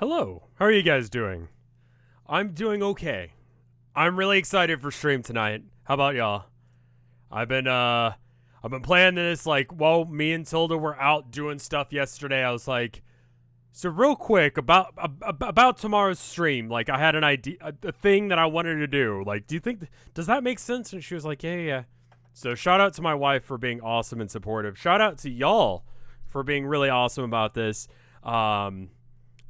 Hello, how are you guys doing? I'm doing okay. I'm really excited for stream tonight. How about y'all? I've been playing this like while me and Tilda were out doing stuff yesterday. I was like, so real quick about tomorrow's stream. Like I had an idea, a thing that I wanted to do. Like, do you think does that make sense? And she was like, yeah, yeah, yeah. So shout out to my wife for being awesome and supportive. Shout out to y'all for being really awesome about this.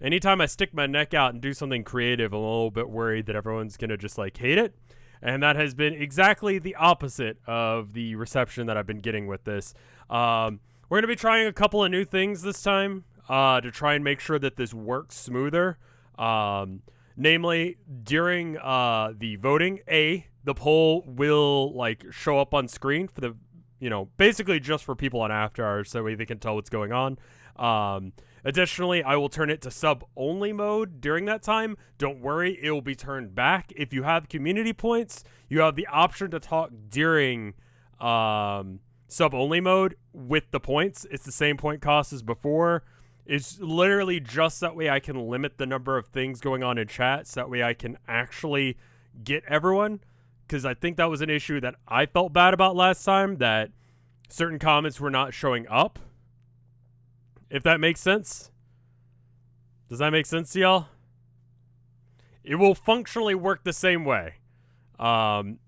Anytime I stick my neck out and do something creative, I'm a little bit worried that everyone's going to just like hate it. And that has been exactly the opposite of the reception that I've been getting with this. We're going to be trying a couple of new things this time to try and make sure that this works smoother. Namely, during the voting, the poll will like show up on screen for the, basically just for people on After Hours so they can tell what's going on. Additionally, I will turn it to sub-only mode during that time. Don't worry, it will be turned back. If you have community points, you have the option to talk during sub-only mode with the points. It's the same point cost as before. It's literally just that way I can limit the number of things going on in chat, so that way I can actually get everyone. Because I think that was an issue that I felt bad about last time, that certain comments were not showing up. If that makes sense. Does that make sense to y'all? It will functionally work the same way.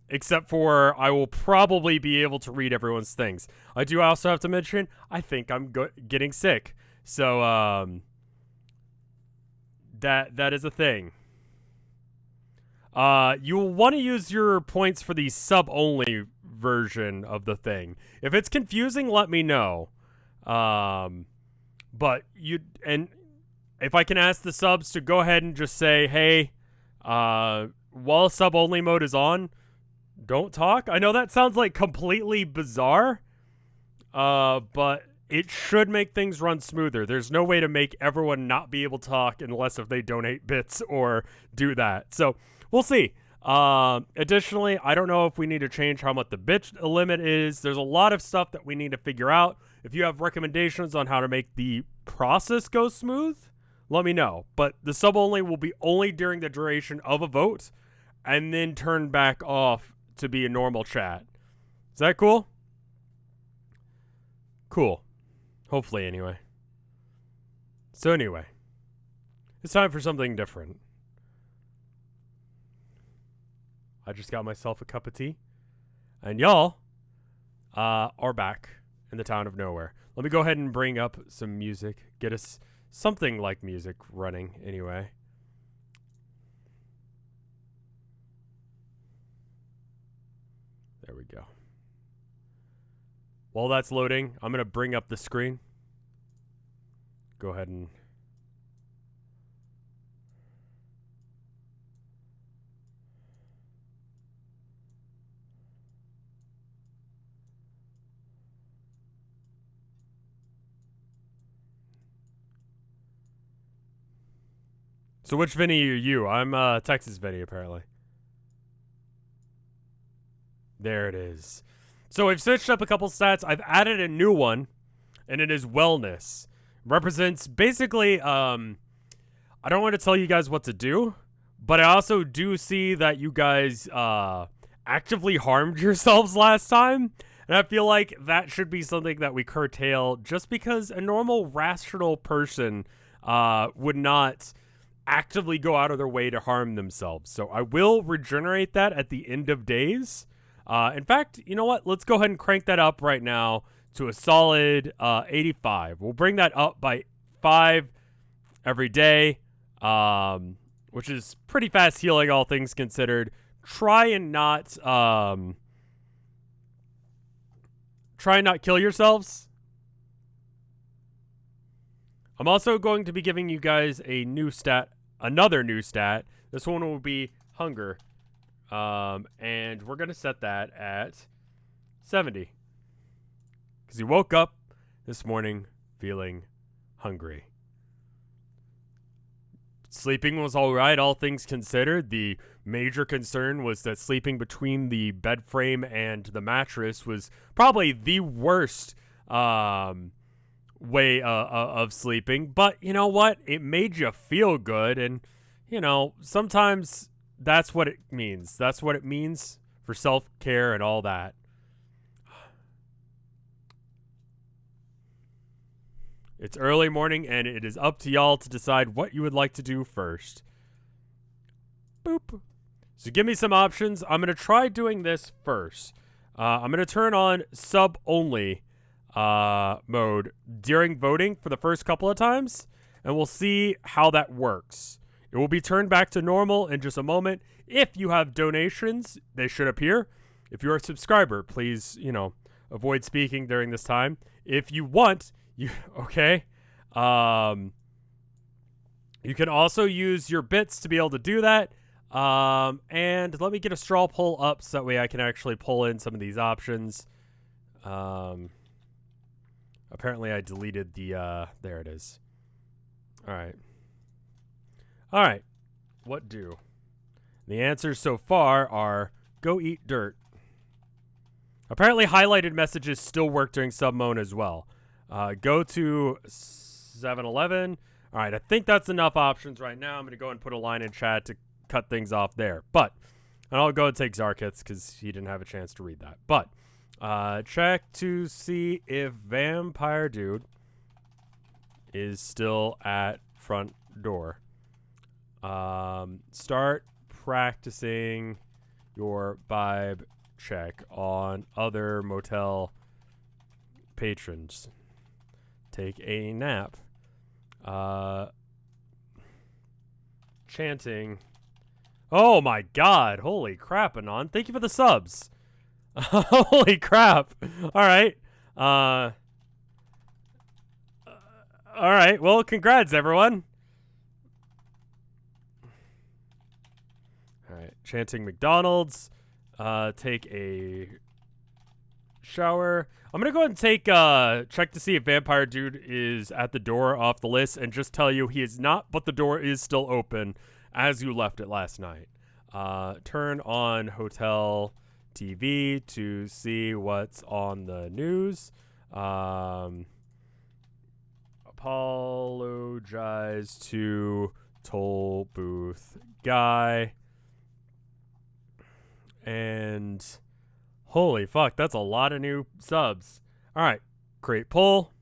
Except for I will probably be able to read everyone's things. I do also have to mention, I think I'm getting sick. So, that is a thing. You'll want to use your points for the sub-only version of the thing. If it's confusing, let me know. But if I can ask the subs to go ahead and just say, hey, while sub-only mode is on, don't talk. I know that sounds like completely bizarre, but it should make things run smoother. There's no way to make everyone not be able to talk unless if they donate bits or do that. So we'll see. Additionally, I don't know if we need to change how much the bit limit is. There's a lot of stuff that we need to figure out. If you have recommendations on how to make the process go smooth, let me know. But the sub-only will be only during the duration of a vote and then turn back off to be a normal chat. Is that cool? Cool. Hopefully, anyway. So anyway, it's time for something different. I just got myself a cup of tea. And y'all are back in the town of nowhere. Let me go ahead and bring up some music. Get us something like music running anyway. There we go. While that's loading, I'm going to bring up the screen. Go ahead and... So which Vinny are you? I'm Texas Vinny, apparently. There it is. So I've switched up a couple stats. I've added a new one, and it is wellness. Represents basically, I don't want to tell you guys what to do, but I also do see that you guys actively harmed yourselves last time. And I feel like that should be something that we curtail, just because a normal rational person would not actively go out of their way to harm themselves. So I will regenerate that at the end of days. In fact, you know what? Let's go ahead and crank that up right now to a solid 85. We'll bring that up by 5 every day, which is pretty fast healing, all things considered. Try and not kill yourselves. I'm also going to be giving you guys another new stat. This one will be hunger. And we're going to set that at 70. Because he woke up this morning feeling hungry. Sleeping was alright, all things considered. The major concern was that sleeping between the bed frame and the mattress was probably the worst way of sleeping. But you know what? It made you feel good, and you know, sometimes that's what it means. That's what it means for self-care and all that. It's early morning, and it is up to y'all to decide what you would like to do first. Boop. So give me some options. I'm going to try doing this first. I'm going to turn on sub-only mode during voting for the first couple of times, and we'll see how that works. It will be turned back to normal in just a moment. If you have donations, they should appear. If you're a subscriber, please, avoid speaking during this time. If you want, okay. You can also use your bits to be able to do that. And let me get a straw poll up so that way I can actually pull in some of these options. Apparently I deleted the, there it is. All right. What do? The answers so far are go eat dirt. Apparently highlighted messages still work during sub mode as well. Go to 7-Eleven. All right, I think that's enough options right now. I'm going to go and put a line in chat to cut things off there. But, and I'll go and take Zarkits because he didn't have a chance to read that. But, check to see if Vampire Dude is still at front door. Start practicing your vibe check on other motel patrons. Take a nap. Chanting. Oh my god. Holy crap, Anon. Thank you for the subs. Holy crap. Alright. Alright. Well, congrats, everyone. Alright. Chanting McDonald's. Take a shower. I'm going to go ahead and take, check to see if Vampire Dude is at the door off the list and just tell you he is not, but the door is still open as you left it last night. Turn on hotel TV to see what's on the news. Apologize to toll booth guy. And holy fuck, that's a lot of new subs. All right, create poll.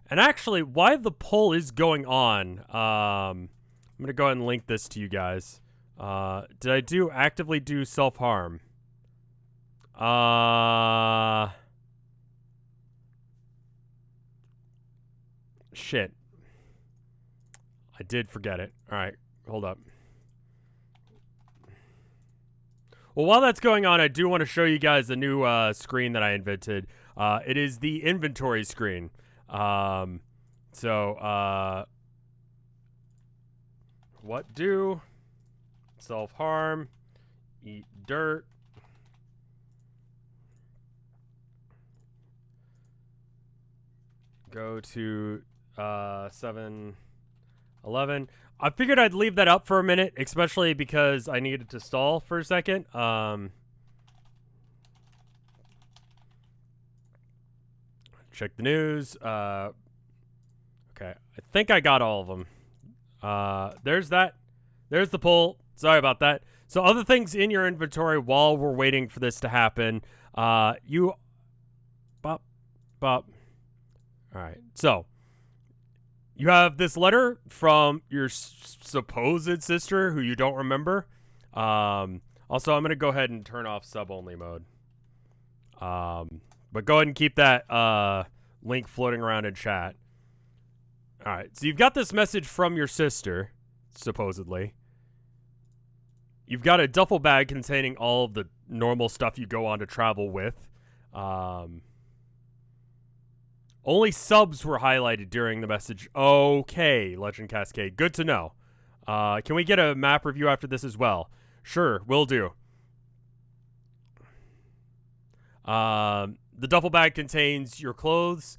And actually, while the poll is going on, I'm going to go ahead and link this to you guys. Did I actively do self-harm? Shit. I did forget it. All right, hold up. Well, while that's going on, I do want to show you guys a new screen that I invented. It is the inventory screen. What do? Self-harm. Eat dirt. Go to 7-Eleven. I figured I'd leave that up for a minute, especially because I needed to stall for a second. Check the news. Okay, I think I got all of them. There's that. There's the poll. Sorry about that. So other things in your inventory while we're waiting for this to happen. Bop. All right, so you have this letter from your supposed sister who you don't remember. Also, I'm going to go ahead and turn off sub-only mode. But go ahead and keep that link floating around in chat. All right, so you've got this message from your sister, supposedly. You've got a duffel bag containing all of the normal stuff you go on to travel with. Only subs were highlighted during the message. Okay, Legend Cascade. Good to know. Can we get a map review after this as well? Sure, will do. The duffel bag contains your clothes,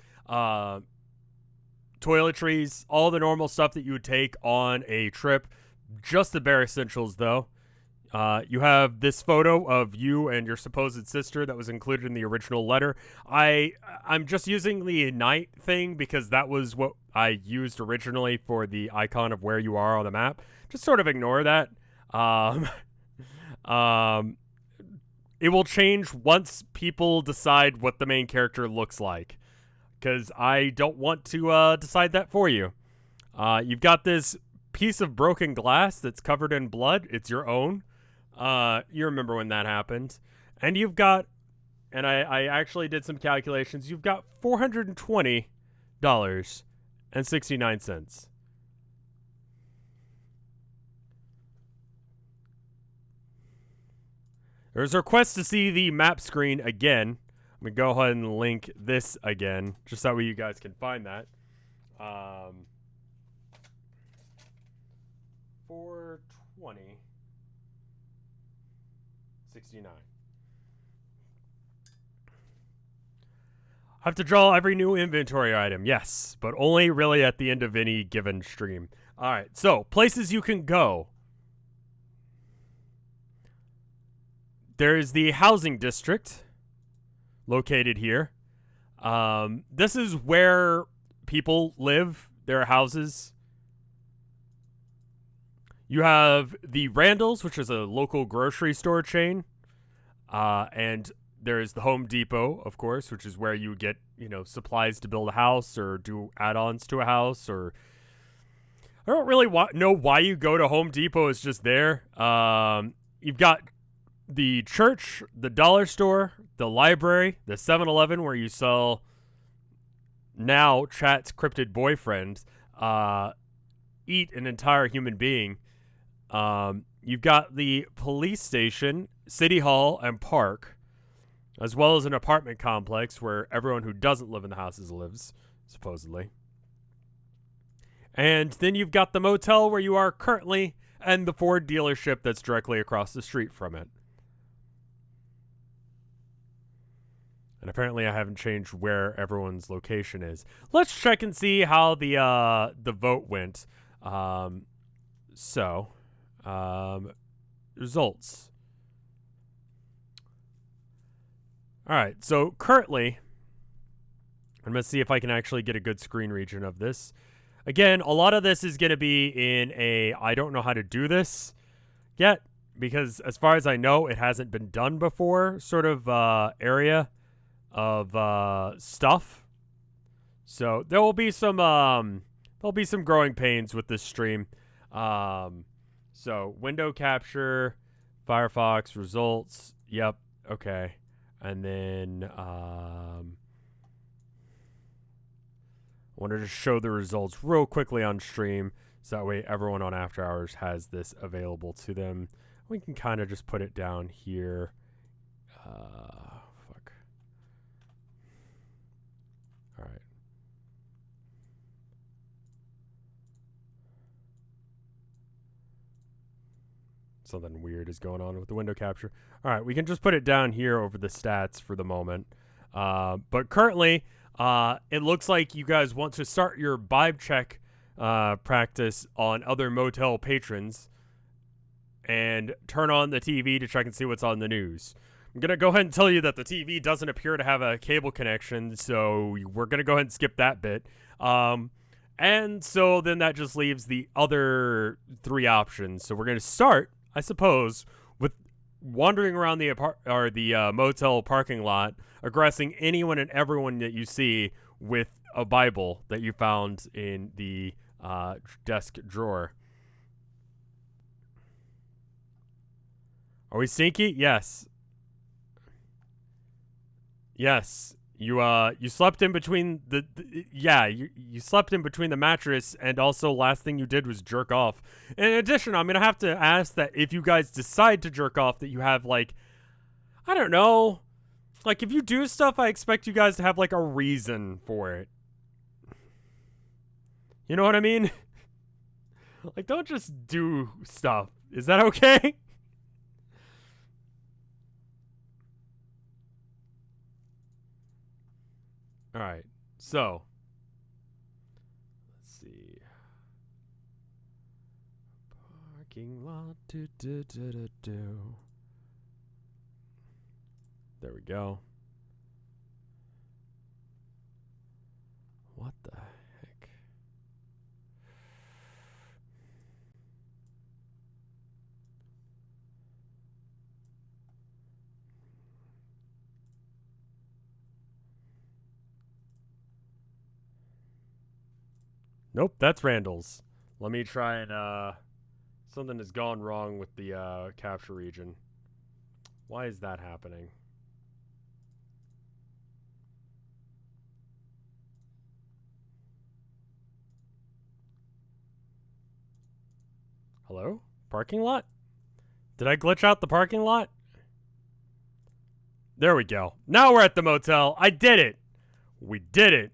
toiletries, all the normal stuff that you would take on a trip. Just the bare essentials, though. You have this photo of you and your supposed sister that was included in the original letter. I'm just using the night thing because that was what I used originally for the icon of where you are on the map. Just sort of ignore that. Um, it will change once people decide what the main character looks like, because I don't want to decide that for you. You've got this piece of broken glass that's covered in blood. It's your own. You remember when that happened. And you've got, and I actually did some calculations, you've got $420.69. There's a request to see the map screen again. I'm going to go ahead and link this again, just that way you guys can find that. 420.69. I have to draw every new inventory item, yes, but only really at the end of any given stream. All right, so places you can go. There's the housing district located here. This is where people live, their houses. You have the Randalls, which is a local grocery store chain. And there's the Home Depot, of course, which is where you get, supplies to build a house or do add-ons to a house. Or I don't really know why you go to Home Depot. It's just there. You've got the church, the dollar store, the library, the 7-Eleven, where you sell now Chat's cryptid boyfriend, eat an entire human being. You've got the police station, city hall, and park, as well as an apartment complex where everyone who doesn't live in the houses lives, supposedly. And then you've got the motel where you are currently, and the Ford dealership that's directly across the street from it. And apparently I haven't changed where everyone's location is. Let's check and see how the vote went. Results. All right, so currently, I'm going to see if I can actually get a good screen region of this. Again, a lot of this is going to be in a I don't know how to do this yet, because as far as I know, it hasn't been done before sort of area of stuff. So there will be some growing pains with this stream. So window capture, Firefox results. Yep. Okay. And then I wanted to show the results real quickly on stream, so that way everyone on After Hours has this available to them. We can kind of just put it down here. Fuck. All right. Something weird is going on with the window capture. All right, we can just put it down here over the stats for the moment. But currently, it looks like you guys want to start your vibe check practice on other motel patrons and turn on the TV to check and see what's on the news. I'm going to go ahead and tell you that the TV doesn't appear to have a cable connection, so we're going to go ahead and skip that bit. And so then that just leaves the other three options. So we're going to start, I suppose, with wandering around the motel parking lot, aggressing anyone and everyone that you see with a Bible that you found in the desk drawer. Are we stinky? Yes. Yes. You slept in between you slept in between the mattress, and also last thing you did was jerk off. In addition, I'm going to have to ask that if you guys decide to jerk off, that you have, like, I don't know, like, if you do stuff, I expect you guys to have, like, a reason for it. You know what I mean? Like, don't just do stuff. Is that okay? All right, so let's see. Parking lot. Do, do, do, do, do. There we go. What the heck? Nope, that's Randall's. Let me try and, something has gone wrong with the, capture region. Why is that happening? Hello? Parking lot? Did I glitch out the parking lot? There we go. Now we're at the motel. I did it. We did it.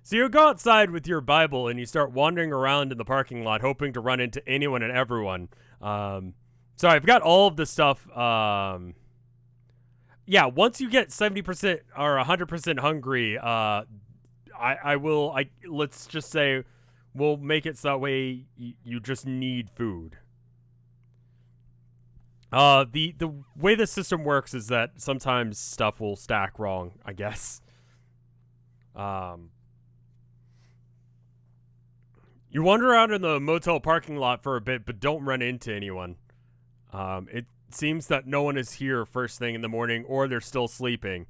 So you go outside with your Bible and you start wandering around in the parking lot hoping to run into anyone and everyone. So I've got all of the stuff. Yeah, once you get 70% or 100% hungry, let's just say we'll make it so that way you just need food. The way the system works is that sometimes stuff will stack wrong, I guess. You wander around in the motel parking lot for a bit, but don't run into anyone. It seems that no one is here first thing in the morning, or they're still sleeping.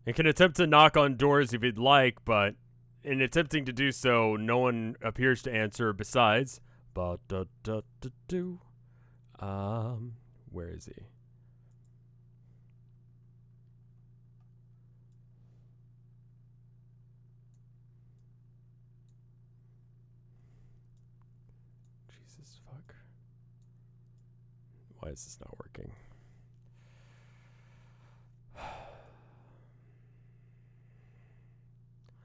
You can attempt to knock on doors if you'd like, but in attempting to do so, no one appears to answer besides. Where is he? Jesus fuck. Why is this not working?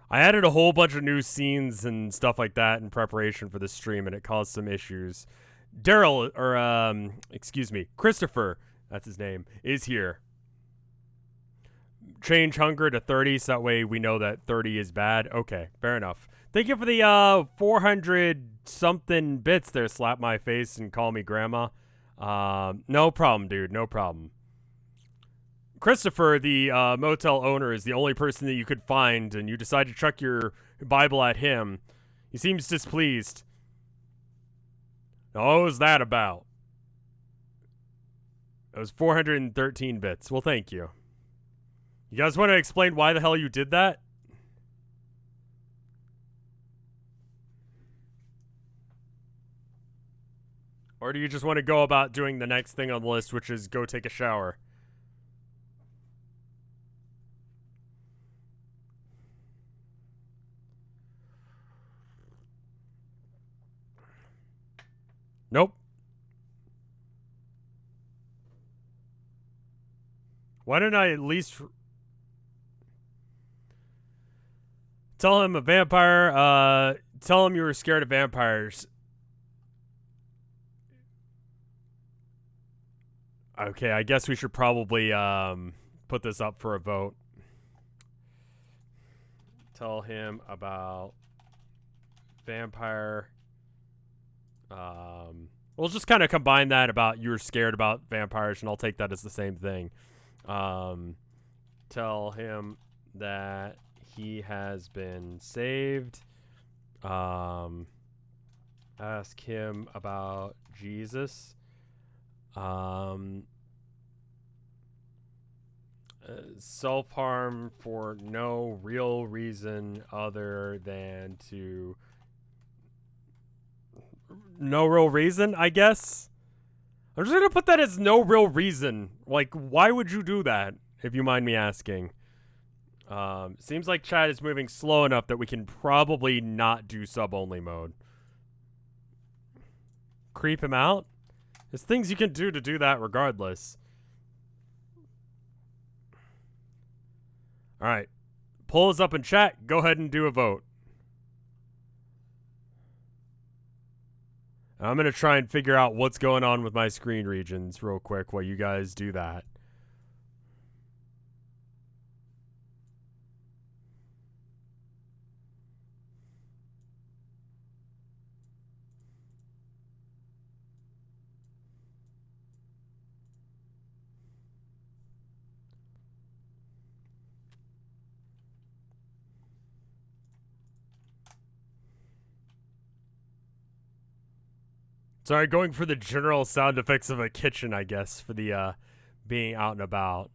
I added a whole bunch of new scenes and stuff like that in preparation for this stream, and it caused some issues. Darrell, or excuse me, Christopher, that's his name, is here. Change hunger to 30, so that way we know that 30 is bad. Okay, fair enough. Thank you for the 400 something bits there. Slap my face and call me grandma. No problem, dude. No problem. Christopher, the motel owner, is the only person that you could find, and you decide to chuck your Bible at him. He seems displeased. Now, what was that about? It was 413 bits. Well, thank you. You guys want to explain why the hell you did that? Or do you just want to go about doing the next thing on the list, which is go take a shower? Nope. Why didn't I at least tell him a vampire? Tell him you were scared of vampires. Okay, I guess we should probably put this up for a vote. Tell him about vampire. We'll just kind of combine that about you were scared about vampires, and I'll take that as the same thing. Tell him that he has been saved. Ask him about Jesus. Self-harm for no real reason other than to... No real reason, I guess? I'm just gonna put that as no real reason. Like, why would you do that, if you mind me asking? Seems like chat is moving slow enough that we can probably not do sub-only mode. Creep him out? There's things you can do to do that regardless. Alright. Poll is up in chat. Go ahead and do a vote. I'm going to try and figure out what's going on with my screen regions real quick while you guys do that. Sorry, going for the general sound effects of a kitchen, I guess, for the being out and about.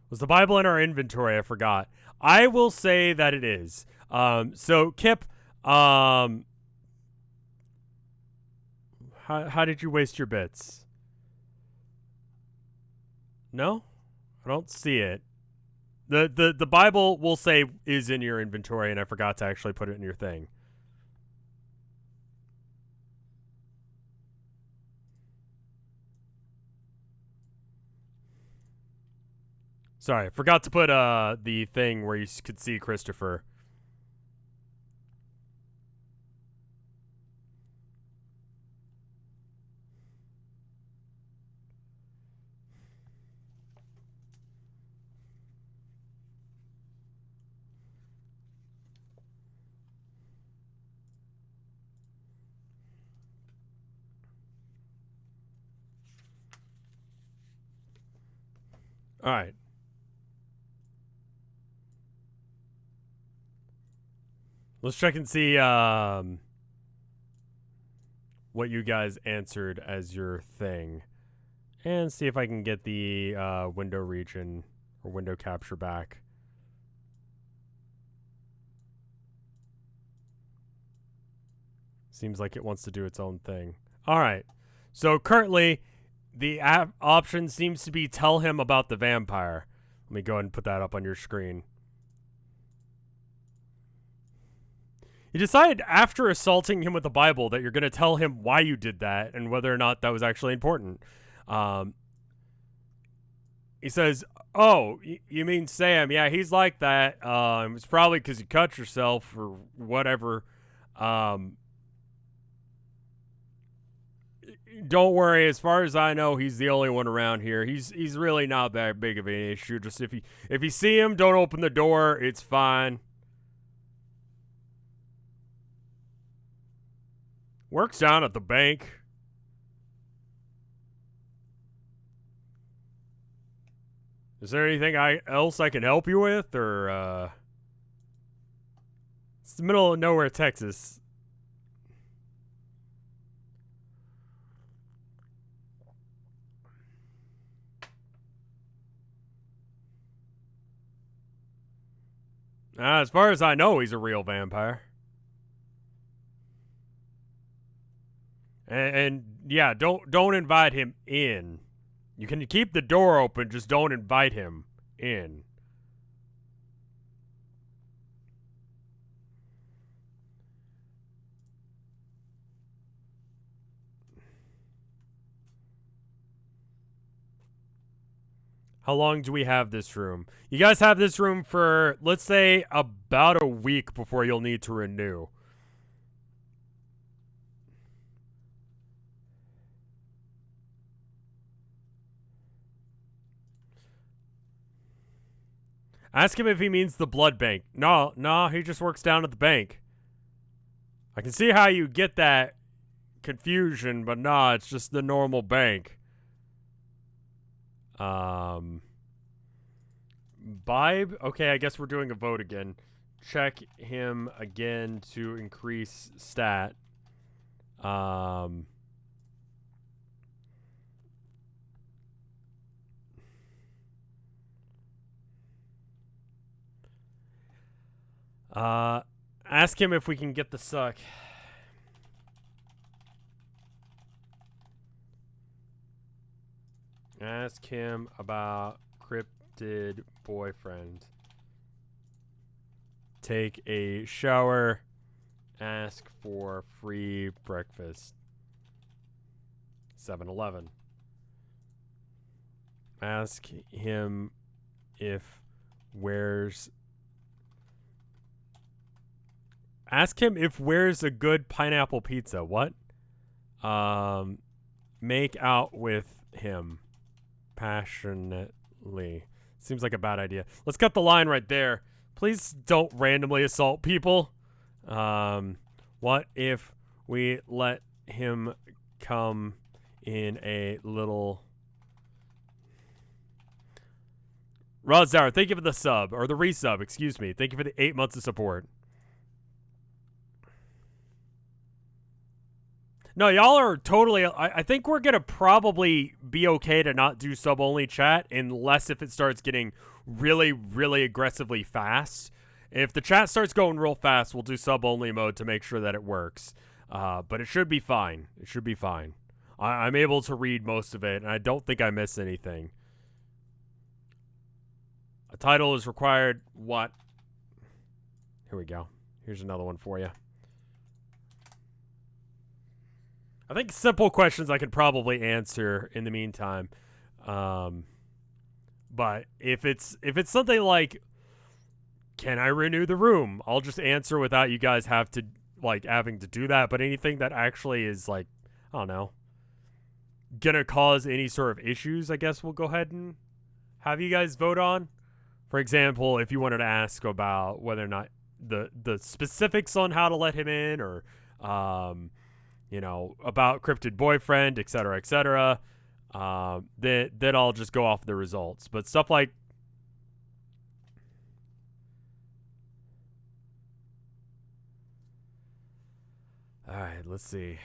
Was the Bible in our inventory? I forgot. I will say that it is. So Kip, how did you waste your bits? No? I don't see it. The Bible will say is in your inventory, and I forgot to actually put it in your thing. Sorry, I forgot to put the thing where you could see Christopher. All right. Let's check and see what you guys answered as your thing. And see if I can get the window region or window capture back. Seems like it wants to do its own thing. All right. So currently, the option seems to be tell him about the vampire. Let me go ahead and put that up on your screen. You decided after assaulting him with the Bible that you're going to tell him why you did that and whether or not that was actually important. He says, "Oh, you mean Sam? Yeah, he's like that. It's probably because you cut yourself or whatever. Don't worry. As far as I know, he's the only one around here. He's really not that big of an issue. Just if you see him, don't open the door. It's fine." Works down at the bank. Is there anything else I can help you with, or it's the middle of nowhere, Texas. As far as I know, he's a real vampire. And yeah, don't invite him in. You can keep the door open, just don't invite him in. How long do we have this room? You guys have this room for, let's say, about a week before you'll need to renew. Ask him if he means the blood bank. No, he just works down at the bank. I can see how you get that confusion, but nah, it's just the normal bank. Bibe? Okay, I guess we're doing a vote again. Check him again to increase stat. Ask him if we can get the suck. Ask him about Cryptid boyfriend. Take a shower. Ask for free breakfast. 7-Eleven. Ask him if where's a good pineapple pizza. What? Make out with him passionately. Seems like a bad idea. Let's cut the line right there. Please don't randomly assault people. What if we let him come in a little... Rozdauer, thank you for the sub, or the resub, excuse me. Thank you for the 8 months of support. No, y'all are totally. I think we're gonna probably be okay to not do sub only chat unless if it starts getting really, really aggressively fast. If the chat starts going real fast, we'll do sub only mode to make sure that it works. But it should be fine. It should be fine. I'm able to read most of it, and I don't think I miss anything. A title is required. What? Here we go. Here's another one for you. I think simple questions I could probably answer in the meantime. But if it's something like, can I renew the room? I'll just answer without you guys having to do that. But anything that actually is like, I don't know, gonna cause any sort of issues, I guess we'll go ahead and have you guys vote on. For example, if you wanted to ask about whether or not the specifics on how to let him in, or you know, about Cryptid boyfriend, etc., etc., then I'll just go off the results. But stuff like, all right, let's see.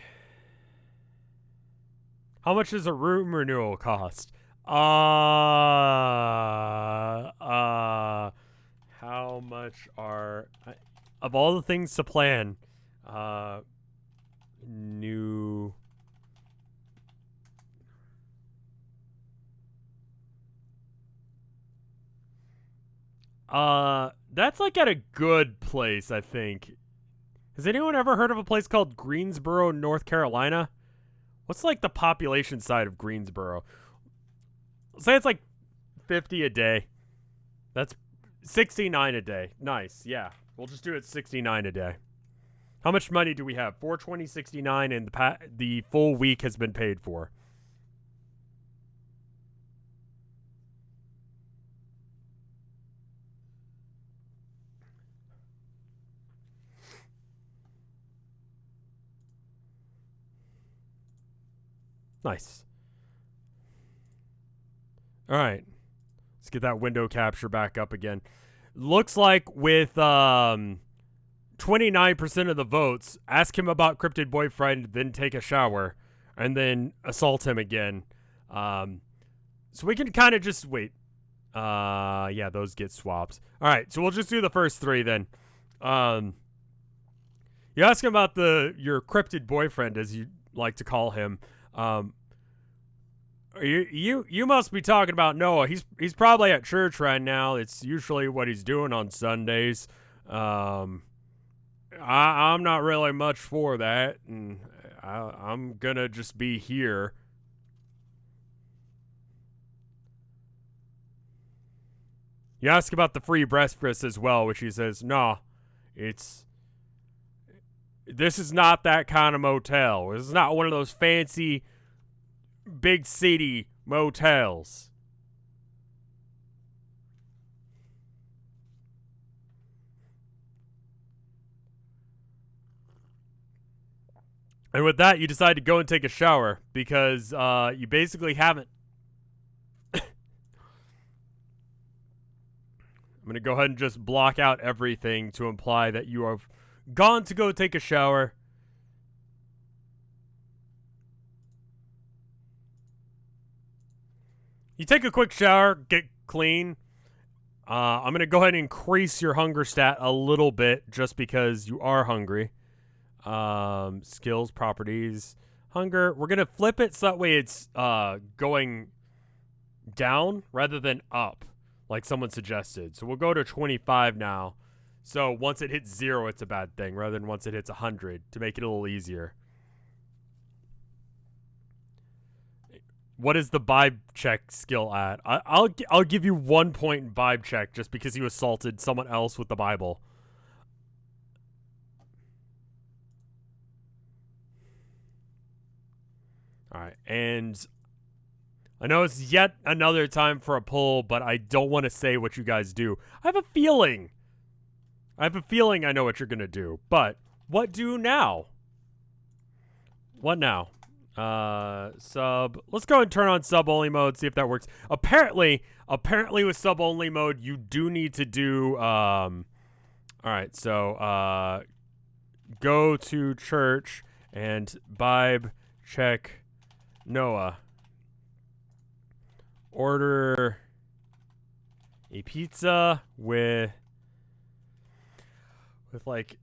How much does a room renewal cost? How much are, of all the things to plan, new, that's like at a good place, I think. Has anyone ever heard of a place called Greensboro, North Carolina? What's like the population side of Greensboro? Say it's like 50 a day. That's 69 a day. Nice, yeah. We'll just do it 69 a day. How much money do we have? 420.69, and the full week has been paid for. Nice. All right. Let's get that window capture back up again. Looks like with 29% of the votes, ask him about Cryptid boyfriend, then take a shower, and then assault him again. So we can kind of just wait. Yeah, those get swapped. All right, so we'll just do the first three then. You ask him about your Cryptid boyfriend, as you like to call him. You must be talking about Noah. He's probably at church right now. It's usually what he's doing on Sundays. I'm not really much for that, and I'm gonna just be here. You ask about the free breakfast as well, which he says, nah, this is not that kind of motel. This is not one of those fancy big city motels. And with that, you decide to go and take a shower because you basically haven't. I'm going to go ahead and just block out everything to imply that you have gone to go take a shower. You take a quick shower, get clean. I'm going to go ahead and increase your hunger stat a little bit just because you are hungry. Skills, properties, hunger. We're going to flip it so that way it's going down rather than up, like someone suggested. So we'll go to 25 now. So once it hits 0, it's a bad thing, rather than once it hits 100, to make it a little easier. What is the vibe check skill at? I'll give you 1 point in vibe check just because you assaulted someone else with the Bible. All right, and I know it's yet another time for a poll, but I don't want to say what you guys do. I have a feeling I know what you're going to do, but what do now? What now? Sub. Let's go and turn on sub only mode, see if that works. Apparently with sub only mode, you do need to do, all right, so, go to church And Bibe, check Noah. Order a pizza with like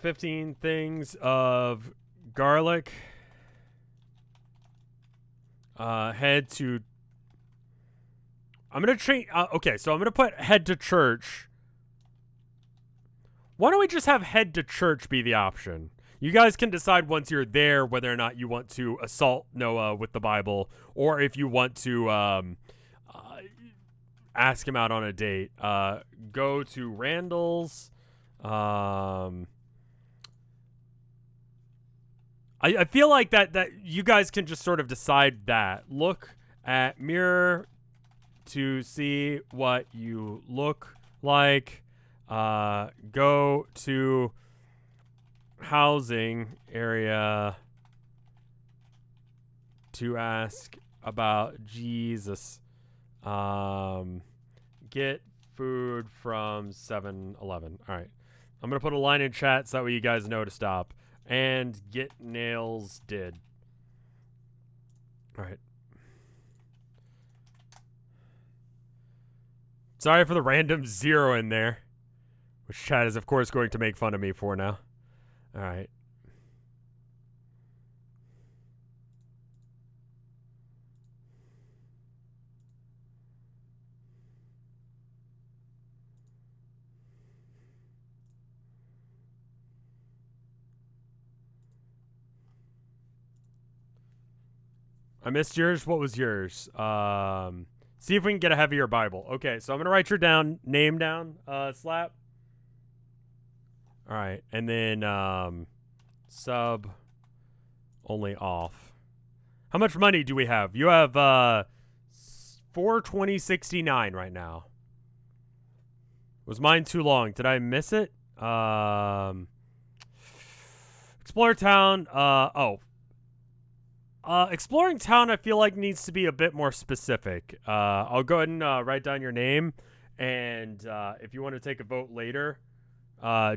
15 things of garlic. Head to. I'm gonna change. Okay, so I'm gonna put head to church. Why don't we just have head to church be the option? You guys can decide once you're there whether or not you want to assault Noah with the Bible, or if you want to ask him out on a date. Go to Randall's. I feel like that you guys can just sort of decide that. Look at mirror to see what you look like. Go to housing area to ask about Jesus. Get food from 7-Eleven. All right. I'm going to put a line in chat so that way you guys know to stop. And get nails did. All right. Sorry for the random 0 in there, which chat is, of course, going to make fun of me for now. All right. I missed yours. What was yours? See if we can get a heavier Bible. Okay, so I'm gonna write your name down. Slap. All right, and then sub only off. How much money do we have? You have 420.69 right now. Was mine too long? Did I miss it? Explore town. Exploring town, I feel like needs to be a bit more specific. I'll go ahead and write down your name, and if you want to take a vote later,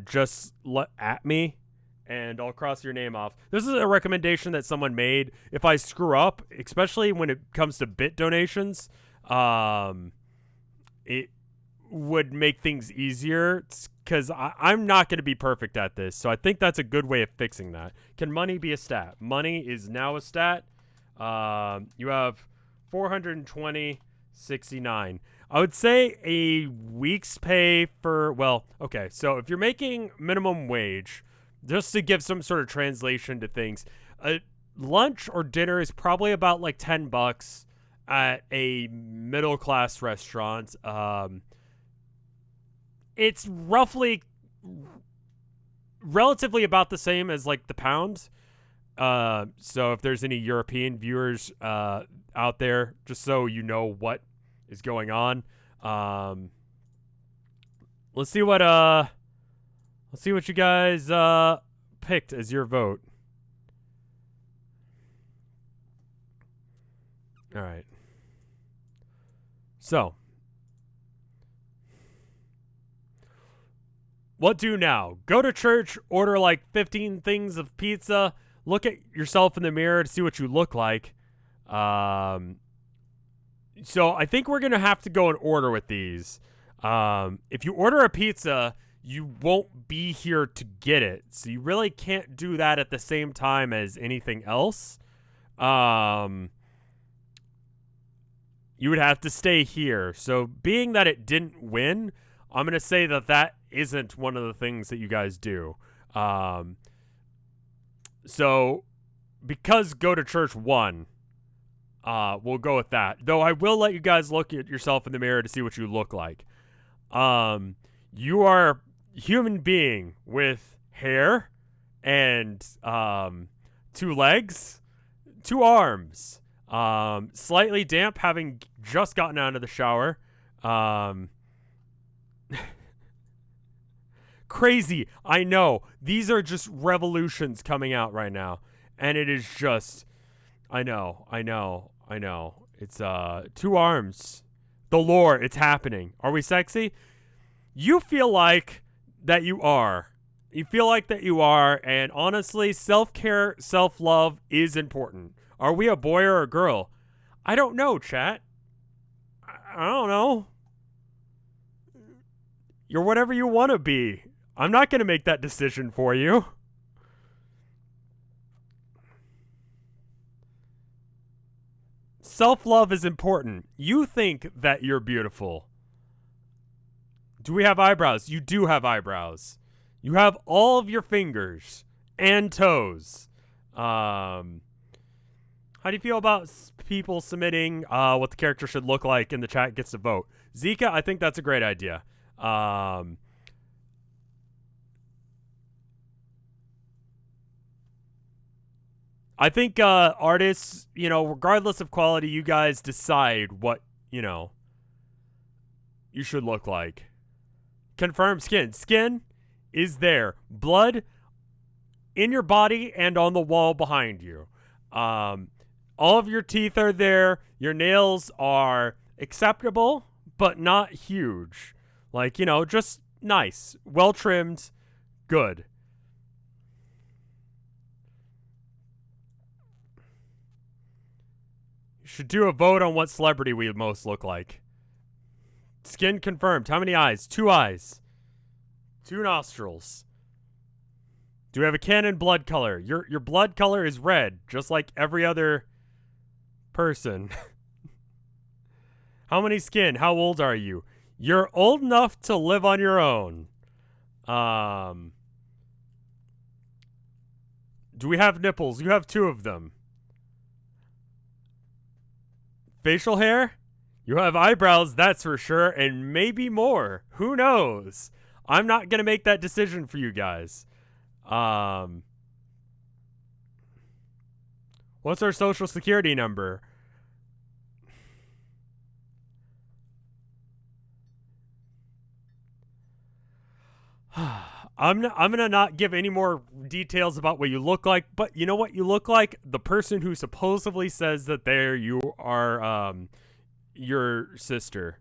just at me, and I'll cross your name off. This is a recommendation that someone made. If I screw up, especially when it comes to bit donations, it would make things easier, because I'm not going to be perfect at this. So I think that's a good way of fixing that. Can money be a stat? Money is now a stat. You have 420.69. I would say a week's pay for, well, okay. So if you're making minimum wage, just to give some sort of translation to things, lunch or dinner is probably about like $10 at a middle class restaurant. It's relatively about the same as like the pound. So if there's any European viewers out there, just so you know what is going on. Let's see what you guys picked as your vote. All right. So, what do now? Go to church, order like 15 things of pizza, look at yourself in the mirror to see what you look like. So I think we're going to have to go in order with these. If you order a pizza, you won't be here to get it. So you really can't do that at the same time as anything else. You would have to stay here. So being that it didn't win, I'm going to say that isn't one of the things that you guys do. So because go to church won, we'll go with that. Though I will let you guys look at yourself in the mirror to see what you look like. You are a human being with hair and 2 legs, 2 arms, slightly damp, having just gotten out of the shower. Crazy. I know. These are just revolutions coming out right now. And it is just, I know. It's 2 arms. The lore, it's happening. Are we sexy? You feel like that you are. You feel like that you are, and honestly, self-care, self-love is important. Are we a boy or a girl? I don't know, chat. I don't know. You're whatever you want to be. I'm not going to make that decision for you. Self-love is important. You think that you're beautiful. Do we have eyebrows? You do have eyebrows. You have all of your fingers and toes. How do you feel about people submitting what the character should look like in the chat gets to vote? Zika, I think that's a great idea. I think artists, regardless of quality, you guys decide what, you should look like. Confirm skin. Skin is there. Blood in your body and on the wall behind you. All of your teeth are there. Your nails are acceptable, but not huge. Like, just nice. Well trimmed. Good. You should do a vote on what celebrity we most look like. Skin confirmed. How many eyes? 2 eyes. 2 nostrils. Do we have a canon blood color? Your blood color is red, just like every other person. How many skin? How old are you? You're old enough to live on your own. Do we have nipples? You have 2 of them. Facial hair? You have eyebrows, that's for sure, and maybe more. Who knows? I'm not going to make that decision for you guys. What's our social security number? I'm gonna not give any more details about what you look like, but you know what you look like? The person who supposedly says that you are your sister.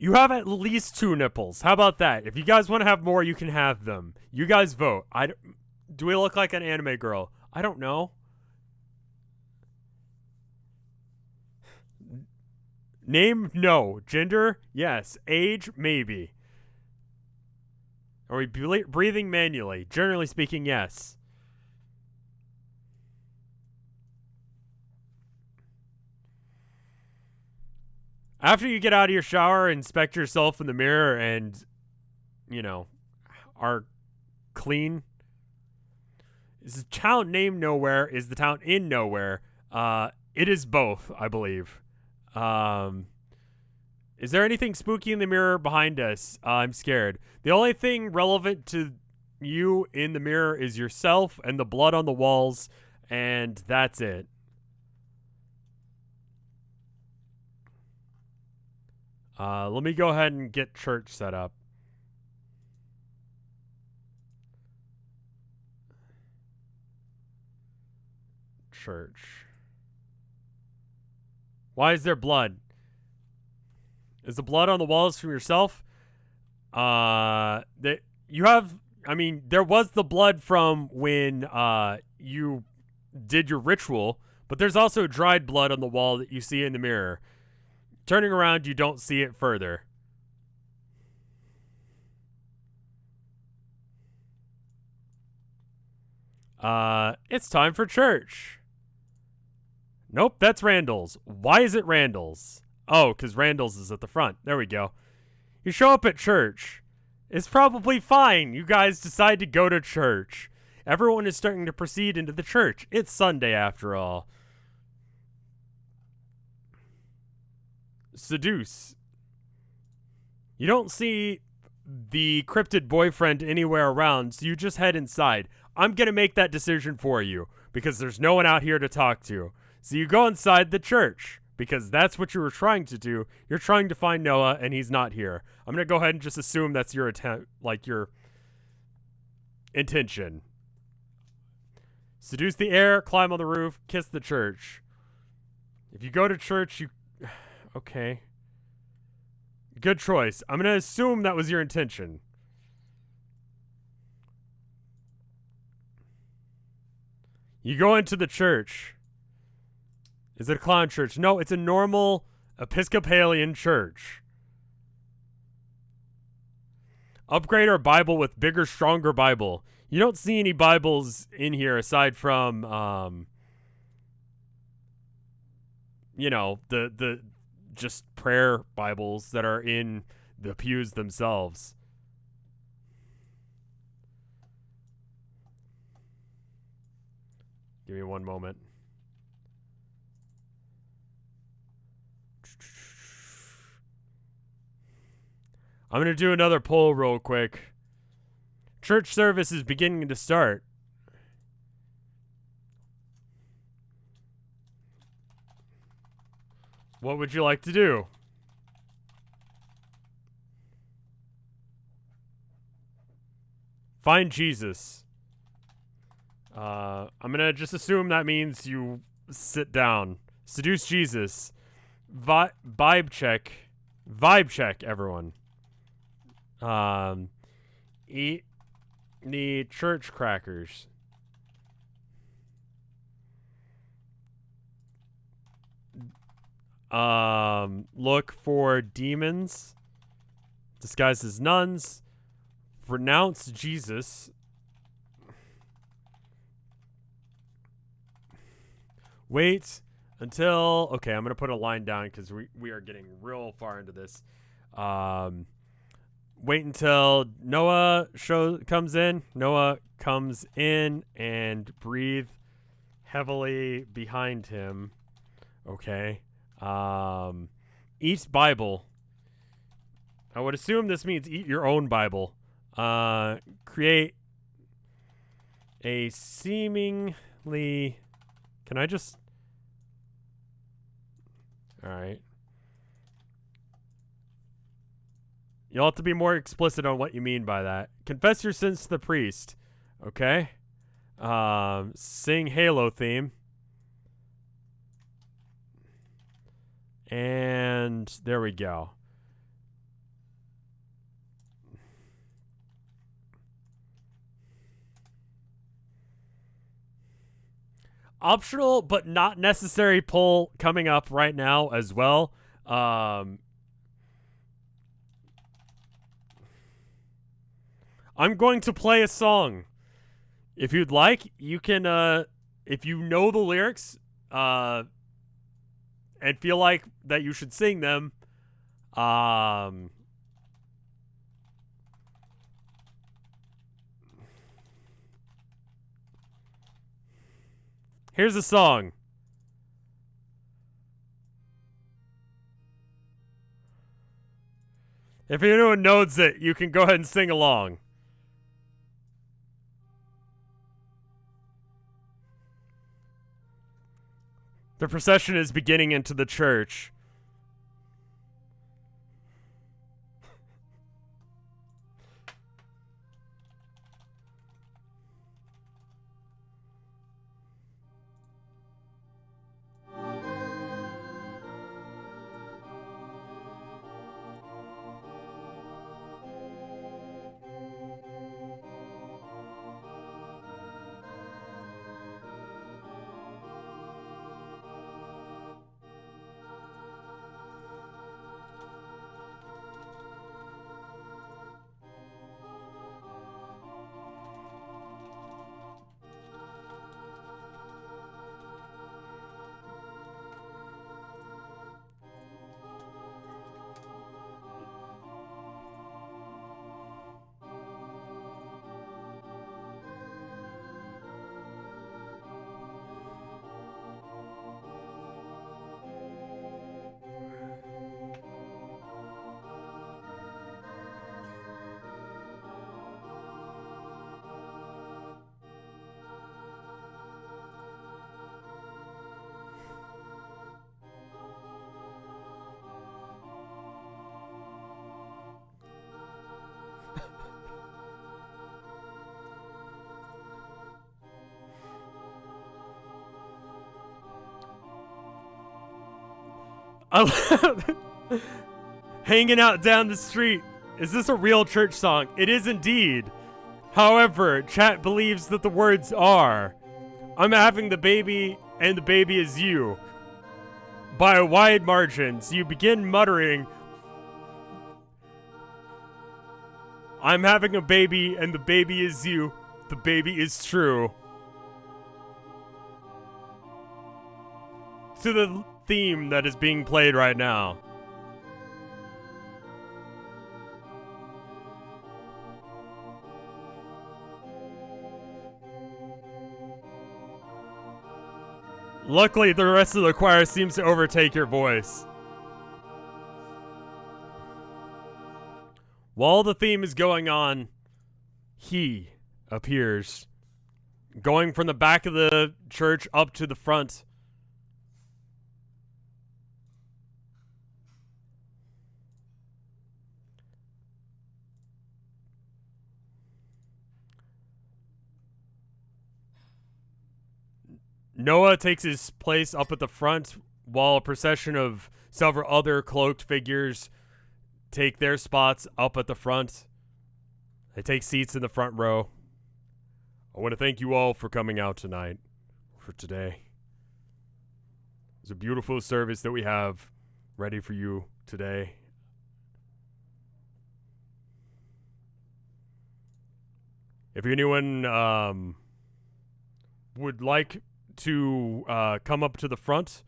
You have at least 2 nipples. How about that? If you guys want to have more, you can have them. You guys vote. Do we look like an anime girl? I don't know. Name? No. Gender? Yes. Age? Maybe. Are we breathing manually? Generally speaking, yes. After you get out of your shower, inspect yourself in the mirror and, are clean. Is the town named Nowhere? Is the town in Nowhere? It is both, I believe. Is there anything spooky in the mirror behind us? I'm scared. The only thing relevant to you in the mirror is yourself and the blood on the walls, and that's it. Let me go ahead and get church set up. Church. Why is there blood? Is the blood on the walls from yourself? There was the blood from when you did your ritual, but there's also dried blood on the wall that you see in the mirror. Turning around, you don't see it further. It's time for church. Nope, that's Randall's. Why is it Randall's? Oh, because Randall's is at the front. There we go. You show up at church. It's probably fine. You guys decide to go to church. Everyone is starting to proceed into the church. It's Sunday after all. Seduce. You don't see the cryptid boyfriend anywhere around, so you just head inside. I'm going to make that decision for you because there's no one out here to talk to. So you go inside the church because that's what you were trying to do. You're trying to find Noah and he's not here. I'm going to go ahead and just assume that's your your intention. Seduce the air, climb on the roof, kiss the church. If you go to church, Okay. Good choice. I'm gonna assume that was your intention. You go into the church. Is it a clown church? No, it's a normal Episcopalian church. Upgrade our Bible with bigger, stronger Bible. You don't see any Bibles in here aside from, the just prayer Bibles that are in the pews themselves. Give me one moment. I'm going to do another poll real quick. Church service is beginning to start. What would you like to do? Find Jesus. I'm going to just assume that means you sit down. Seduce Jesus. Vibe check. Vibe check, everyone. Eat the church crackers. Look for demons disguised as nuns. Renounce Jesus. Wait until... Okay, I'm going to put a line down because we are getting real far into this. Wait until Noah comes in. Noah comes in and breathe heavily behind him. Okay. Eat Bible. I would assume this means eat your own Bible. Create a seemingly... Can I just... Alright. You'll have to be more explicit on what you mean by that. Confess your sins to the priest. Okay. Sing Halo theme. And there we go. Optional but not necessary poll coming up right now as well. I'm going to play a song. If you'd like, you can, if you know the lyrics, and feel like that you should sing them, here's a song. If anyone knows it, you can go ahead and sing along. The procession is beginning into the church. Hanging out down the street. Is this a real church song? It is indeed. However, chat believes that the words are, I'm having the baby and the baby is you. By a wide margin, so you begin muttering, I'm having a baby and the baby is you. The baby is true. To the theme that is being played right now. Luckily, the rest of the choir seems to overtake your voice. While the theme is going on, he appears, going from the back of the church up to the front. Noah takes his place up at the front while a procession of several other cloaked figures take their spots up at the front. They take seats in the front row. I want to thank you all for coming out tonight, for today. It's a beautiful service that we have ready for you today. If anyone would like to come up to the front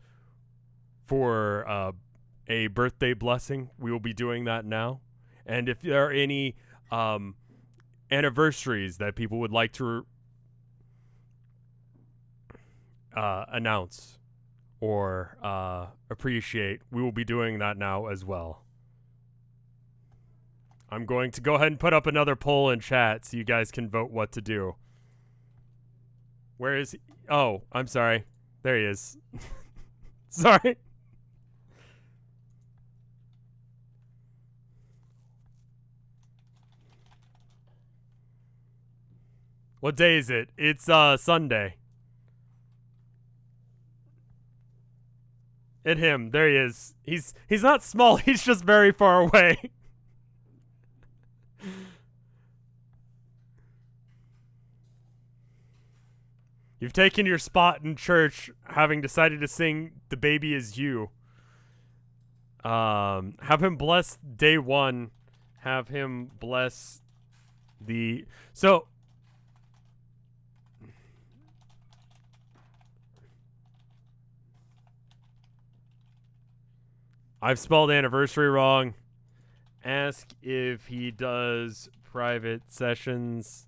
for a birthday blessing, we will be doing that now. And if there are any anniversaries that people would like to announce or appreciate, we will be doing that now as well. I'm going to go ahead and put up another poll in chat so you guys can vote what to do. Where is he? Oh, I'm sorry. There he is. Sorry. What day is it? It's Sunday. And him. There he is. He's not small, he's just very far away. You've taken your spot in church, having decided to sing "The Baby Is You." Have him bless day one. Have him bless the... So... I've spelled anniversary wrong. Ask if he does private sessions.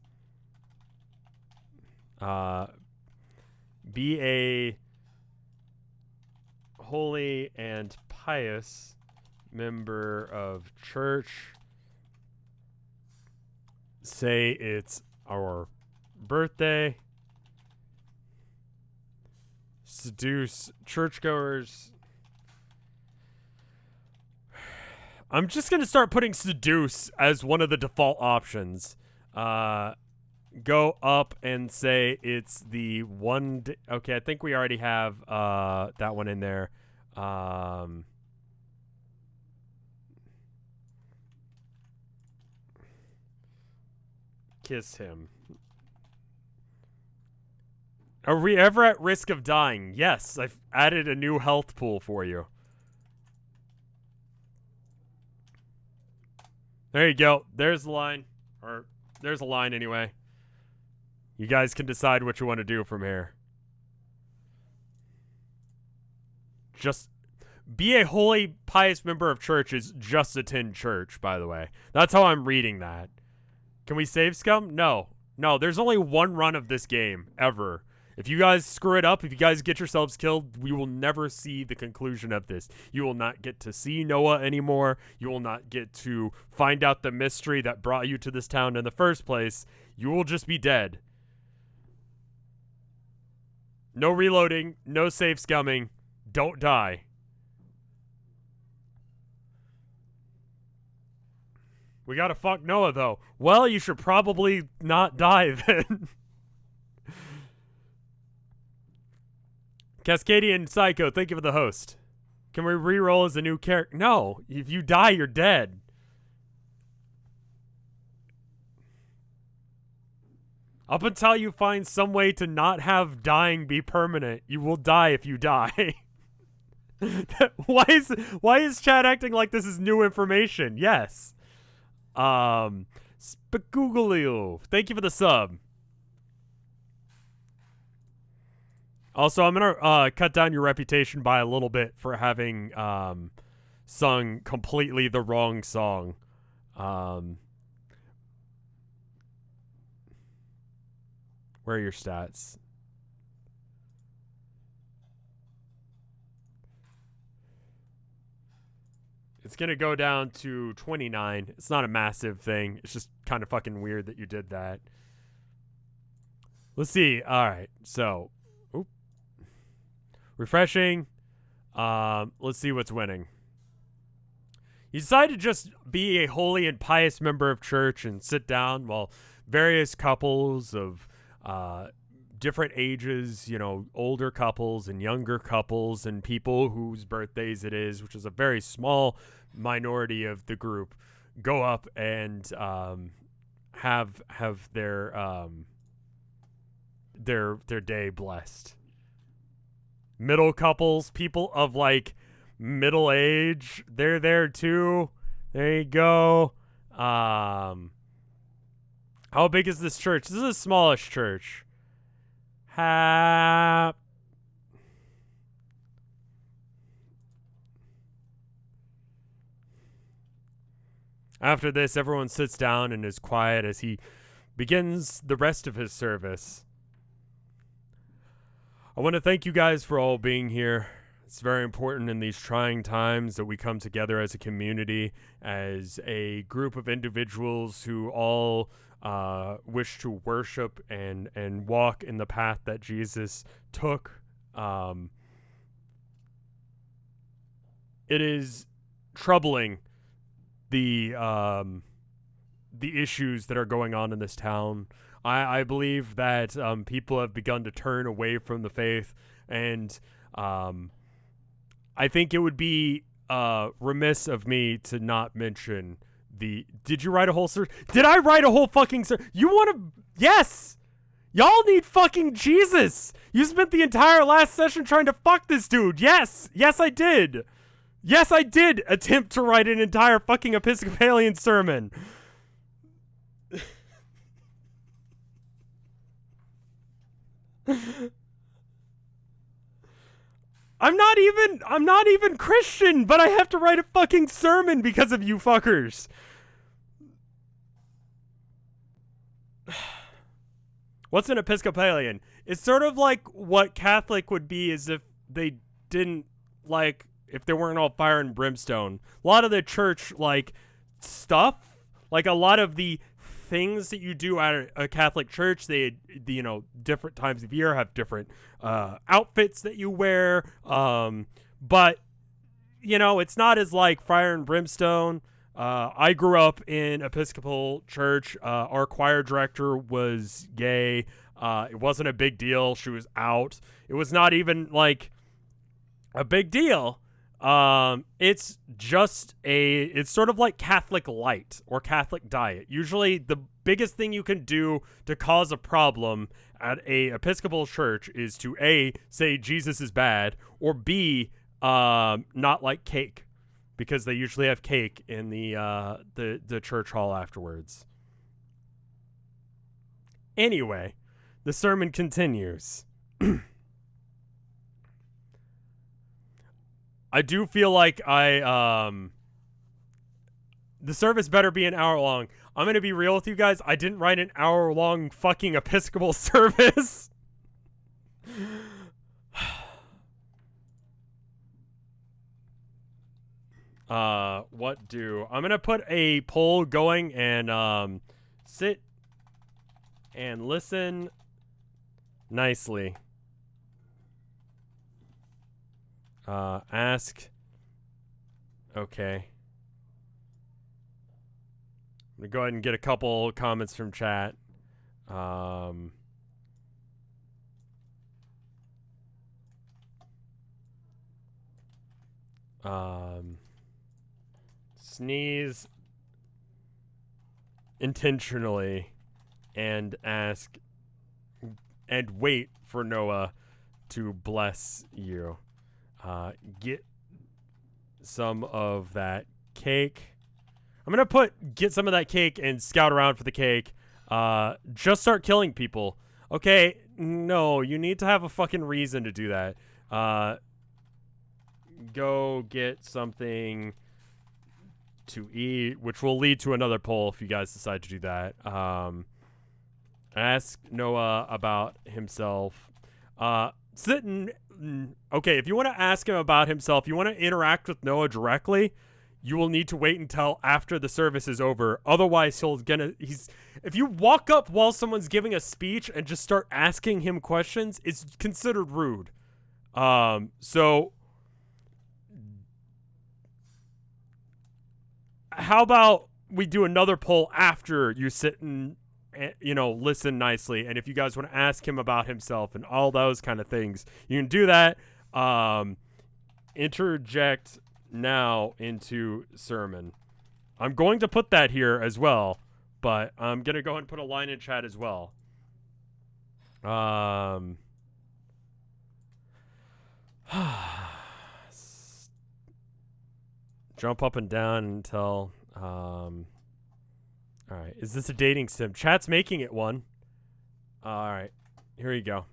Be a holy and pious member of church. Say it's our birthday. Seduce churchgoers. I'm just going to start putting seduce as one of the default options. Go up and say it's the one... Okay, I think we already have that one in there. Kiss him. Are we ever at risk of dying? Yes, I've added a new health pool for you. There you go. There's the line. Or, there's a line anyway. You guys can decide what you want to do from here. Just be a holy, pious member of church is just attend church, by the way. That's how I'm reading that. Can we save scum? No. No, there's only one run of this game, ever. If you guys screw it up, if you guys get yourselves killed, we will never see the conclusion of this. You will not get to see Noah anymore. You will not get to find out the mystery that brought you to this town in the first place. You will just be dead. No reloading, no save scumming. Don't die. We gotta fuck Noah, though. Well, you should probably not die, then. Cascadian Psycho, thank you for the host. Can we re-roll as a new character? No. If you die, you're dead. Up until you find some way to not have dying be permanent, you will die if you die. Why is chat acting like this is new information? Yes. Spagooglio. Thank you for the sub. Also, I'm gonna cut down your reputation by a little bit for having sung completely the wrong song. Where are your stats? It's gonna go down to 29. It's not a massive thing. It's just kind of fucking weird that you did that. Let's see. All right. So, refreshing. Let's see what's winning. You decide to just be a holy and pious member of church and sit down while various couples of different ages, you know, older couples and younger couples and people whose birthdays it is, which is a very small minority of the group, go up and have their day blessed. Middle couples, people of like middle age, they're there too. There you go. How big is this church? This is the smallest church. After this, everyone sits down and is quiet as he begins the rest of his service. I want to thank you guys for all being here. It's very important in these trying times that we come together as a community, as a group of individuals who all wish to worship and walk in the path that Jesus took. It is troubling the issues that are going on in this town. I believe that people have begun to turn away from the faith, and I think it would be remiss of me to not mention the... Did you write a whole Did I write a whole fucking You want to... Yes! Y'all need fucking Jesus! You spent the entire last session trying to fuck this dude! Yes! Yes, I did! Yes, I did attempt to write an entire fucking Episcopalian sermon! I'm not even Christian, but I have to write a fucking sermon because of you fuckers. What's an Episcopalian? It's sort of like what Catholic would be as if they didn't, like, if they weren't all fire and brimstone. A lot of the church, like, stuff, like a lot of the things that you do at a Catholic church, they, you know, different times of year have different outfits that you wear, but you know, it's not as like fire and brimstone. I grew up in Episcopal church. Our choir director was gay. It wasn't a big deal. She was out. It was not even like a big deal. It's sort of like Catholic light or Catholic diet. Usually the biggest thing you can do to cause a problem at a Episcopal church is to A, say Jesus is bad, or B, not like cake, because they usually have cake in the church hall afterwards. Anyway, the sermon continues. I do feel like the service better be an hour long. I'm going to be real with you guys. I didn't write an hour long fucking Episcopal service. I'm going to put a poll going and sit and listen nicely. Ask. Okay. I'm gonna go ahead and get a couple comments from chat. Sneeze intentionally and ask and wait for Noah to bless you. Get some of that cake. I'm going to get some of that cake and scout around for the cake. Just start killing people. Okay, no, you need to have a fucking reason to do that. Go get something to eat, which will lead to another poll if you guys decide to do that. Ask Noah about himself. Okay, if you want to ask him about himself, you want to interact with Noah directly, you will need to wait until after the service is over. Otherwise, if you walk up while someone's giving a speech and just start asking him questions, it's considered rude. So how about we do another poll after you sit and, listen nicely. And if you guys want to ask him about himself and all those kind of things, you can do that. Interject now into sermon. I'm going to put that here as well, but I'm going to go ahead and put a line in chat as well. Jump up and down until all right, is this a dating sim? Chat's making it one. All right, here you go.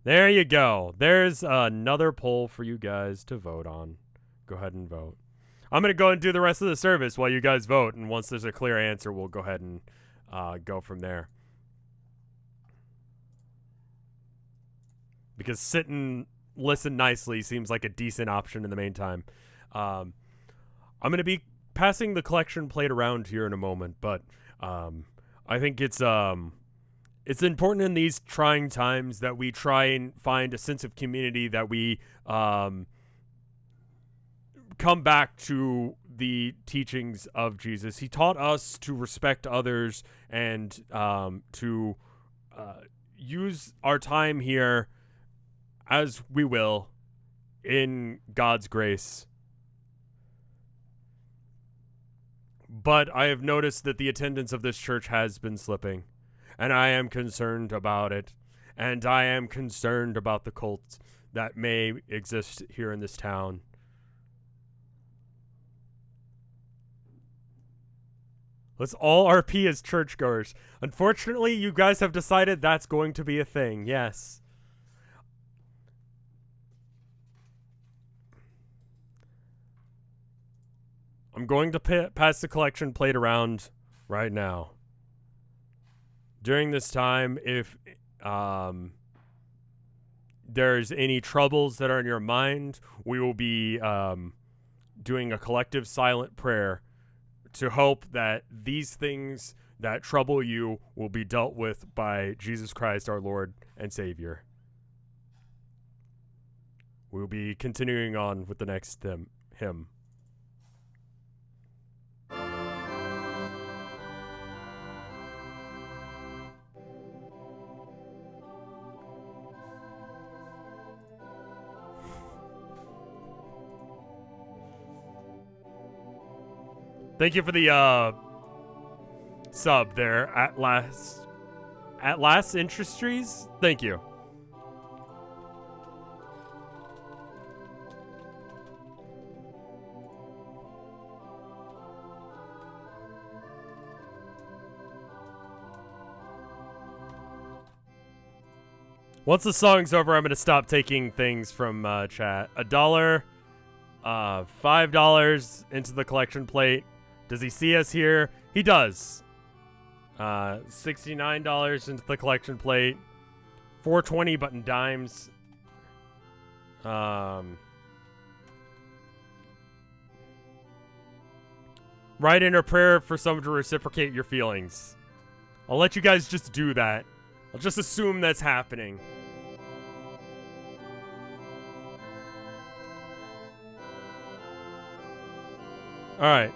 There you go. There's another poll for you guys to vote on. Go ahead and vote. I'm going to go and do the rest of the service while you guys vote, and once there's a clear answer, we'll go ahead and go from there. Because sit and listen nicely seems like a decent option in the meantime. I'm going to be passing the collection plate around here in a moment, but I think it's important in these trying times that we try and find a sense of community, that we come back to the teachings of Jesus. He taught us to respect others and to use our time here as we will in God's grace. But I have noticed that the attendance of this church has been slipping, and I am concerned about it, and I am concerned about the cult that may exist here in this town. Let's all RP as churchgoers. Unfortunately, you guys have decided that's going to be a thing, yes. I'm going to pass the collection plate around right now. During this time, if there's any troubles that are in your mind, we will be doing a collective silent prayer to hope that these things that trouble you will be dealt with by Jesus Christ, our Lord and Savior. We'll be continuing on with the next hymn. Thank you for the sub there, At Last Industries. Thank you. Once the song's over, I'm going to stop taking things from chat. $1, $5 into the collection plate. Does he see us here? He does. $69 into the collection plate. $4.20 but in dimes. Write in a prayer for someone to reciprocate your feelings. I'll let you guys just do that. I'll just assume that's happening. All right.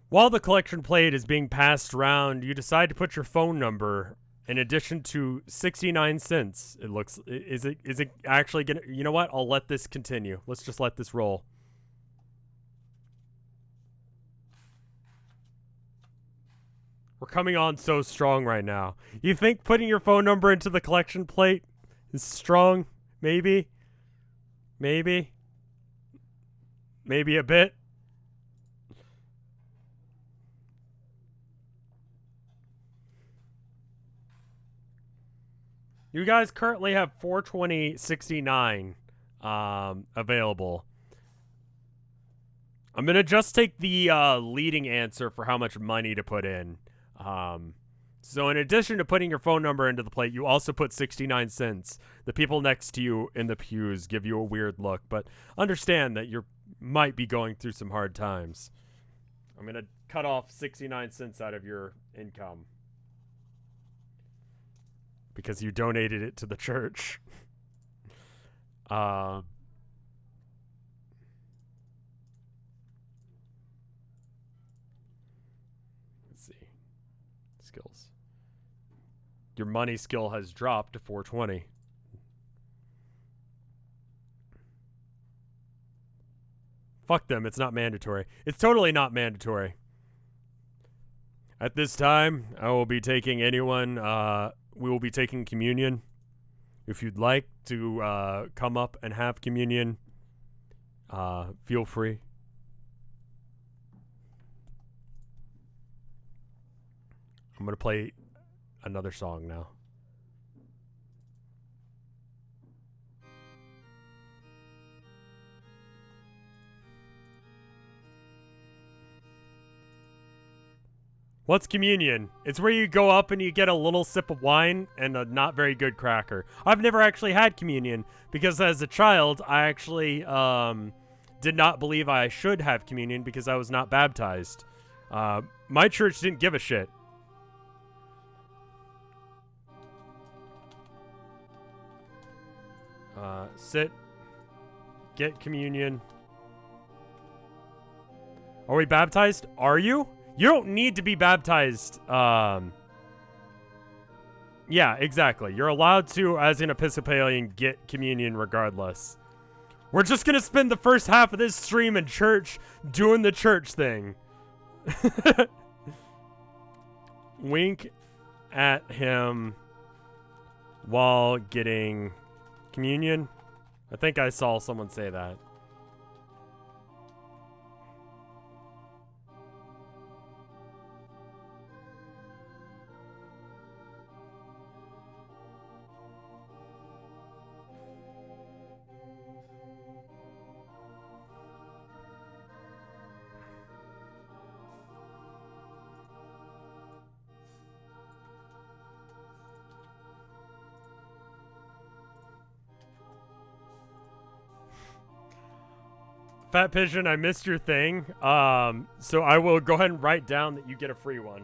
While the collection plate is being passed around, you decide to put your phone number in addition to 69 cents. It looks, is it actually gonna, you know what? I'll let this continue. Let's just let this roll. We're coming on so strong right now. You think putting your phone number into the collection plate is strong? Maybe? Maybe? Maybe a bit? You guys currently have 420.69 available. I'm going to just take the leading answer for how much money to put in. So in addition to putting your phone number into the plate, you also put 69 cents. The people next to you in the pews give you a weird look, but understand that you might be going through some hard times. I'm going to cut off 69 cents out of your income because you donated it to the church. Let's see. Skills. Your money skill has dropped to 420. Fuck them, it's not mandatory. It's totally not mandatory. At this time, I will be taking anyone, we will be taking communion. If you'd like to come up and have communion, feel free. I'm going to play another song now. What's communion? It's where you go up and you get a little sip of wine and a not very good cracker. I've never actually had communion because as a child, I actually did not believe I should have communion because I was not baptized. My church didn't give a shit. Sit. Get communion. Are we baptized? Are you? You don't need to be baptized. Yeah, exactly. You're allowed to, as an Episcopalian, get communion regardless. We're just gonna spend the first half of this stream in church doing the church thing. Wink at him while getting communion. I think I saw someone say that. Fat Pigeon, I missed your thing. So I will go ahead and write down that you get a free one.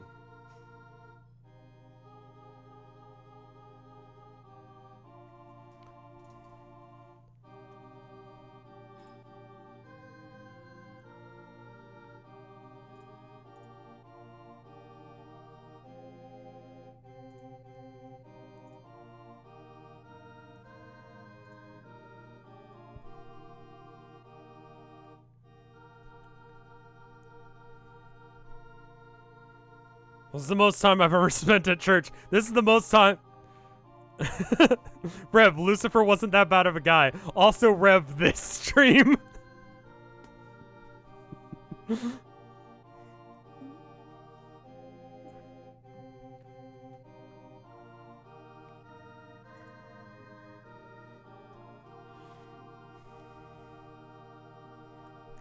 This is the most time I've ever spent at church. This is the most time. Rev, Lucifer wasn't that bad of a guy. Also, Rev, this stream.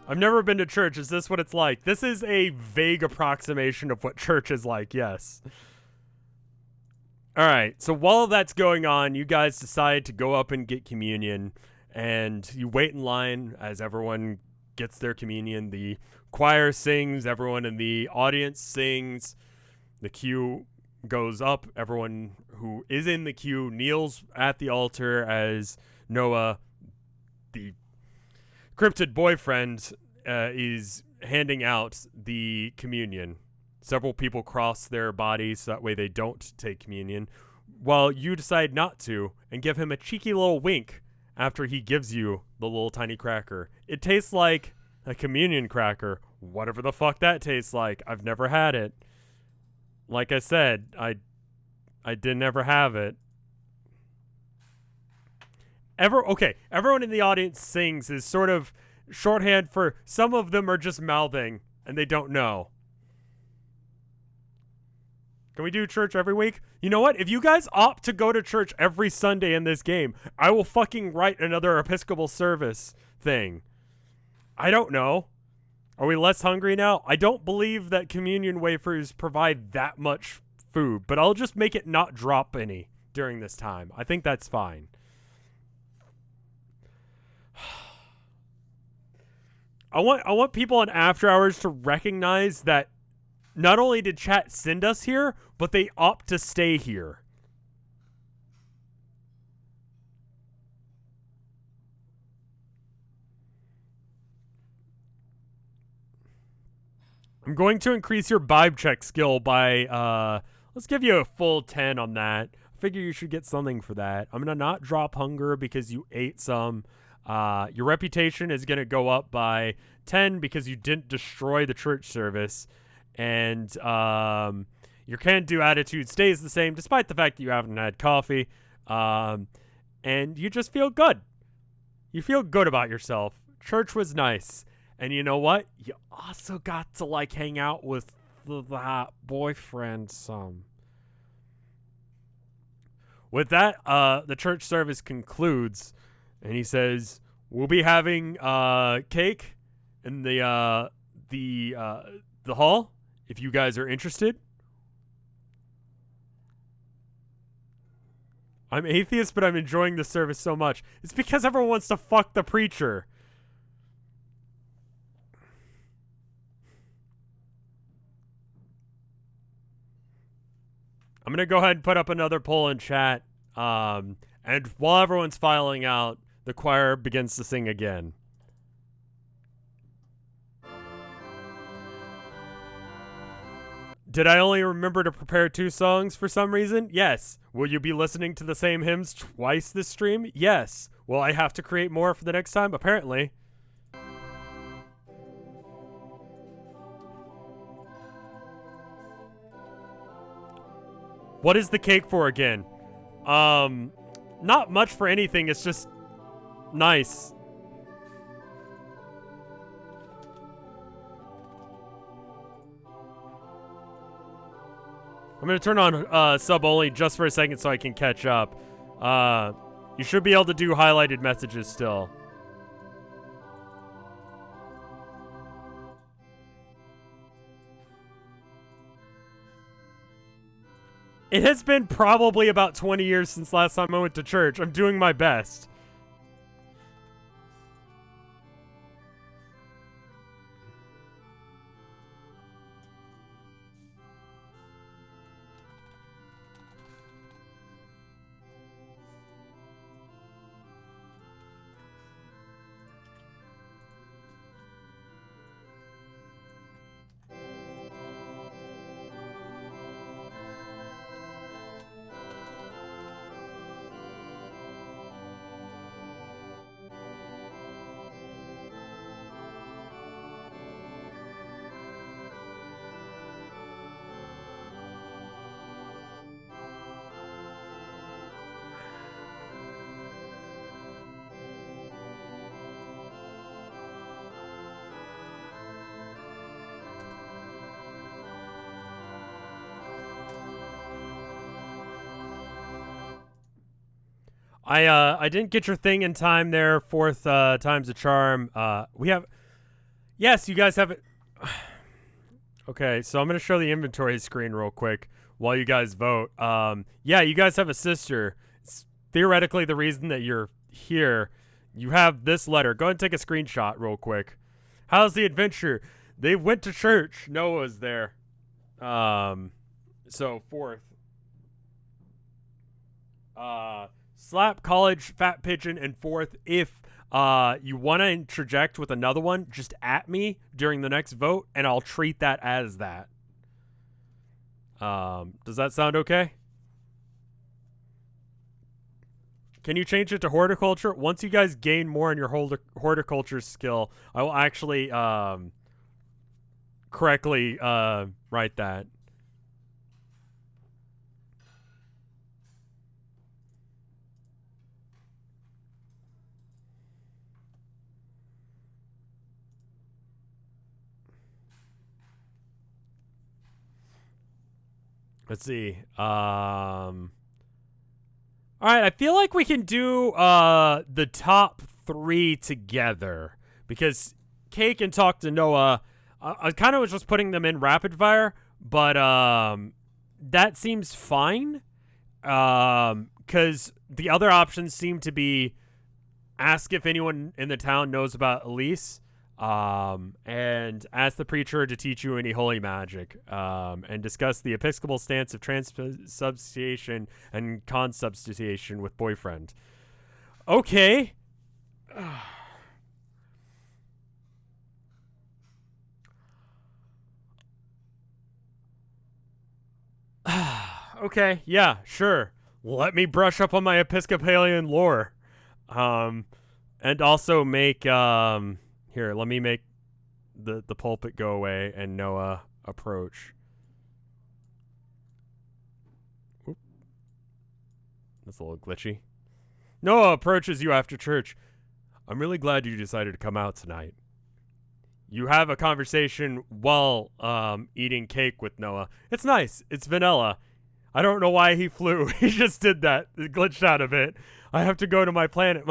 I've never been to church. Is this what it's like? This is a vague approximation of what church is like, yes. All right, so while that's going on, you guys decide to go up and get communion, and you wait in line as everyone gets their communion. The choir sings, everyone in the audience sings, the queue goes up, everyone who is in the queue kneels at the altar as Noah, the Cryptid boyfriend, is handing out the communion. Several people cross their bodies so that way they don't take communion, while you decide not to and give him a cheeky little wink after he gives you the little tiny cracker. It tastes like a communion cracker, whatever the fuck that tastes like. I've never had it. Like I said, I didn't ever have it. Everyone in the audience sings is sort of shorthand for some of them are just mouthing and they don't know. Can we do church every week? You know what? If you guys opt to go to church every Sunday in this game, I will fucking write another Episcopal service thing. I don't know. Are we less hungry now? I don't believe that communion wafers provide that much food, but I'll just make it not drop any during this time. I think that's fine. I want people on After Hours to recognize that not only did chat send us here, but they opt to stay here. I'm going to increase your vibe check skill by, let's give you a full 10 on that. I figure you should get something for that. I'm going to not drop hunger because you ate some. Your reputation is going to go up by 10 because you didn't destroy the church service. And your can-do attitude stays the same despite the fact that you haven't had coffee. And you just feel good. You feel good about yourself. Church was nice. And you know what? You also got to, like, hang out with that boyfriend some. With that, the church service concludes. And he says, we'll be having cake in the hall if you guys are interested. I'm atheist, but I'm enjoying the service so much. It's because everyone wants to fuck the preacher. I'm going to go ahead and put up another poll in chat. And while everyone's filing out, the choir begins to sing again. Did I only remember to prepare 2 songs for some reason? Yes. Will you be listening to the same hymns twice this stream? Yes. Will I have to create more for the next time? Apparently. What is the cake for again? Not much for anything. It's just nice. I'm going to turn on sub only just for a second so I can catch up. You should be able to do highlighted messages still. It has been probably about 20 years since last time I went to church. I'm doing my best. I didn't get your thing in time there. 4th time's a charm. We have... Yes, you guys have it. Okay, so I'm going to show the inventory screen real quick while you guys vote. Yeah, you guys have a sister. It's theoretically the reason that you're here. You have this letter. Go ahead and take a screenshot real quick. How's the adventure? They went to church. Noah's there. So 4th. Slap, college, fat pigeon, and 4th. If you want to interject with another one, just at me during the next vote, and I'll treat that as that. Does that sound okay? Can you change it to horticulture? Once you guys gain more in your horticulture skill, I will actually correctly write that. Let's see. All right, I feel like we can do the top 3 together because Kay can talk to Noah. I kind of was just putting them in rapid fire, but that seems fine because the other options seem to be ask if anyone in the town knows about Elise, and ask the preacher to teach you any holy magic, and discuss the Episcopal stance of transubstantiation and consubstantiation with boyfriend. Okay. Okay, yeah, sure. Let me brush up on my Episcopalian lore. And also make, here, let me make the pulpit go away and Noah approach. Oop. That's a little glitchy. Noah approaches you after church. I'm really glad you decided to come out tonight. You have a conversation while eating cake with Noah. It's nice. It's vanilla. I don't know why he flew. He just did that. It glitched out of it. I have to go to my planet.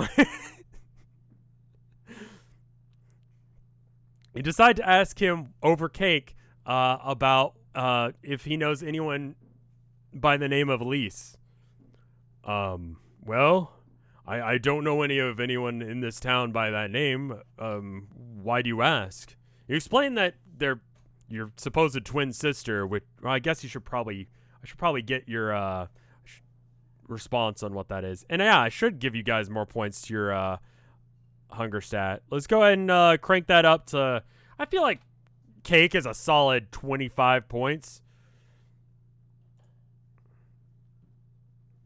You decide to ask him over cake about if he knows anyone by the name of Elise. Well, I don't know anyone in this town by that name. Why do you ask? You explain that they're your supposed twin sister, which, well, I guess I should probably get your response on what that is. And yeah, I should give you guys more points to your hunger stat. Let's go ahead and crank that up to, I feel like cake is a solid 25 points.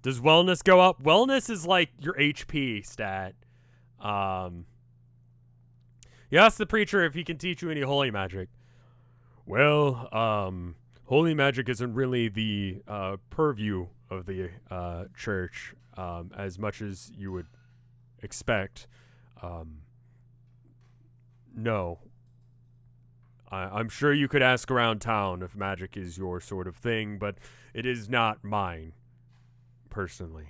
Does wellness go up? Wellness is like your HP stat. You ask the preacher if he can teach you any holy magic. Well, holy magic isn't really the purview of the church as much as you would expect. No. I'm sure you could ask around town if magic is your sort of thing, but it is not mine, personally.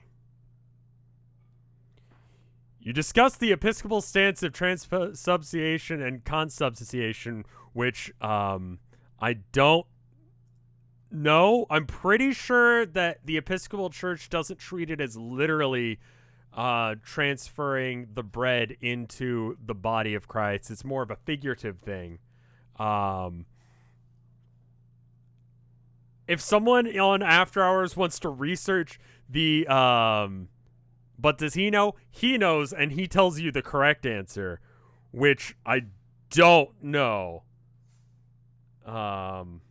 You discuss the Episcopal stance of transubstantiation and consubstantiation, which I don't know. I'm pretty sure that the Episcopal Church doesn't treat it as literally transferring the bread into the body of Christ. It's more of a figurative thing. If someone on After Hours wants to research the but does he know? He knows, and he tells you the correct answer, which I don't know. I'm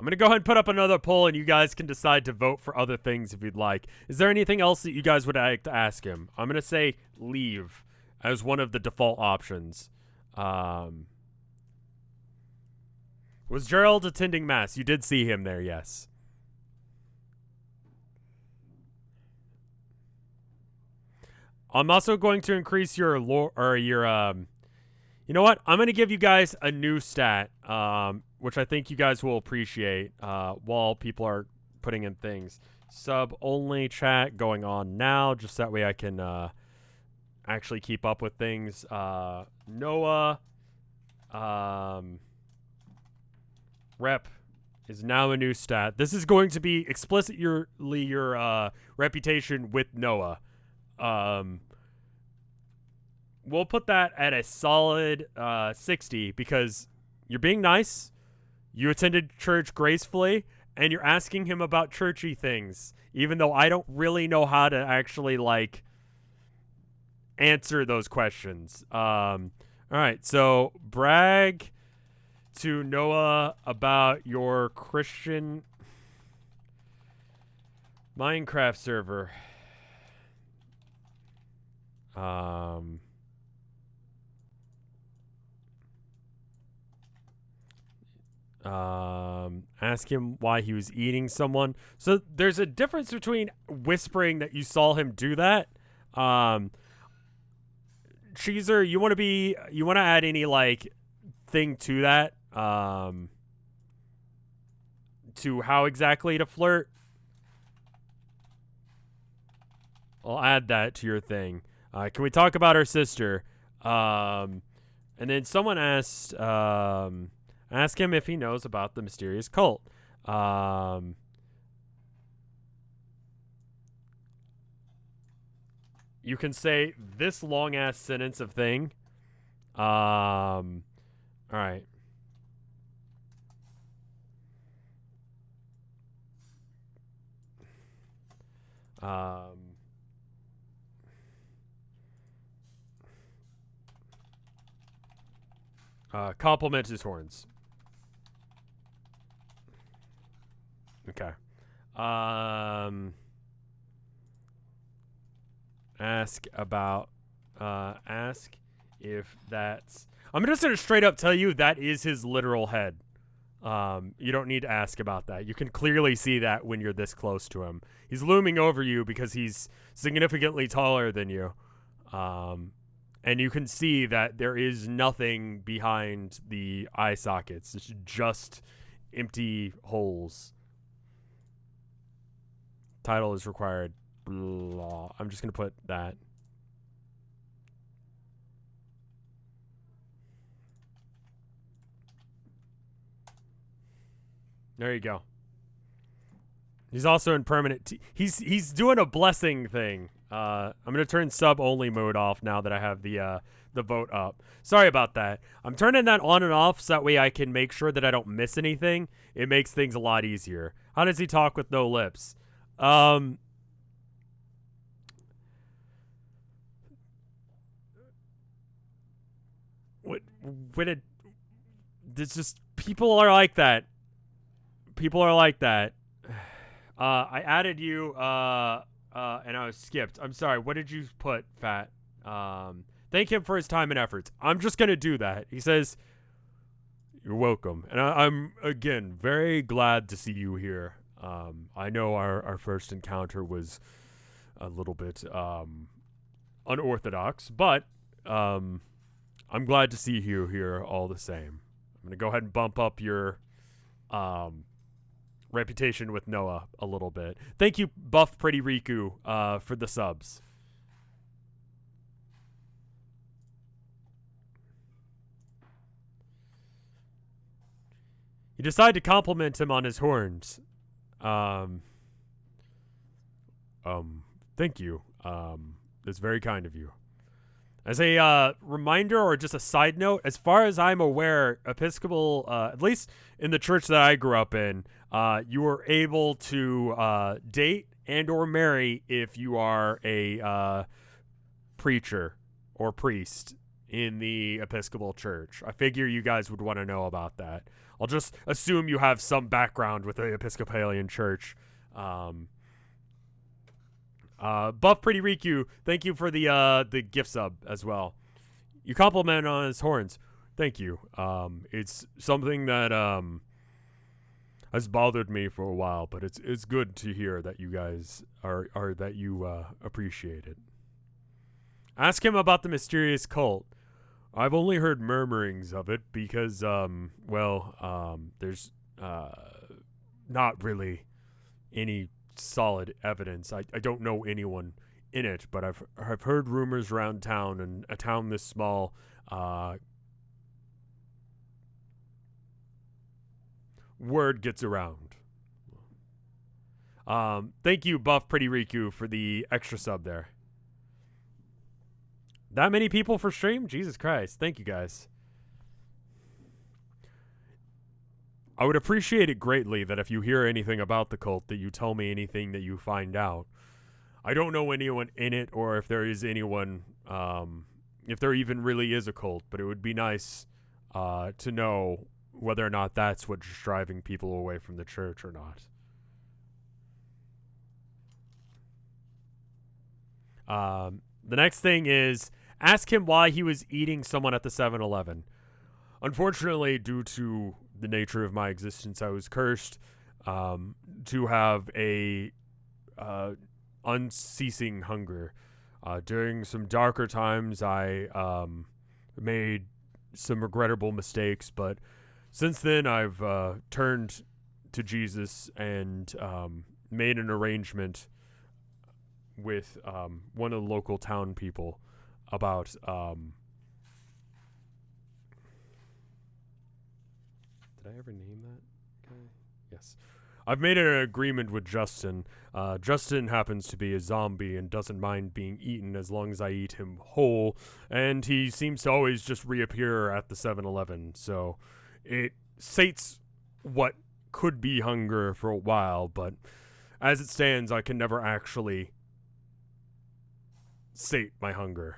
going to go ahead and put up another poll, and you guys can decide to vote for other things if you'd like. Is there anything else that you guys would like to ask him? I'm going to say leave as one of the default options. Was Gerald attending Mass? You did see him there, yes. I'm also going to increase your lore, or your, you know what? I'm going to give you guys a new stat, which I think you guys will appreciate while people are putting in things. Sub-only chat going on now, just that way I can actually keep up with things. Noah rep is now a new stat. This is going to be explicitly your reputation with Noah. We'll put that at a solid 60 because you're being nice. You attended church gracefully, and you're asking him about churchy things, even though I don't really know how to actually like answer those questions. All right, so brag to Noah about your Christian Minecraft server. Ask him why he was eating someone. So there's a difference between whispering that you saw him do that. Cheeser, you want to add any like thing to that? To how exactly to flirt? I'll add that to your thing. Can we talk about our sister? And then someone asked, ask him if he knows about the mysterious cult. You can say this long ass sentence of thing. All right. Compliment his horns. Okay. Ask about. Ask if that's. I'm just gonna straight up tell you that is his literal head. You don't need to ask about that. You can clearly see that when you're this close to him. He's looming over you because he's significantly taller than you. And you can see that there is nothing behind the eye sockets. It's just empty holes. Title is required. Blah. I'm just going to put that. There you go. He's also in permanent. He's doing a blessing thing. I'm gonna turn sub only mode off now that I have the vote up. Sorry about that. I'm turning that on and off so that way I can make sure that I don't miss anything. It makes things a lot easier. How does he talk with no lips? What when it? It's just people are like that. People are like that. I added you, and I was skipped. I'm sorry. What did you put, Fat? Thank him for his time and efforts. I'm just going to do that. He says, you're welcome. And I'm, again, very glad to see you here. I know our first encounter was a little bit unorthodox, but I'm glad to see you here all the same. I'm going to go ahead and bump up your reputation with Noah a little bit. Thank you, Buff Pretty Riku, for the subs. You decide to compliment him on his horns. Thank you. That's very kind of you. As a reminder or just a side note, as far as I'm aware, Episcopal, at least in the church that I grew up in, you are able to date and or marry if you are a preacher or priest in the Episcopal church. I figure you guys would want to know about that. I'll just assume you have some background with the Episcopalian church. Buff Pretty Riku, thank you for the gift sub as well. You compliment on his horns. Thank you. It's something that has bothered me for a while, but it's good to hear that you guys are that you appreciate it. Ask him about the mysterious cult. I've only heard murmurings of it because there's not really any solid evidence. I don't know anyone in it, but I've heard rumors around town, and a town this small word gets around. Thank you, Buff Pretty Riku, for the extra sub there. That many people for stream? Jesus Christ. Thank you, guys. I would appreciate it greatly that if you hear anything about the cult, that you tell me anything that you find out. I don't know anyone in it, or if there is anyone, if there even really is a cult, but it would be nice to know whether or not that's what's driving people away from the church or not. The next thing is, ask him why he was eating someone at the 7-Eleven. Unfortunately, due to the nature of my existence, I was cursed to have a unceasing hunger. During some darker times, I made some regrettable mistakes, but since then, I've turned to Jesus and made an arrangement with one of the local town people about did I ever name that guy? Yes. I've made an agreement with Justin. Justin happens to be a zombie and doesn't mind being eaten as long as I eat him whole, and he seems to always just reappear at the 7-Eleven, so it sates what could be hunger for a while, but as it stands, I can never actually sate my hunger.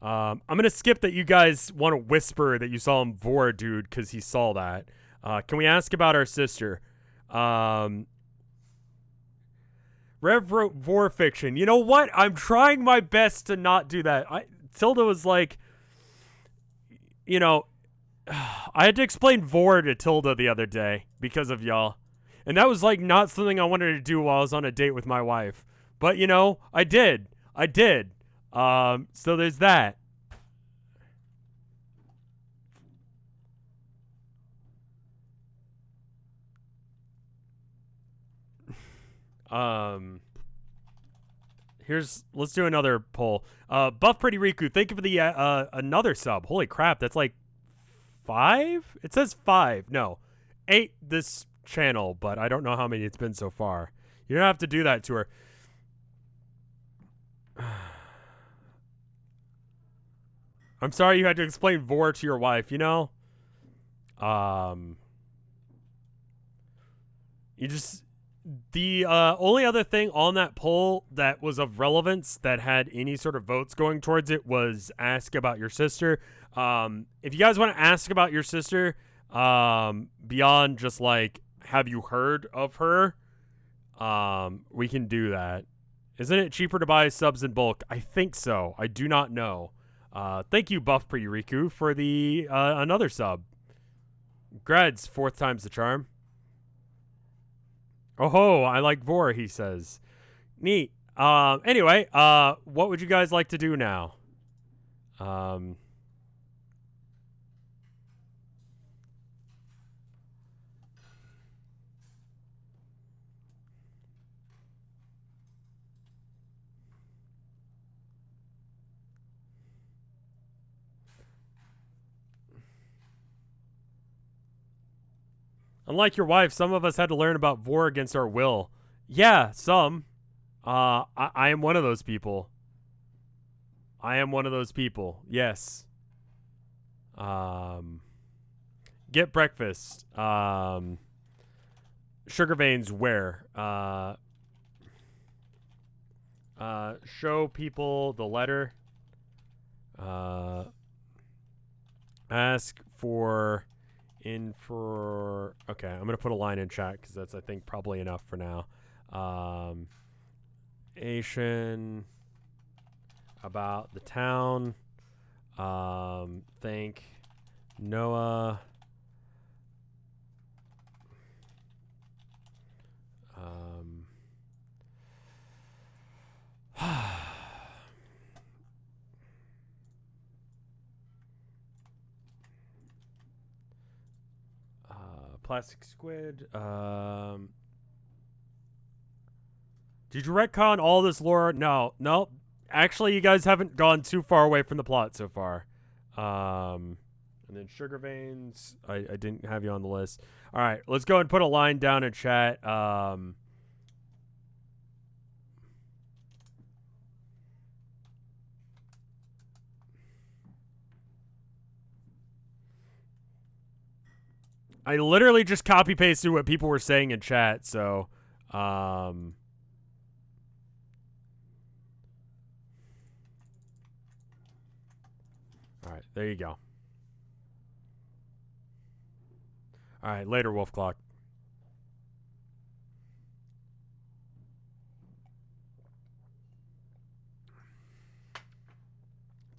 I'm gonna skip that you guys want to whisper that you saw him vor dude because he saw that. Can we ask about our sister? Rev wrote vor fiction. You know what? I'm trying my best to not do that. Tilda was like, you know, I had to explain vor to Tilda the other day because of y'all. And that was like not something I wanted to do while I was on a date with my wife. But you know, I did. So there's that. Let's do another poll. Buff Pretty Riku, thank you for the another sub. Holy crap, that's like 5? It says 5. No, 8 this channel, but I don't know how many it's been so far. You don't have to do that to her. I'm sorry you had to explain vor to your wife, you know? The only other thing on that poll that was of relevance that had any sort of votes going towards it was ask about your sister. If you guys want to ask about your sister, beyond just like, have you heard of her? We can do that. Isn't it cheaper to buy subs in bulk? I think so. I do not know. Thank you, Buff Pretty Riku, for the another sub. Grads, 4th time's the charm. Oh ho, I like vor, he says. Neat. Anyway, what would you guys like to do now? Unlike your wife, some of us had to learn about vor against our will. Yeah, some. I am one of those people. Yes. Get breakfast. Sugar veins where? Show people the letter. Ask for... okay, I'm gonna put a line in chat because that's, I think, probably enough for now. Asian about the town. Thank Noah. Plastic squid. Did you retcon all this lore? No. Actually, you guys haven't gone too far away from the plot so far. And then sugar veins. I didn't have you on the list. All right, let's go and put a line down in chat. I literally just copy pasted what people were saying in chat, so all right, there you go. All right, later, Wolf Clock.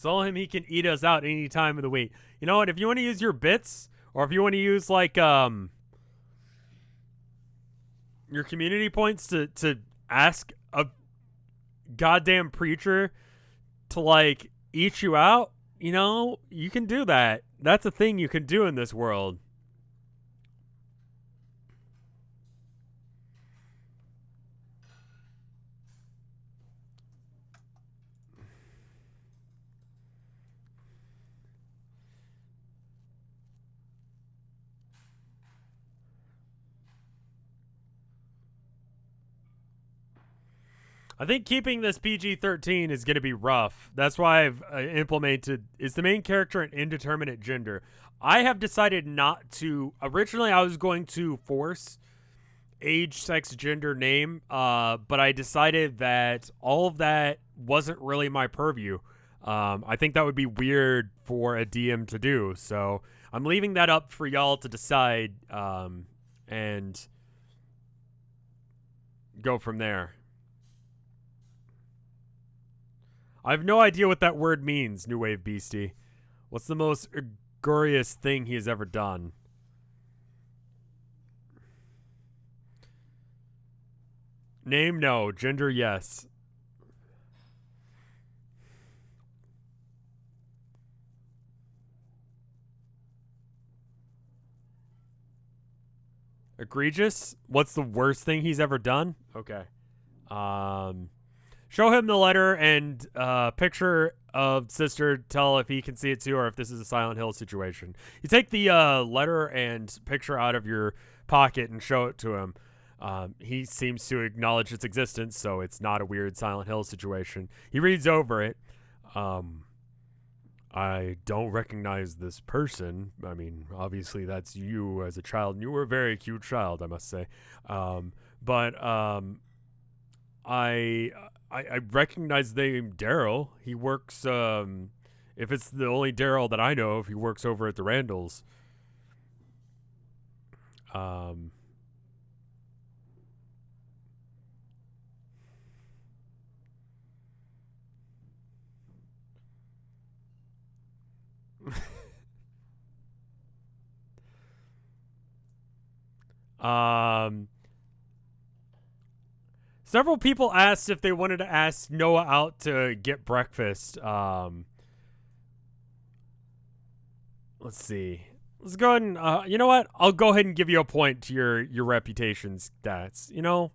Tell him he can eat us out any time of the week. You know what? If you want to use your bits, or if you want to use like your community points to ask a goddamn preacher to like eat you out, you know, you can do that. That's a thing you can do in this world. I think keeping this PG-13 is going to be rough. That's why I've implemented, is the main character an indeterminate gender? I have decided not to. Originally, I was going to force age, sex, gender, name, but I decided that all of that wasn't really my purview. I think that would be weird for a DM to do, so I'm leaving that up for y'all to decide and go from there. I have no idea what that word means, New Wave Beastie. What's the most egregious thing he has ever done? Name, no. Gender, yes. Egregious? What's the worst thing he's ever done? Okay. Show him the letter and picture of sister. Tell if he can see it too, or if this is a Silent Hill situation. You take the letter and picture out of your pocket and show it to him. He seems to acknowledge its existence, so it's not a weird Silent Hill situation. He reads over it. I don't recognize this person. I mean, obviously that's you as a child, and you were a very cute child, I must say. I recognize the name Darrell. He works, if it's the only Darrell that I know of, he works over at the Randalls. Several people asked if they wanted to ask Noah out to get breakfast. Let's see. Let's go ahead and, you know what? I'll go ahead and give you a point to your reputation stats. You know,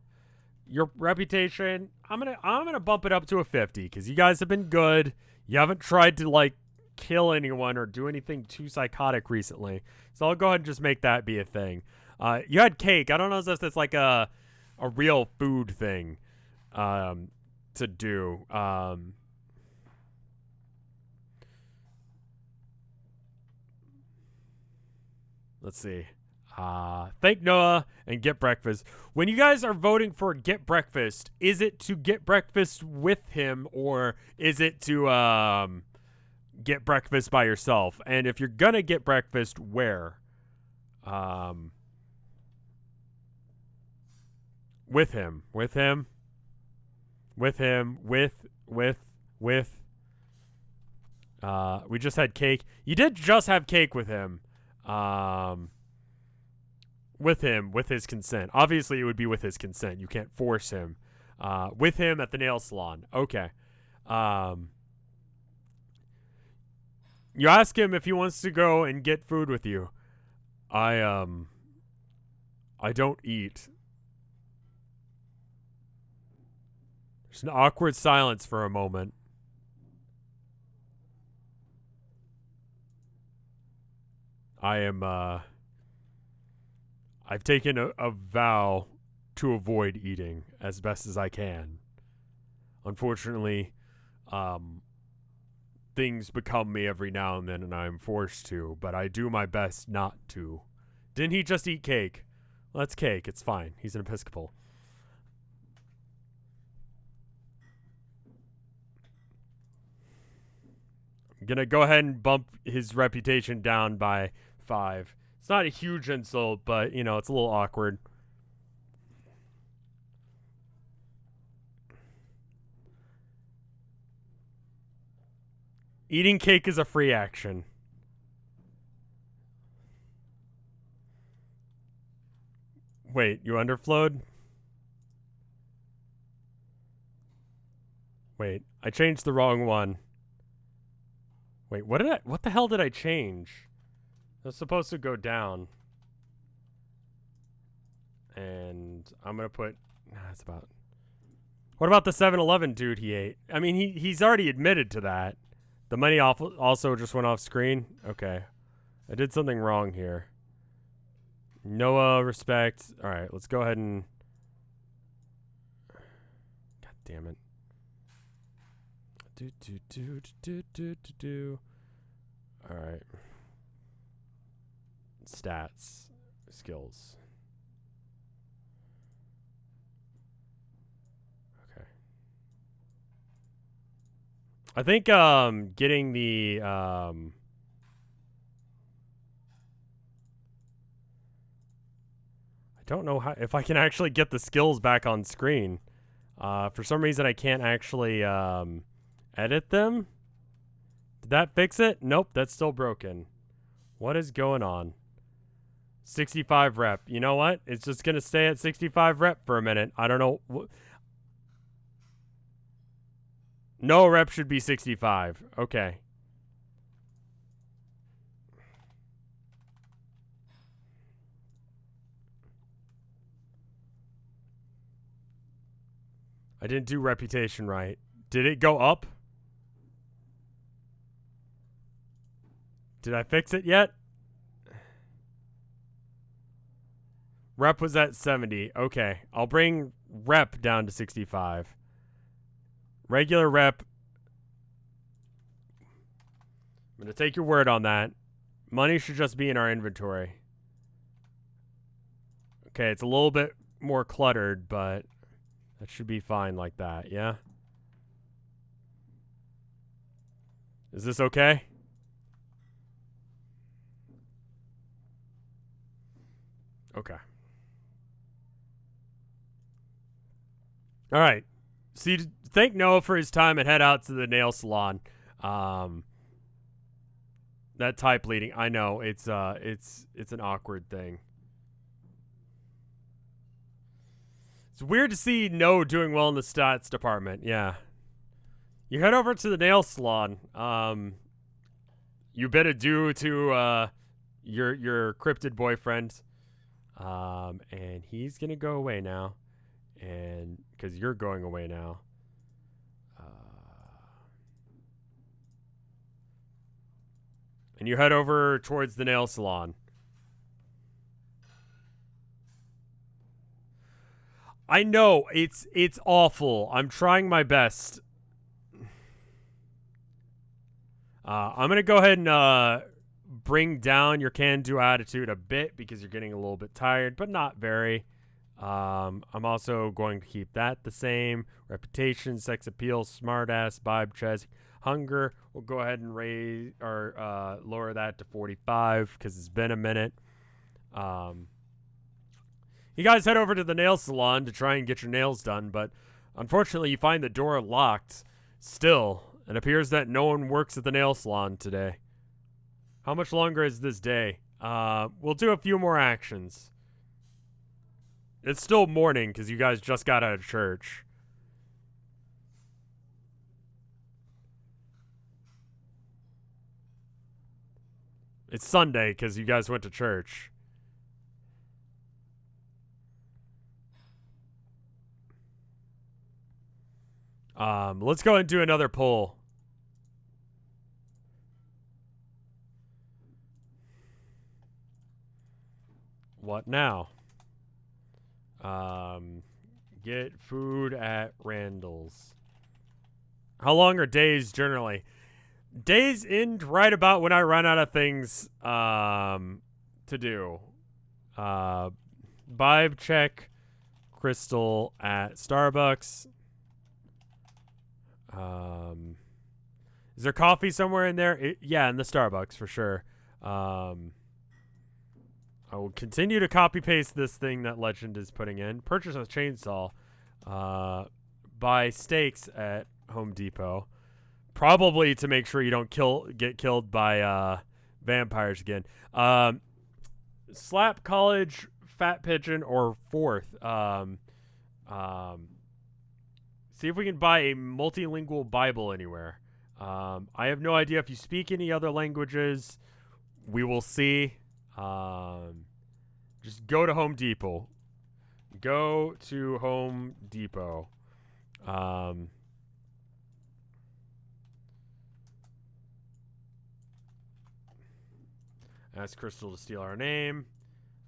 your reputation, I'm gonna bump it up to a 50 because you guys have been good. You haven't tried to like kill anyone or do anything too psychotic recently, so I'll go ahead and just make that be a thing. You had cake. I don't know if that's like a real food thing to do. Let's see. Thank Noah and get breakfast. When you guys are voting for get breakfast, is it to get breakfast with him or is it to get breakfast by yourself? And if you're gonna get breakfast, where? With him. We just had cake. You did just have cake with him. With his consent. Obviously, it would be with his consent. You can't force him. With him at the nail salon. Okay. You ask him if he wants to go and get food with you. I don't eat. There's an awkward silence for a moment. I've taken a vow to avoid eating as best as I can. Unfortunately, things become me every now and then, and I'm forced to, but I do my best not to Didn't he just eat cake? Well, that's cake. It's fine. He's an Episcopal. I'm gonna go ahead and bump his reputation down by 5. It's not a huge insult, but, you know, it's a little awkward. Eating cake is a free action. Wait, you underflowed? Wait, I changed the wrong one. Wait, what the hell did I change? It was supposed to go down. And I'm gonna put, that's about. What about the 7-Eleven dude he ate? I mean, he's already admitted to that. The money also just went off screen? Okay. I did something wrong here. Noah, respect. Alright, let's go ahead and... God damn it. Alright. Stats. Skills. Okay. I think getting the I don't know how, if I can actually get the skills back on screen. For some reason I can't actually edit them. Did that fix it? Nope, that's still broken. What is going on? 65 rep. You know what? It's just going to stay at 65 rep for a minute. I don't know. No rep should be 65. Okay. I didn't do reputation right. Did it go up? Did I fix it yet? Rep was at 70. Okay. I'll bring rep down to 65. Regular rep. I'm going to take your word on that. Money should just be in our inventory. Okay, it's a little bit more cluttered, but that should be fine like that, yeah? Is this okay? Okay. All right. So thank Noah for his time and head out to the nail salon. That type leading, I know it's an awkward thing. It's weird to see No doing well in the stats department. Yeah. You head over to the nail salon. You bid adieu to your cryptid boyfriend. And he's gonna go away now. And because you're going away now. And you head over towards the nail salon. I know, it's awful. I'm trying my best. I'm going to go ahead and bring down your can-do attitude a bit because you're getting a little bit tired, but not very. I'm also going to keep that the same. Reputation, sex appeal, smartass, vibe, chest, hunger. We'll go ahead and raise or lower that to 45 because it's been a minute. You guys head over to the nail salon to try and get your nails done, but unfortunately you find the door locked still. It appears that no one works at the nail salon today. How much longer is this day? We'll do a few more actions. It's still morning because you guys just got out of church. It's Sunday because you guys went to church. Let's go and do another poll. What now? Get food at Randall's. How long are days generally? Days end right about when I run out of things to do. Vibe check Crystal at Starbucks. Is there coffee somewhere in there? Yeah, in the Starbucks for sure. I will continue to copy paste this thing that Legend is putting in. Purchase a chainsaw. Buy steaks at Home Depot. Probably to make sure you don't get killed by vampires again. Slap college, fat pigeon, or fourth. See if we can buy a multilingual Bible anywhere. I have no idea if you speak any other languages. We will see. Just go to Home Depot. Go to Home Depot. Ask Crystal to steal our name.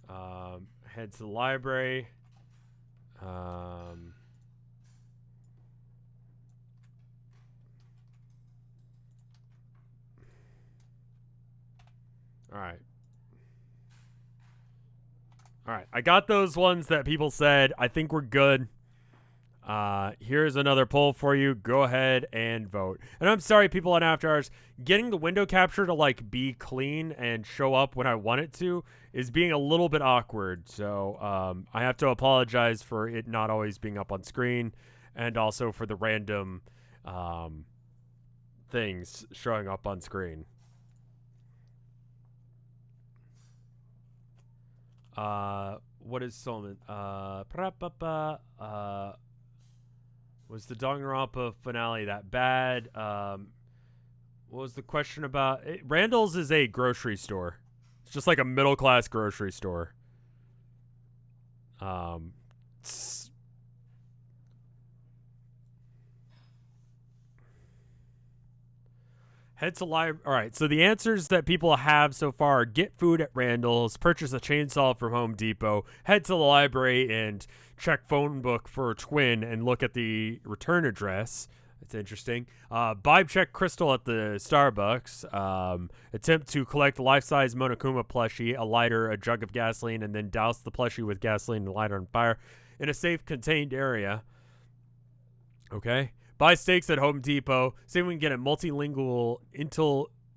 Head to the library. All right. I got those ones that people said. I think we're good. Here's another poll for you. Go ahead and vote. And I'm sorry, people on After Hours. Getting the window capture to like be clean and show up when I want it to is being a little bit awkward. So I have to apologize for it not always being up on screen, and also for the random things showing up on screen. What is Solomon? Was the Danganronpa finale that bad? What was the question about? Randall's is a grocery store. It's just like a middle class grocery store. Head to library. All right, so the answers that people have so far are get food at Randall's, purchase a chainsaw from Home Depot, head to the library and check phone book for a twin and look at the return address. That's interesting. Vibe check Crystal at the Starbucks. Attempt to collect life-size Monokuma plushie, a lighter, a jug of gasoline, and then douse the plushie with gasoline and lighter on fire in a safe, contained area. Okay. Buy steaks at Home Depot. See if we can get a multilingual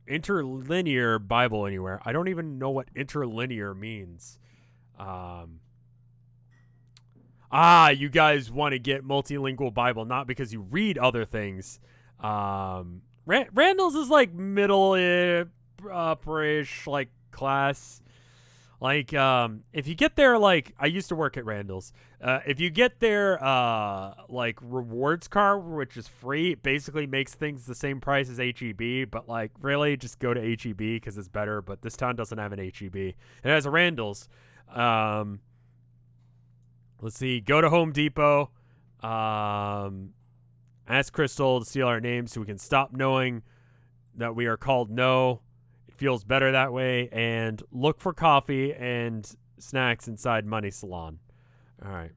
interlinear Bible anywhere. I don't even know what interlinear means. You guys want to get multilingual Bible, not because you read other things. Randall's is like middle-ish, like class. Like, if you get there, like, I used to work at Randall's. If you get their, like, rewards card, which is free, it basically makes things the same price as HEB. But, like, really, just go to HEB because it's better. But this town doesn't have an HEB. It has a Randall's. Let's see. Go to Home Depot. Ask Crystal to steal our names so we can stop knowing that we are called No. Feels better that way, and look for coffee and snacks inside Money Salon. All right.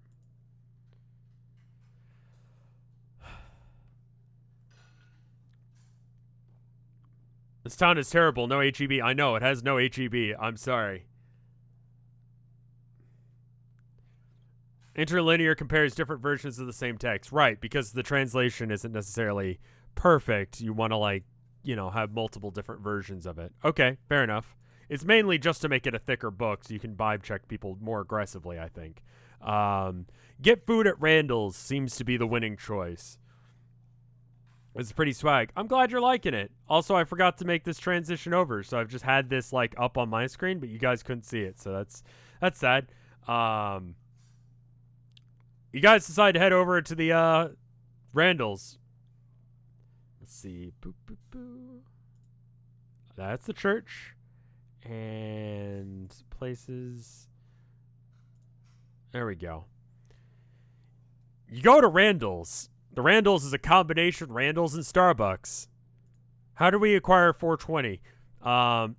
This town is terrible. No HEB. I know, it has no HEB. I'm sorry. Interlinear compares different versions of the same text. Right, because the translation isn't necessarily perfect. You want to, like, you know, have multiple different versions of it. Okay, fair enough. It's mainly just to make it a thicker book so you can vibe check people more aggressively, I think. Get food at Randall's seems to be the winning choice. It's pretty swag. I'm glad you're liking it. Also, I forgot to make this transition over, so I've just had this like up on my screen, but you guys couldn't see it, so that's sad. You guys decide to head over to the Randall's. Let's see. Boop, boop, boop. That's the church. And places. There we go. You go to Randall's. The Randall's is a combination Randall's and Starbucks. How do we acquire 420?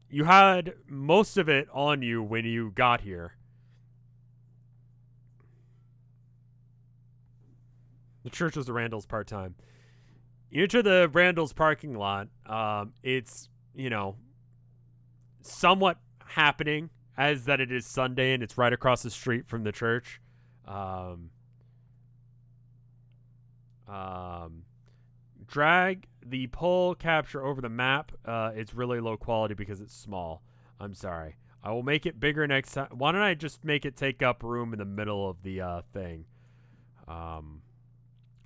You had most of it on you when you got here. The church was the Randall's part-time. You enter the Randall's parking lot. It's, you know, somewhat happening. as that it is Sunday and it's right across the street from the church. Um, drag the poll capture over the map. It's really low quality because it's small. I'm sorry. I will make it bigger next time. Why don't I just make it take up room in the middle of the thing? I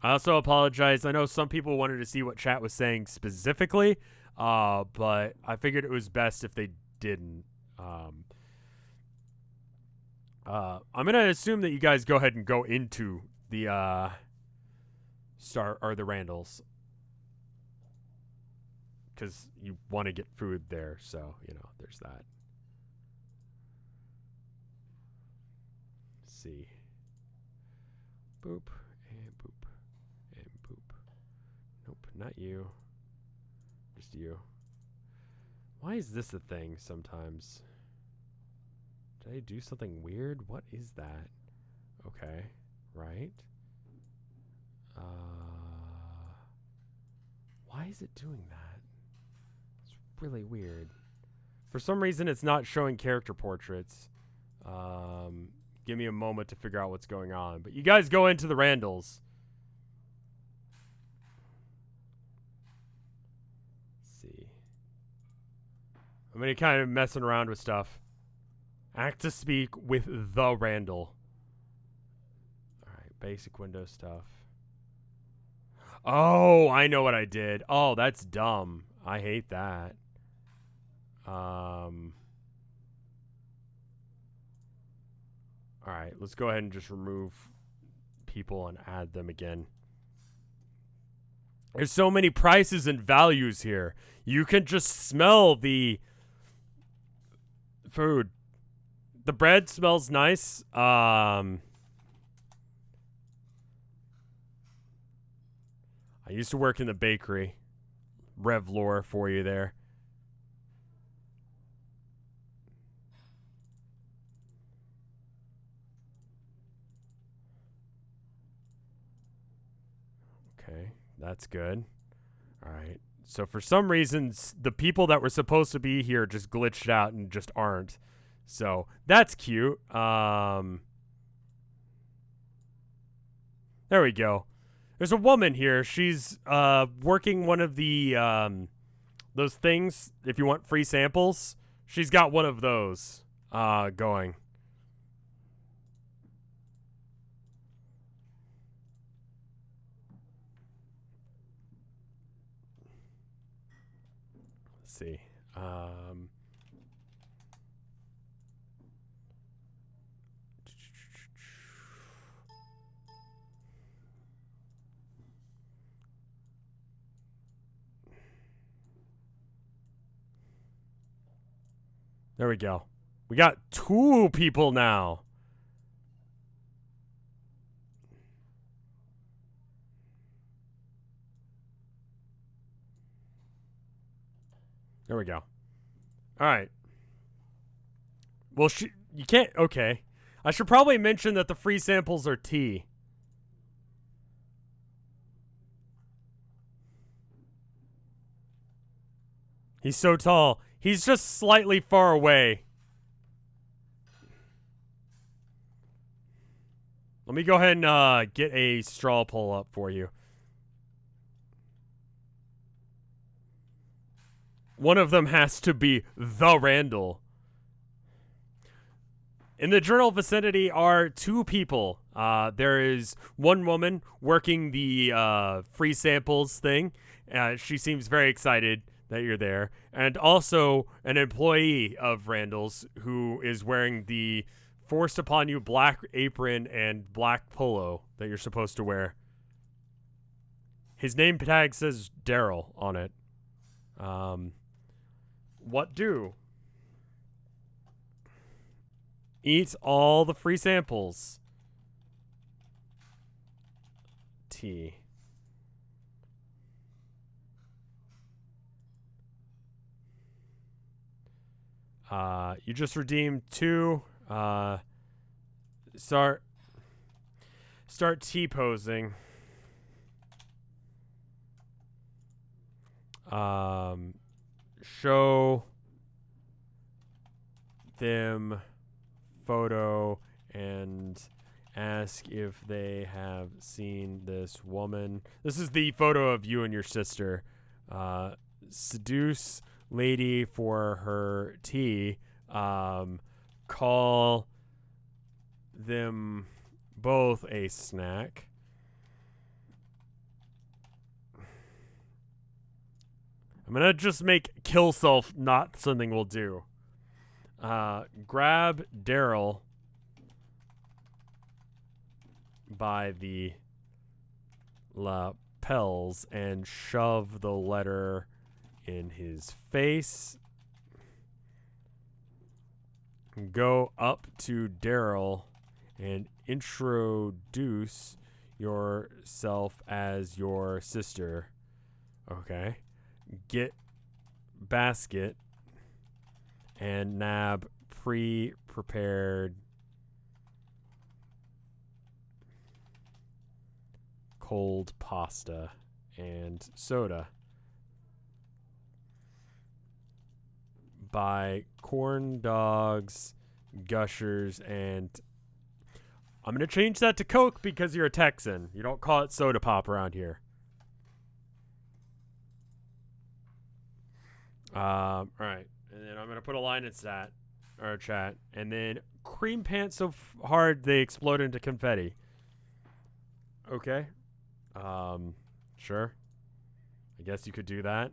also apologize. I know some people wanted to see what chat was saying specifically, but I figured it was best if they didn't. I'm gonna assume that you guys go ahead and go into the the Randalls, because you want to get food there. So there's that. Let's see. Boop and boop and boop. Nope, not you. Just you. Why is this a thing sometimes? Did I do something weird? What is that? Okay, right. Why is it doing that? It's really weird. For some reason, it's not showing character portraits. Give me a moment to figure out what's going on. But you guys go into the Randalls. Let's see. I'm going to kind of messing around with stuff. Act to speak with the Randall. Alright, basic Windows stuff. Oh, I know what I did. Oh, that's dumb. I hate that. Alright, let's go ahead and just remove people and add them again. There's so many prices and values here. You can just smell the food. The bread smells nice. I used to work in the bakery. Rev lore for you there. Okay, that's good. All right. So for some reasons, the people that were supposed to be here just glitched out and just aren't. So that's cute. There we go. There's a woman here. She's working one of the those things. If you want free samples, she's got one of those going. Let's see. There we go. We got 2 people now. There we go. All right. Well, you can't. Okay. I should probably mention that the free samples are tea. He's so tall. He's just slightly far away. Let me go ahead and get a straw poll up for you. One of them has to be the Randall. In the journal vicinity are 2 people. There is one woman working the free samples thing. She seems very excited that you're there. And also an employee of Randall's who is wearing the forced upon you black apron and black polo that you're supposed to wear. His name tag says Darrell on it. What do? Eat all the free samples. Tea. You just redeemed 2. Start T-posing. Show them photo and ask if they have seen this woman. This is the photo of you and your sister. Seduce lady for her tea. Call them both a snack. I'm gonna just make kill self not something we'll do. Grab Darrell by the lapels and shove the letter in his face. Go up to Darrell and introduce yourself as your sister. Okay. Get basket and nab pre-prepared cold pasta and soda. Buy corn dogs, gushers, and I'm going to change that to Coke because you're a Texan. You don't call it soda pop around here. All right. And then I'm going to put a line in chat. And then cream pants so hard they explode into confetti. Okay. Sure. I guess you could do that.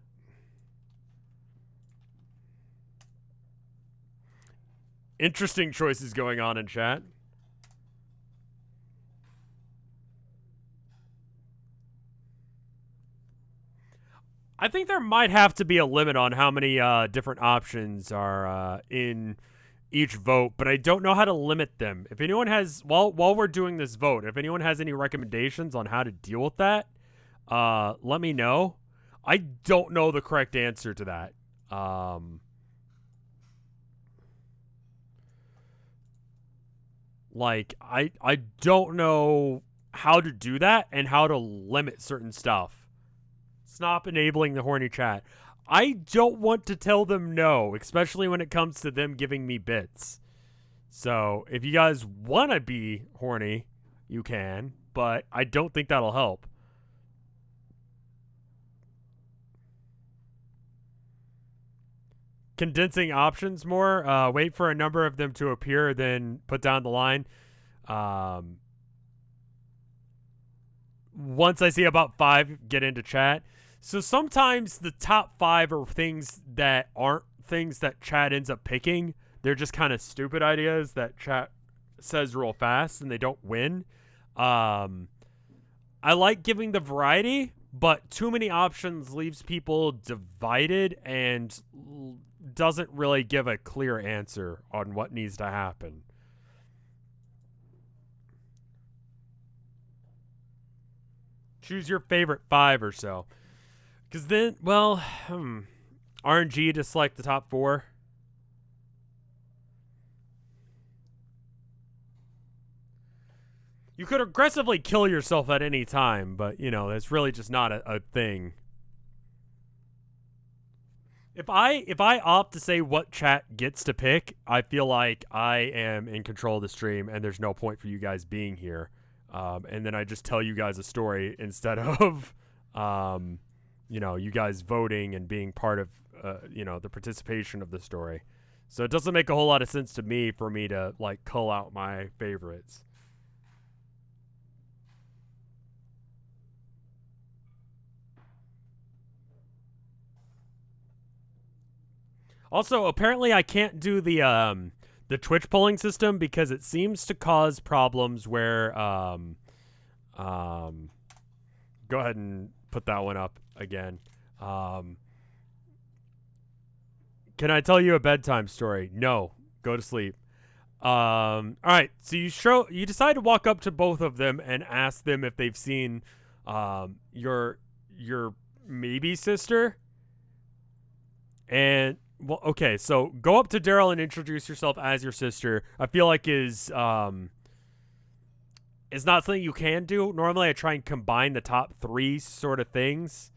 Interesting choices going on in chat. I think there might have to be a limit on how many different options are in each vote, but I don't know how to limit them. If anyone has, while we're doing this vote, if anyone has any recommendations on how to deal with that, let me know. I don't know the correct answer to that. Like, I don't know how to do that and how to limit certain stuff. Stop enabling the horny chat. I don't want to tell them no, especially when it comes to them giving me bits. So, if you guys want to be horny, you can, but I don't think that'll help. Condensing options more. Wait for a number of them to appear, then put down the line. Once I see about 5 get into chat. So sometimes the top 5 are things that aren't things that chat ends up picking. They're just kind of stupid ideas that chat says real fast and they don't win. I like giving the variety, but too many options leaves people divided and doesn't really give a clear answer on what needs to happen. Choose your favorite 5 or so. Because then, well, RNG to select the top 4. You could aggressively kill yourself at any time, but, you know, that's really just not a thing. If I opt to say what chat gets to pick, I feel like I am in control of the stream, and there's no point for you guys being here. And then I just tell you guys a story instead of, you know, you guys voting and being part of, you know, the participation of the story. So it doesn't make a whole lot of sense to me for me to, like, cull out my favorites. Also, apparently I can't do the Twitch polling system because it seems to cause problems where, go ahead and put that one up again. Can I tell you a bedtime story? No. Go to sleep. All right. So you decide to walk up to both of them and ask them if they've seen your maybe sister. And well, okay. So go up to Darrell and introduce yourself as your sister. I feel like is not something you can do. Normally, I try and combine the top 3 sort of things.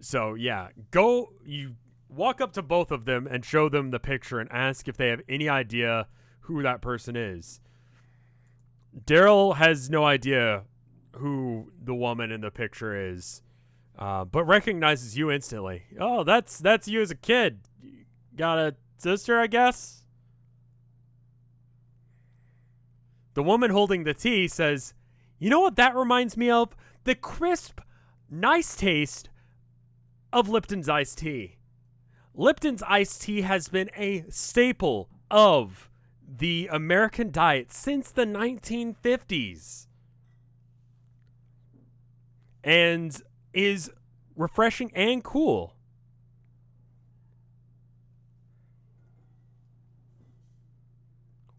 So yeah, walk up to both of them and show them the picture and ask if they have any idea who that person is. Darrell has no idea who the woman in the picture is, but recognizes you instantly. Oh, that's you as a kid. You got a sister, I guess? The woman holding the tea says, you know what that reminds me of? The crisp, nice taste of Lipton's iced tea. Lipton's iced tea has been a staple of the American diet since the 1950s and is refreshing and cool.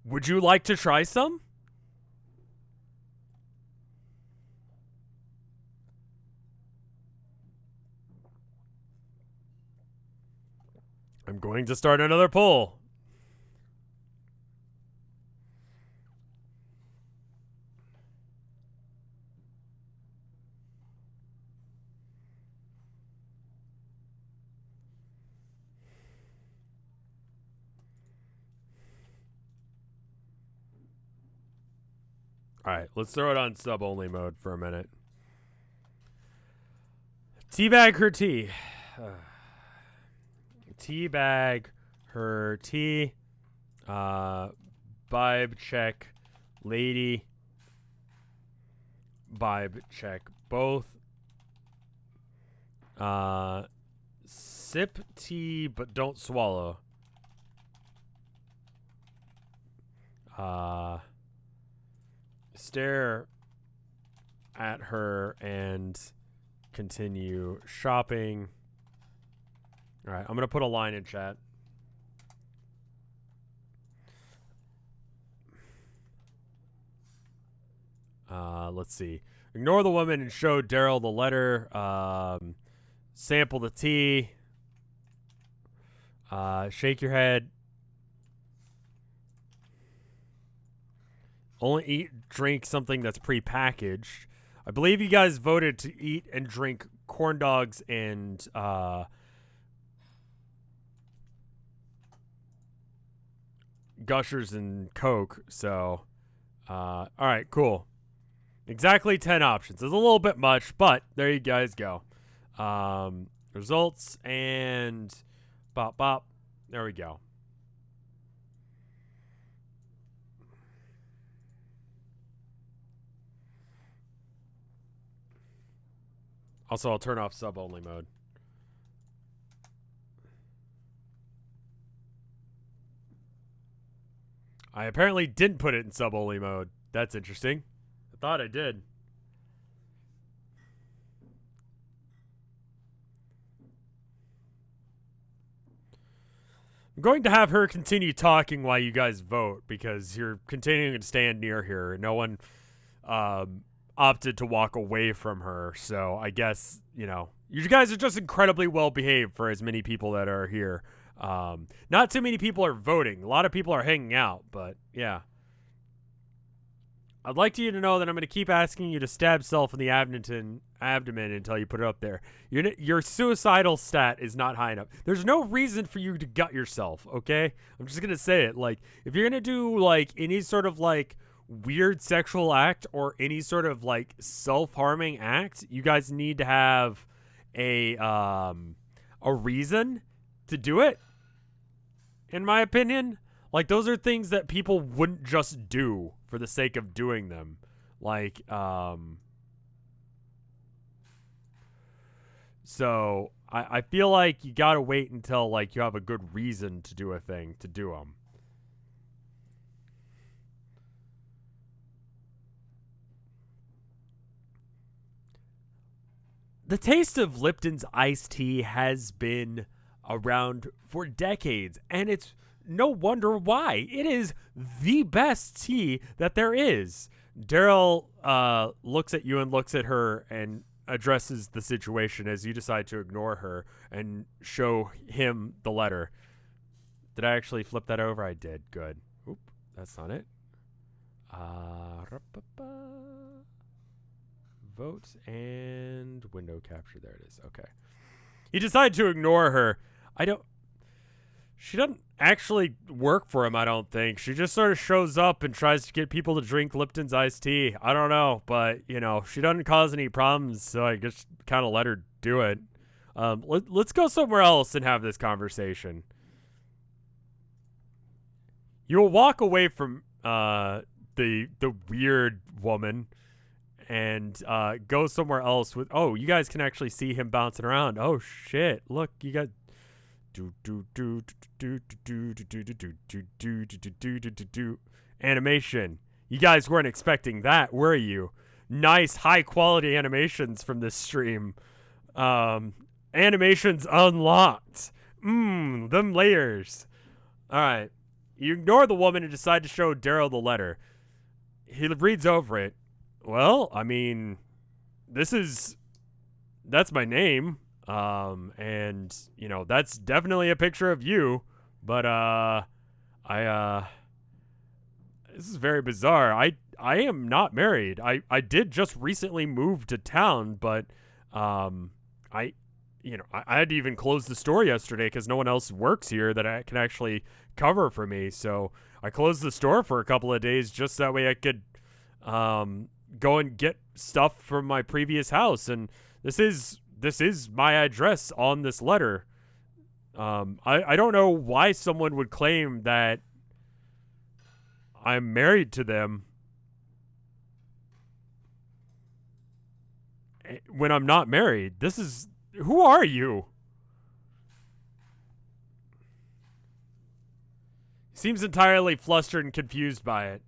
Would you like to try some? I'm going to start another poll. All right, let's throw it on sub-only mode for a minute. Teabag her tea. Teabag her tea. Vibe check lady. Vibe check both. Sip tea but don't swallow. Stare at her and continue shopping. All right, I'm going to put a line in chat. Let's see. Ignore the woman and show Darrell the letter. Sample the tea. Shake your head. Only drink something that's pre-packaged. I believe you guys voted to eat and drink corn dogs and Gushers and Coke. So, all right, cool. Exactly 10 options. It's a little bit much, but there you guys go. Results and bop bop. There we go. Also, I'll turn off sub-only mode. I apparently didn't put it in sub-only mode. That's interesting. I thought I did. I'm going to have her continue talking while you guys vote because you're continuing to stand near here. No one opted to walk away from her. So I guess, you know, you guys are just incredibly well behaved for as many people that are here. Not too many people are voting. A lot of people are hanging out, but yeah. I'd like you to know that I'm going to keep asking you to stab self in the abdomen until you put it up there. Your suicidal stat is not high enough. There's no reason for you to gut yourself, okay? I'm just going to say it. Like, if you're going to do, like, any sort of, like, weird sexual act or any sort of, like, self-harming act, you guys need to have a reason to do it, in my opinion. Like, those are things that people wouldn't just do for the sake of doing them. Like, so I feel like you gotta wait until, like, you have a good reason to do a thing to do them. The taste of Lipton's iced tea has been around for decades, and it's no wonder why. It is the best tea that there is. Darrell looks at you and looks at her and addresses the situation as you decide to ignore her and show him the letter. Did I actually flip that over? I did. Good. Oop, that's not it. Vote and window capture. There it is. Okay. You decide to ignore her. I don't. She doesn't actually work for him, I don't think. She just sort of shows up and tries to get people to drink Lipton's iced tea. I don't know, but, she doesn't cause any problems, so I just kind of let her do it. Let's go somewhere else and have this conversation. You'll walk away from the weird woman and go somewhere else with. Oh, you guys can actually see him bouncing around. Oh shit! Look, you got animation. You guys weren't expecting that, were you? Nice high quality animations from this stream. Animations unlocked. Them layers. All right. You ignore the woman and decide to show Darrell the letter. He reads over it. Well, I mean, that's my name. And that's definitely a picture of you, but this is very bizarre. I am not married. I did just recently move to town, but I had to even close the store yesterday because no one else works here that I can actually cover for me. So I closed the store for a couple of days just that way I could go and get stuff from my previous house. And this is my address on this letter. I don't know why someone would claim that I'm married to them when I'm not married. Who are you? Seems entirely flustered and confused by it.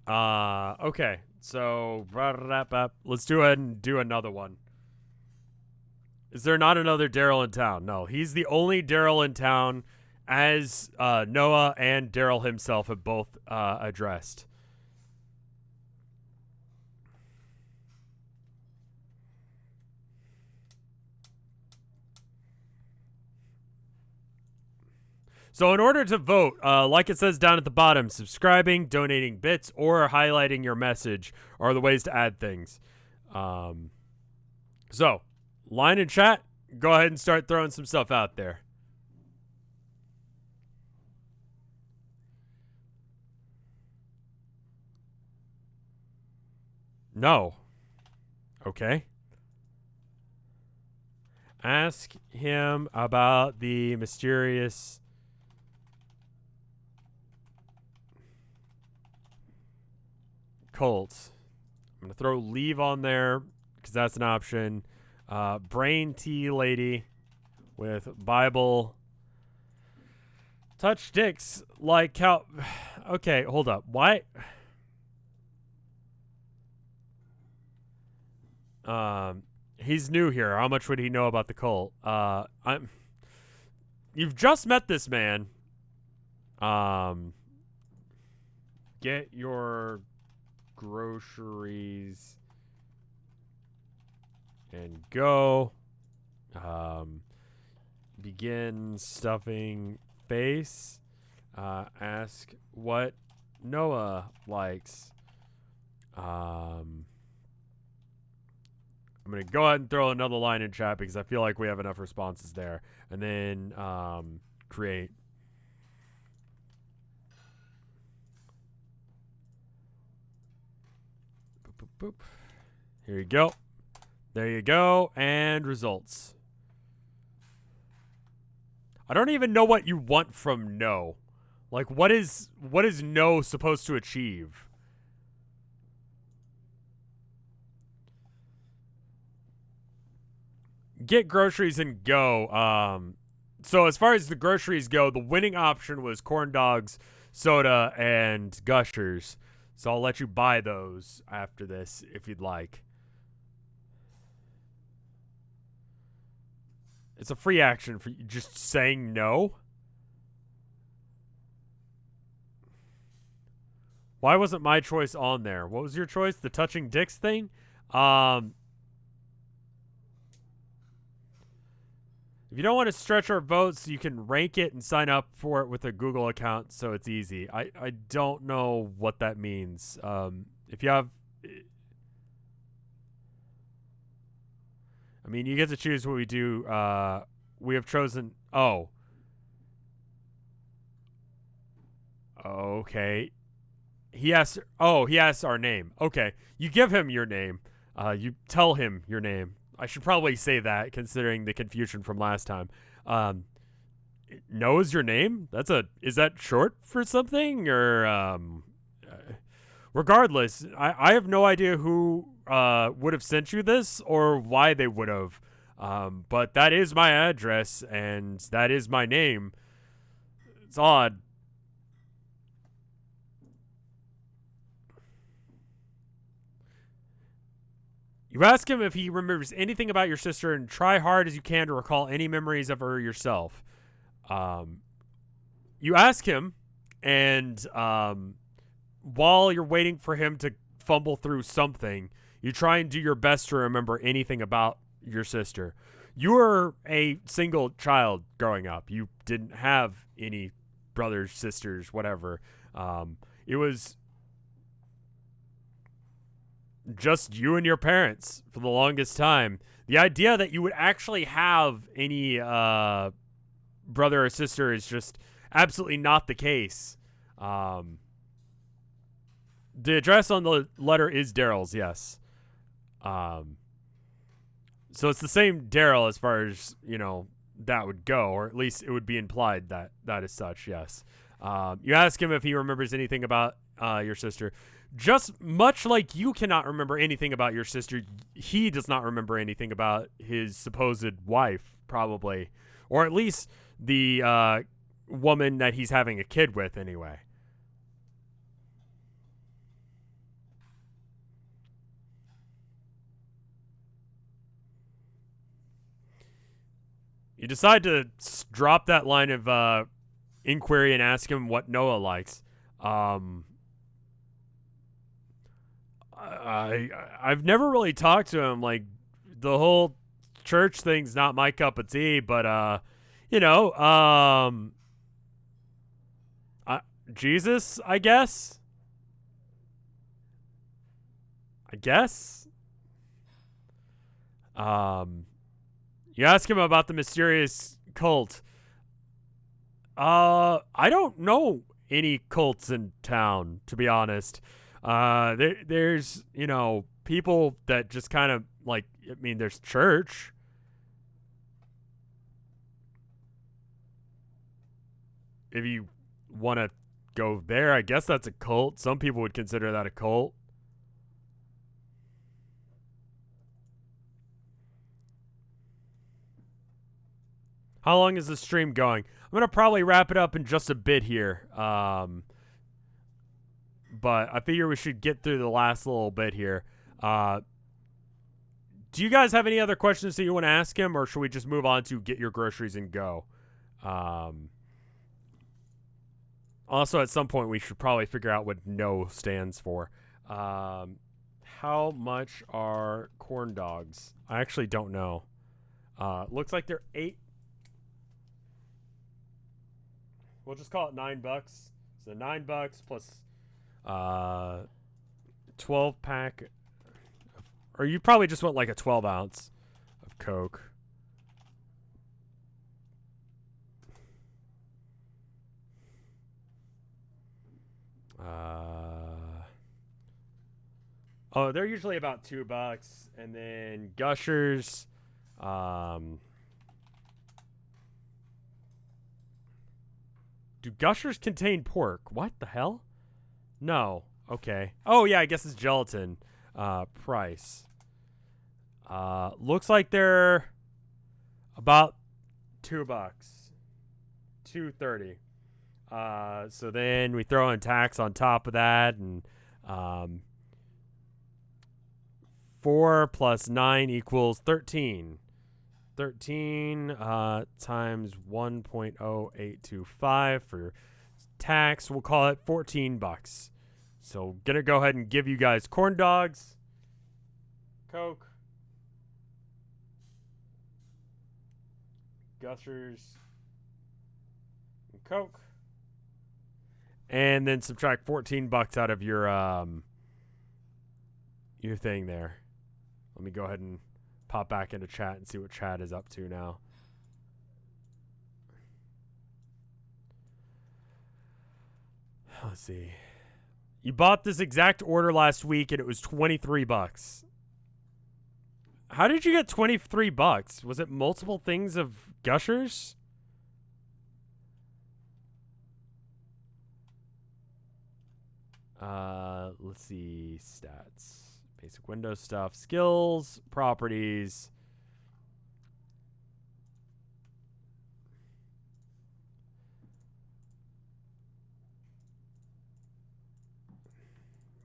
Okay. So, let's do ahead and do another one. Is there not another Darrell in town? No, he's the only Darrell in town, as Noah and Darrell himself have both addressed. So in order to vote, like it says down at the bottom, subscribing, donating bits, or highlighting your message are the ways to add things. So, line in chat, go ahead and start throwing some stuff out there. No. Okay. Ask him about the mysterious cult. I'm going to throw leave on there because that's an option. Brain tea lady with Bible. Touch dicks like how. Okay, hold up. Why? He's new here. How much would he know about the cult? You've just met this man. Get your groceries and go. Begin stuffing face. Ask what Noah likes. I'm going to go ahead and throw another line in chat because I feel like we have enough responses there. And then create. Boop, boop, boop. Here you go. There you go. And results. I don't even know what you want from no. Like, what is no supposed to achieve? Get groceries and go. So as far as the groceries go, the winning option was corn dogs, soda, and Gushers. So I'll let you buy those after this if you'd like. It's a free action for you just saying no. Why wasn't my choice on there? What was your choice? The touching dicks thing? If you don't want to stretch our votes, you can rank it and sign up for it with a Google account, so it's easy. I don't know what that means. If you have, I mean, you get to choose what we do. We have chosen. Oh, okay. He asks. Oh, he asks our name. Okay, you give him your name. You tell him your name. I should probably say that, considering the confusion from last time. Knows your name? Is that short for something or regardless, I have no idea who would have sent you this or why they would have. But that is my address and that is my name. It's odd. You ask him if he remembers anything about your sister and try hard as you can to recall any memories of her yourself. You ask him, and while you're waiting for him to fumble through something, you try and do your best to remember anything about your sister. You were a single child growing up. You didn't have any brothers, sisters, whatever. It was just you and your parents for the longest time. The idea that you would actually have any brother or sister is just absolutely not the case. The address on the letter is Darrell's, yes. So it's the same Darrell as far as, that would go, or at least it would be implied that that is such, yes. You ask him if he remembers anything about your sister. Just much like you cannot remember anything about your sister, he does not remember anything about his supposed wife, probably. Or at least the woman that he's having a kid with, anyway. You decide to drop that line of inquiry and ask him what Noah likes. I've never really talked to him. Like, the whole church thing's not my cup of tea, but Jesus, I guess. You ask him about the mysterious cult. I don't know any cults in town, to be honest. There's people that just kind of like. I mean, there's church. If you want to go there, I guess that's a cult. Some people would consider that a cult. How long is the stream going? I'm going to probably wrap it up in just a bit here. But I figure we should get through the last little bit here. Do you guys have any other questions that you want to ask him, or should we just move on to get your groceries and go? Also, at some point, we should probably figure out what no stands for. How much are corn dogs? I actually don't know. Looks like they're $8. We'll just call it $9. So $9 plus 12 pack, or you probably just want like a 12 ounce of Coke. Oh, they're usually about $2, and then Gushers. Do Gushers contain pork? What the hell? No. Okay. Oh yeah, I guess it's gelatin. Price. Looks like they're about $2. $2.30. So then we throw in tax on top of that, and 4 plus 9 equals 13. 13 times 1.0825 for tax. We'll call it $14. So gonna go ahead and give you guys corn dogs, Coke, Gushers and Coke. And then subtract $14 out of your thing there. Let me go ahead and pop back into chat and see what chat is up to now. Let's see. You bought this exact order last week and it was $23. How did you get $23? Was it multiple things of Gushers? Let's see. Stats. Basic Windows stuff. Skills. Properties.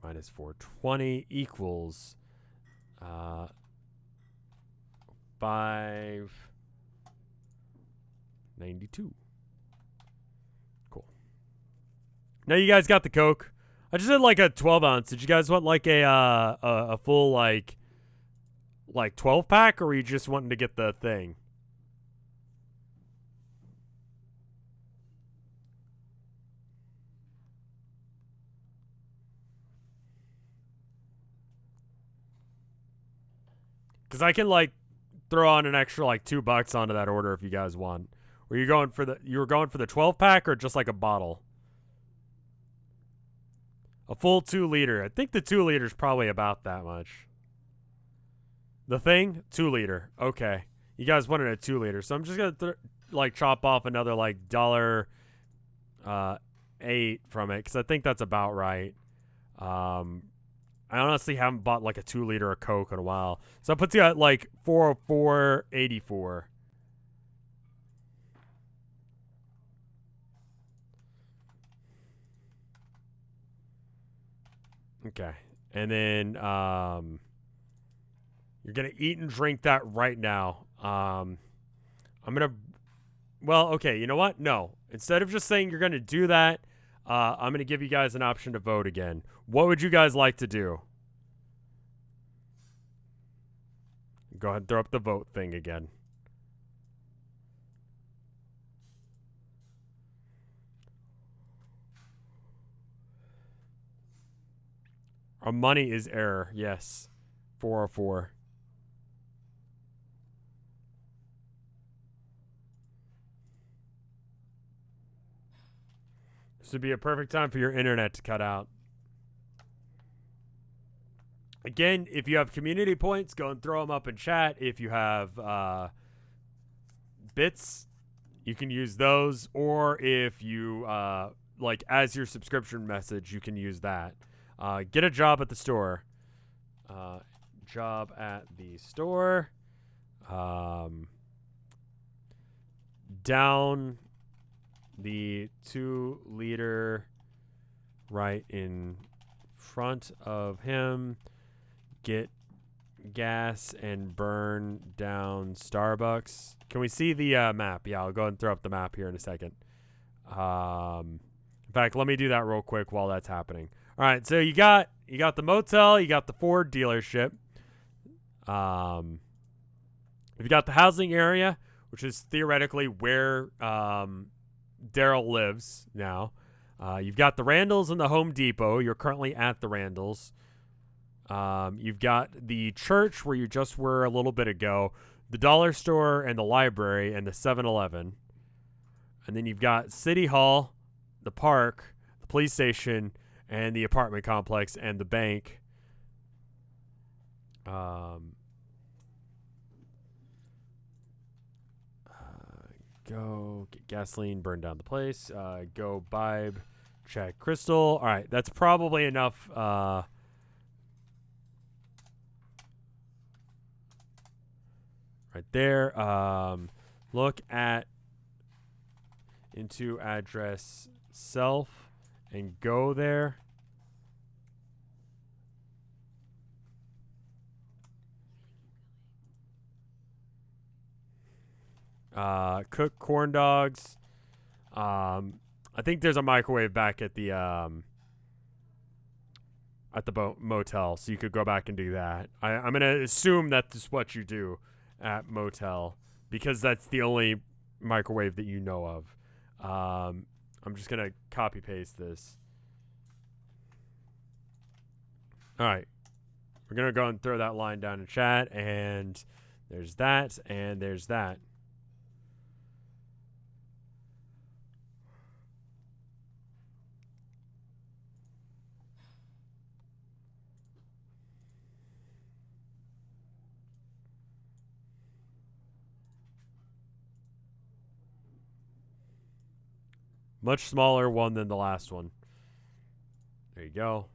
Minus 420 equals 592. Cool. Now you guys got the Coke. I just did like a 12 ounce. Did you guys want like a full like 12 pack, or were you just wanting to get the thing? Because I can like throw on an extra like $2 onto that order if you guys want. Were you going for the 12 pack or just like a bottle? A full 2 liter. I think the 2 liter is probably about that much. The thing? 2 liter. Okay. You guys wanted a 2 liter. So I'm just going to like chop off another like $8 from it, because I think that's about right. I honestly haven't bought like a 2 liter of Coke in a while. So that puts you at like $404.84. Okay. And then you're going to eat and drink that right now. I'm going to... Well, okay, you know what? No. Instead of just saying you're going to do that, I'm going to give you guys an option to vote again. What would you guys like to do? Go ahead and throw up the vote thing again. Our money is error. Yes. 404. This would be a perfect time for your internet to cut out. Again, if you have community points, go and throw them up in chat. If you have bits, you can use those. Or if you, like, as your subscription message, you can use that. Get a job at the store. Job at the store. Down the 2 liter right in front of him. Get gas and burn down Starbucks. Can we see the map? Yeah, I'll go and throw up the map here in a second. In fact, let me do that real quick while that's happening. All right, so you got the motel, you got the Ford dealership. You've got the housing area, which is theoretically where Darrell lives now. You've got the Randalls and the Home Depot. You're currently at the Randalls. You've got the church where you just were a little bit ago, the dollar store and the library and the 7-Eleven. And then you've got City Hall, the park, the police station, and the apartment complex and the bank. Go get gasoline, burn down the place. Go bibe, check crystal. All right, that's probably enough. Right there. Look at into address self and go there. Cook corn dogs. I think there's a microwave back at the motel, so you could go back and do that. I'm gonna assume that's what you do at motel, because that's the only microwave that you know of. I'm just gonna copy paste this. All right, we're gonna go and throw that line down in chat, and there's that, and there's that. Much smaller one than the last one. There you go.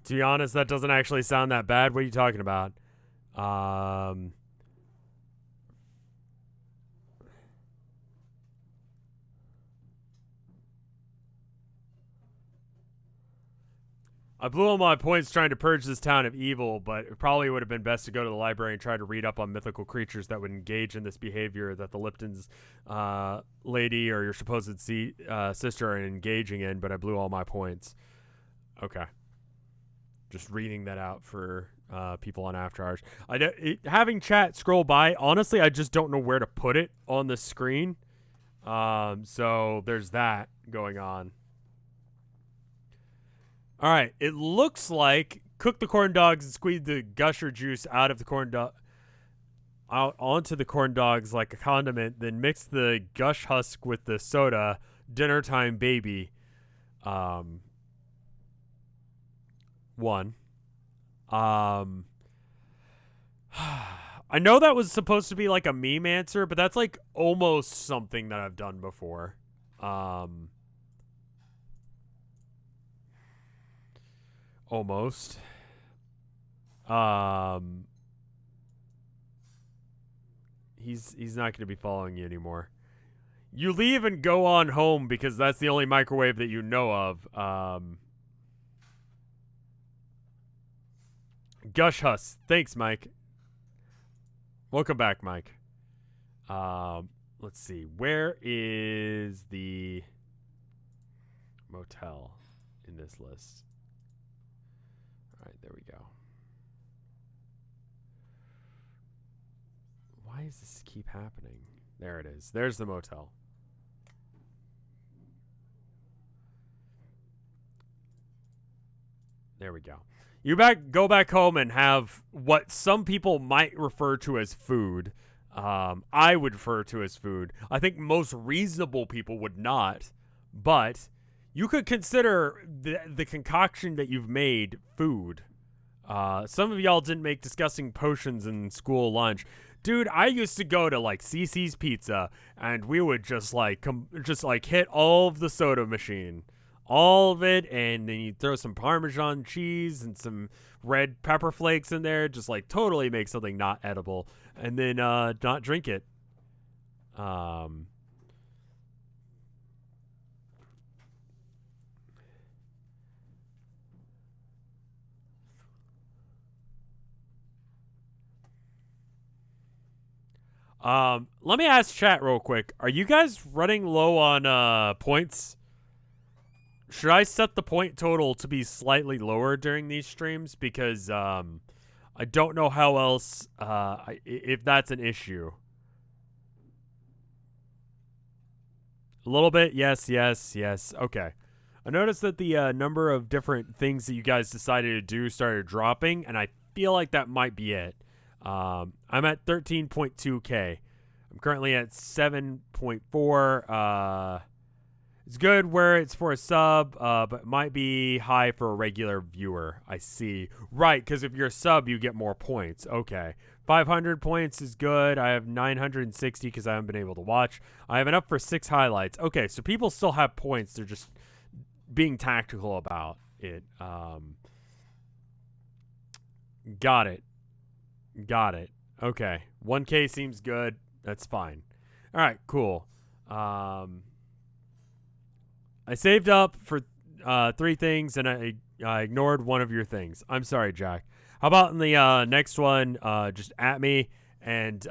To be honest, that doesn't actually sound that bad. What are you talking about? I blew all my points trying to purge this town of evil, but it probably would have been best to go to the library and try to read up on mythical creatures that would engage in this behavior that the Lipton's lady or your supposed sister are engaging in, but I blew all my points. Okay. Just reading that out for people on After Hours. Having chat scroll by, honestly, I just don't know where to put it on the screen. So there's that going on. All right, it looks like cook the corn dogs and squeeze the gusher juice out of the corn dog out onto the corn dogs like a condiment, then mix the gush husk with the soda. Dinner time, baby. One. I know that was supposed to be like a meme answer, but that's like almost something that I've done before. Almost. He's not going to be following you anymore. You leave and go on home because that's the only microwave that you know of. Gush Huss. Thanks, Mike. Welcome back, Mike. Let's see. Where is the motel in this list? All right, there we go. Why does this keep happening? There it is. There's the motel. There we go. You go back home and have what some people might refer to as food. I would refer to as food. I think most reasonable people would not, but you could consider the concoction that you've made food. Some of y'all didn't make disgusting potions in school lunch. Dude, I used to go to like CC's Pizza, and we would just like hit all of the soda machine, all of it, and then you throw some Parmesan cheese and some red pepper flakes in there, just like totally make something not edible, and then not drink it. Let me ask chat real quick. Are you guys running low on points? Should I set the point total to be slightly lower during these streams? Because I don't know how else if that's an issue. A little bit, yes. Okay. I noticed that the number of different things that you guys decided to do started dropping, and I feel like that might be it. I'm at 13.2k. I'm currently at 7.4. It's good where it's for a sub, but it might be high for a regular viewer. I see. Right, because if you're a sub, you get more points. Okay. 500 points is good. I have 960 because I haven't been able to watch. I have enough for 6 highlights. Okay, so people still have points. They're just being tactical about it. Got it. Got it. Okay. 1K seems good. That's fine. All right, cool. I saved up for 3 things, and I ignored one of your things. I'm sorry, Jack. How about in the next one, just at me, and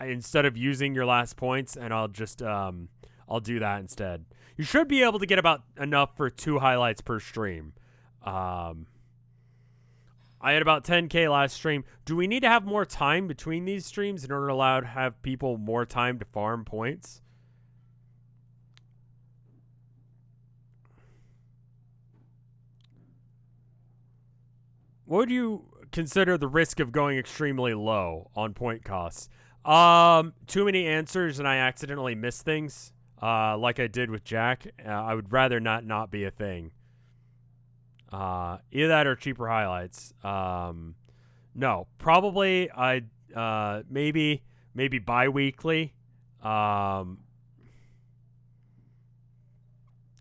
instead of using your last points, and I'll just I'll do that instead. You should be able to get about enough for 2 highlights per stream. I had about 10K last stream. Do we need to have more time between these streams in order to allow to have people more time to farm points? What would you consider the risk of going extremely low on point costs? Too many answers and I accidentally miss things, like I did with Jack. I would rather not be a thing. Either that or cheaper highlights. No, probably I'd maybe bi-weekly.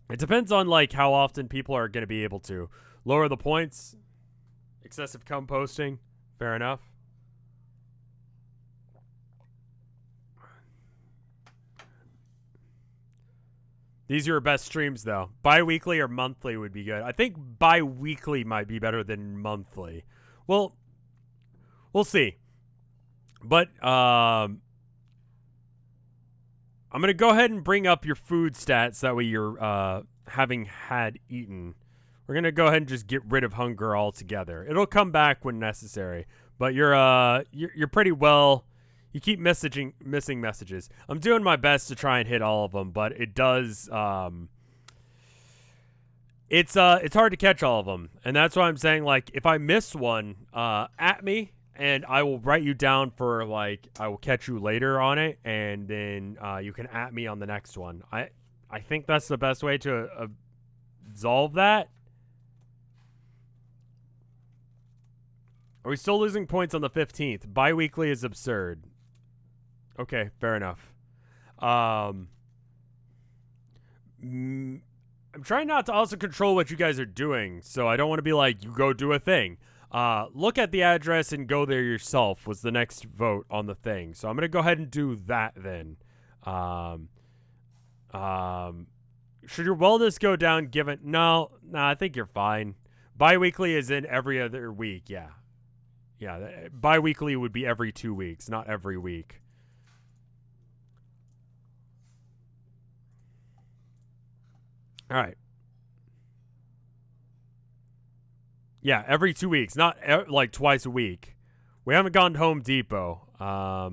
It depends on like how often people are going to be able to lower the points. Excessive composting, fair enough. These are your best streams, though. Bi-weekly or monthly would be good. I think bi-weekly might be better than monthly. Well, we'll see. But I'm going to go ahead and bring up your food stats. That way you're having had eaten. We're going to go ahead and just get rid of hunger altogether. It'll come back when necessary. But you're pretty well... You keep missing messages. I'm doing my best to try and hit all of them, but it does. It's hard to catch all of them, and that's why I'm saying like if I miss one, at me, and I will write you down for like I will catch you later on it, and then you can at me on the next one. I think that's the best way to absolve that. Are we still losing points on the 15th? Bi-weekly is absurd. Okay, fair enough. I'm trying not to also control what you guys are doing, so I don't want to be like, you go do a thing. Look at the address and go there yourself was the next vote on the thing. So I'm going to go ahead and do that then. Should your wellness go down given... No, I think you're fine. Bi-weekly is in every other week, yeah. Yeah, bi-weekly would be every 2 weeks, not every week. All right. Yeah, every 2 weeks, not like twice a week. We haven't gone to Home Depot. All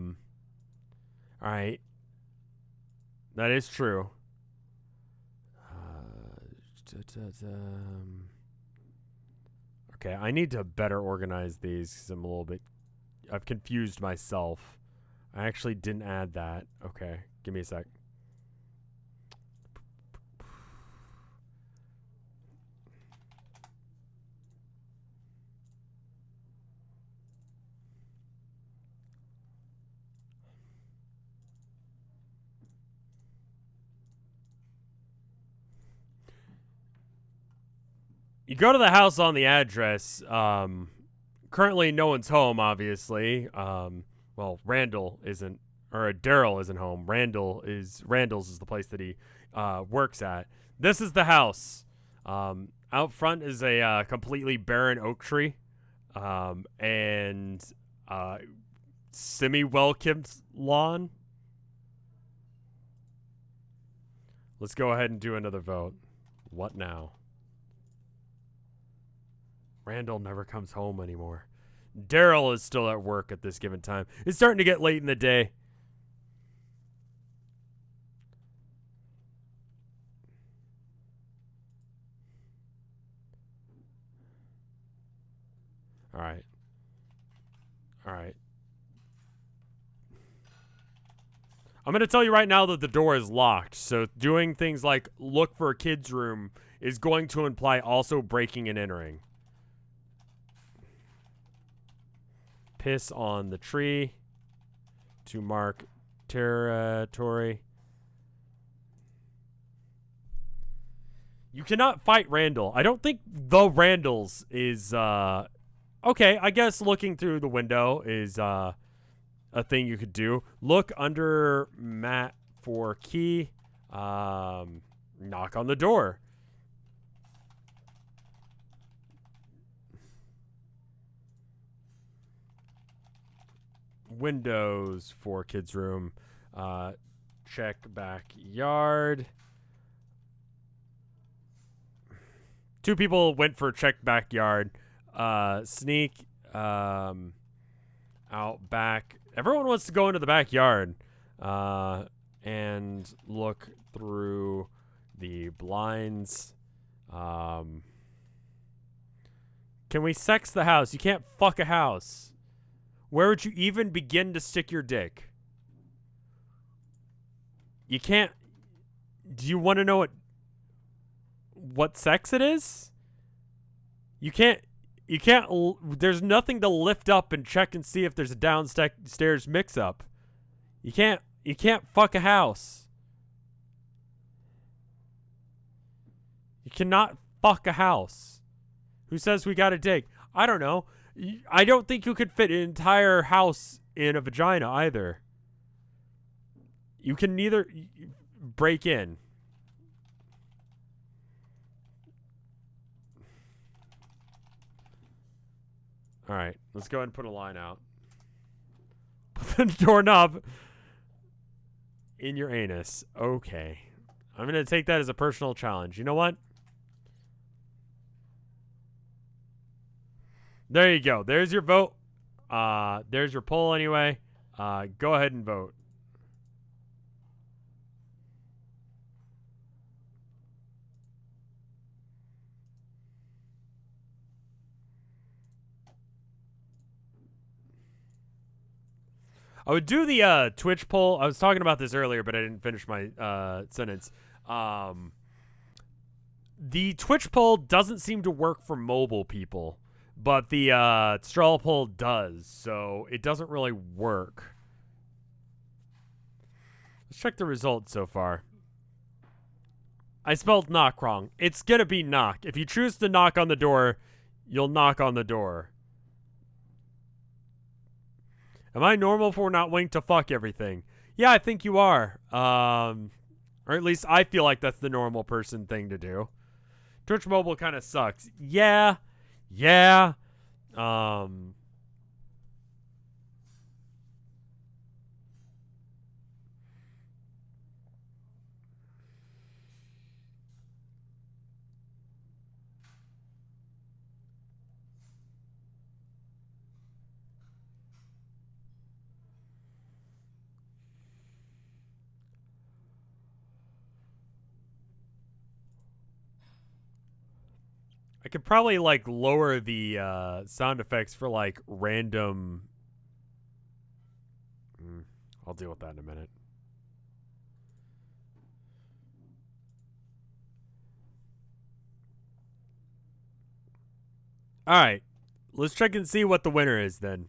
right. That is true. Okay, I need to better organize these because I'm a little bit... I've confused myself. I actually didn't add that. Okay, give me a sec. You go to the house on the address. Currently, no one's home, obviously. Well, Randall isn't, or Darrell isn't home. Randall's is the place that he works at. This is the house. Out front is a completely barren oak tree, and semi-well-kept lawn. Let's go ahead and do another vote. What now? Randall never comes home anymore. Darrell is still at work at this given time. It's starting to get late in the day. All right. I'm going to tell you right now that the door is locked. So doing things like look for a kid's room is going to imply also breaking and entering. Piss on the tree to mark territory. You cannot fight Randall. I don't think the Randalls is Okay, I guess looking through the window is a thing you could do. Look under mat for key. Knock on the door. Windows for kids' room. Check backyard. Two people went for check backyard. Sneak out back. Everyone wants to go into the backyard and look through the blinds. Can we sex the house? You can't fuck a house. Where would you even begin to stick your dick? You can't. Do you want to know what sex it is? You can't. There's nothing to lift up and check and see if there's a downstairs mix-up. You can't fuck a house. You cannot fuck a house. Who says we gotta dig? I don't know. I don't think you could fit an entire house in a vagina either. You can neither break in. All right, let's go ahead and put a line out. Put the doorknob in your anus. Okay. I'm going to take that as a personal challenge. You know what? There you go. There's your vote. There's your poll anyway. Go ahead and vote. I would do the Twitch poll. I was talking about this earlier, but I didn't finish my sentence. The Twitch poll doesn't seem to work for mobile people, but the straw poll does, so it doesn't really work. Let's check the results so far. I spelled knock wrong. It's gonna be knock. If you choose to knock on the door, you'll knock on the door. Am I normal for not wanting to fuck everything? Yeah, I think you are. Or at least I feel like that's the normal person thing to do. Twitch mobile kind of sucks. Yeah. Yeah. I could probably like lower the sound effects for like random. I'll deal with that in a minute. All right, let's check and see what the winner is then.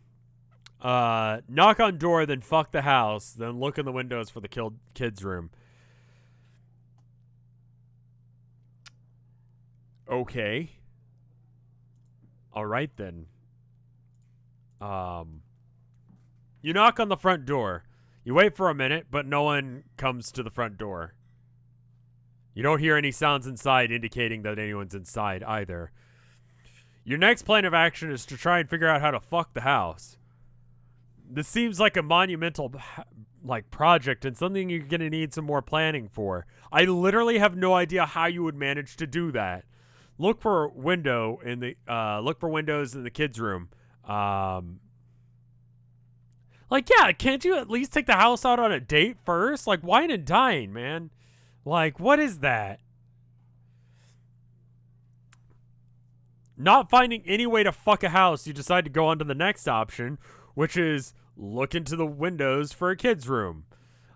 Knock on door, then fuck the house, then look in the windows for the kids' room. Okay. All right then. You knock on the front door. You wait for a minute, but no one comes to the front door. You don't hear any sounds inside indicating that anyone's inside either. Your next plan of action is to try and figure out how to fuck the house. This seems like a monumental project and something you're going to need some more planning for. I literally have no idea how you would manage to do that. Look for windows in the kids' room. Yeah, can't you at least take the house out on a date first? Like, wine and dine, man. Like, what is that? Not finding any way to fuck a house, you decide to go on to the next option, which is look into the windows for a kid's room.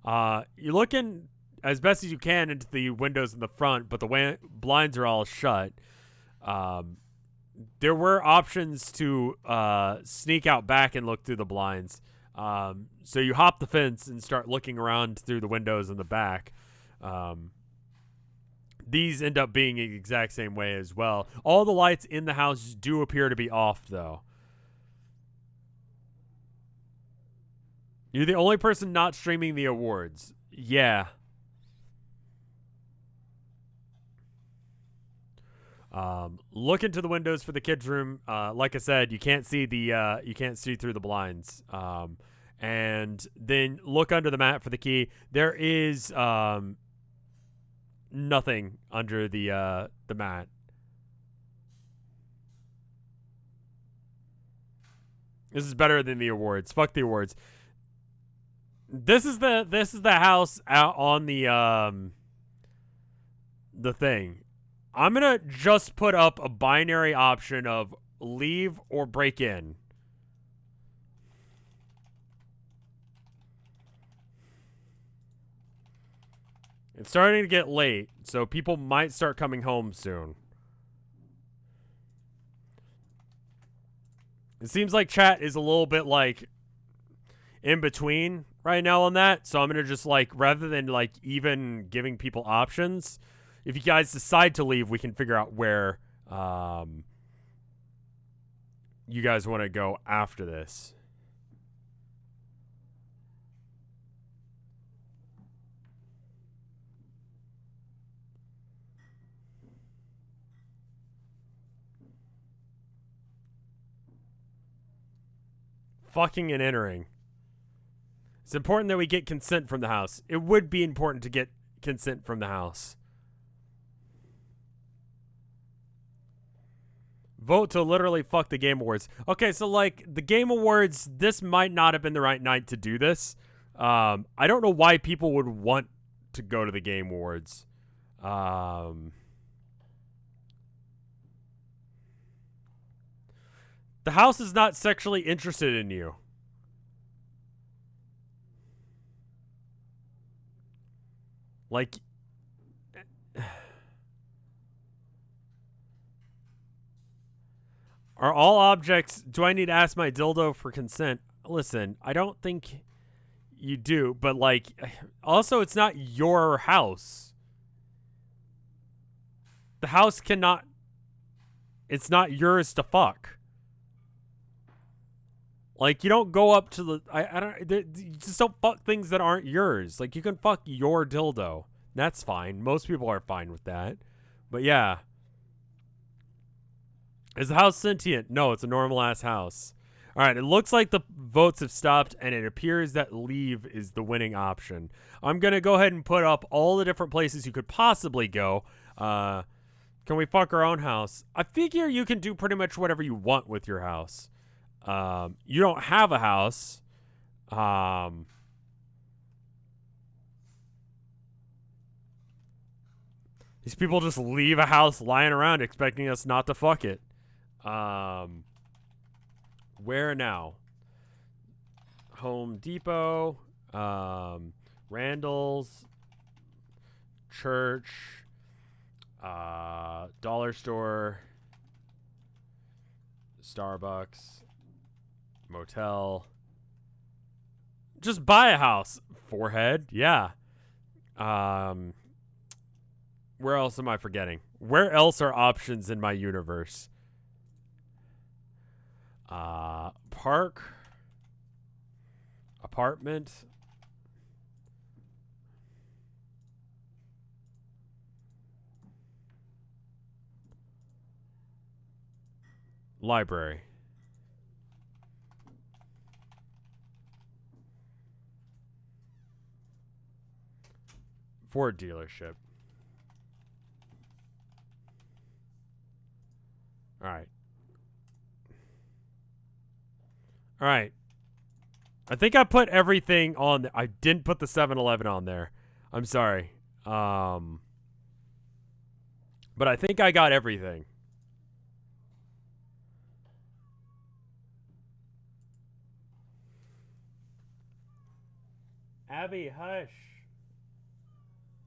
You look in as best as you can into the windows in the front, but the blinds are all shut. There were options to sneak out back and look through the blinds. So you hop the fence and start looking around through the windows in the back. These end up being the exact same way as well. All the lights in the house do appear to be off, though. You're the only person not streaming the awards. Yeah. Look into the windows for the kids' room. Like I said, you can't see you can't see through the blinds. And then look under the mat for the key. There is nothing under the mat. This is better than the awards. Fuck the awards. This is the house out on the thing. I'm gonna just put up a binary option of leave or break in. It's starting to get late, so people might start coming home soon. It seems like chat is a little bit like in between right now on that, so I'm gonna just like, rather than like even giving people options, if you guys decide to leave, we can figure out where you guys want to go after this. Fucking and entering. It's important that we get consent from the house. It would be important to get consent from the house. Vote to literally fuck the Game Awards. Okay, so like the Game Awards, this might not have been the right night to do this. I don't know why people would want to go to the Game Awards. The house is not sexually interested in you. Like, are all objects... Do I need to ask my dildo for consent? Listen, I don't think you do, but like... Also, it's not your house. The house cannot... It's not yours to fuck. Like, you don't go up to the... I don't... You just don't fuck things that aren't yours. Like, you can fuck your dildo. That's fine. Most people are fine with that. But yeah. Is the house sentient? No, it's a normal-ass house. Alright, it looks like the votes have stopped, and it appears that leave is the winning option. I'm going to go ahead and put up all the different places you could possibly go. Can we fuck our own house? I figure you can do pretty much whatever you want with your house. You don't have a house. These people just leave a house lying around expecting us not to fuck it. Where now? Home Depot, Randall's, church, dollar store, Starbucks, motel. Just buy a house. Forehead, yeah. Where else am I forgetting? Where else are options in my universe? Park, apartment, library. Ford dealership. All right. All right. I think I put everything on there. I didn't put the 7-Eleven on there. I'm sorry. But I think I got everything. Abby, hush.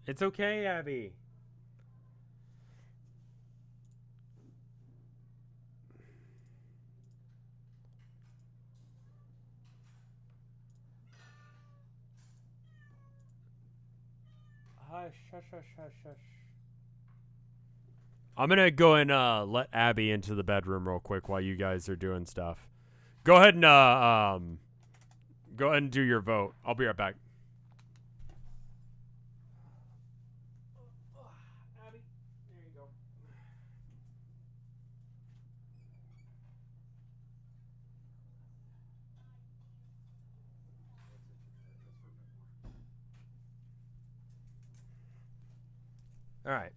It's okay, Abby. Hush, hush, hush, hush, hush. I'm gonna go and let Abby into the bedroom real quick while you guys are doing stuff. Go ahead and Go ahead and do your vote. I'll be right back. Abby, there you go. All right.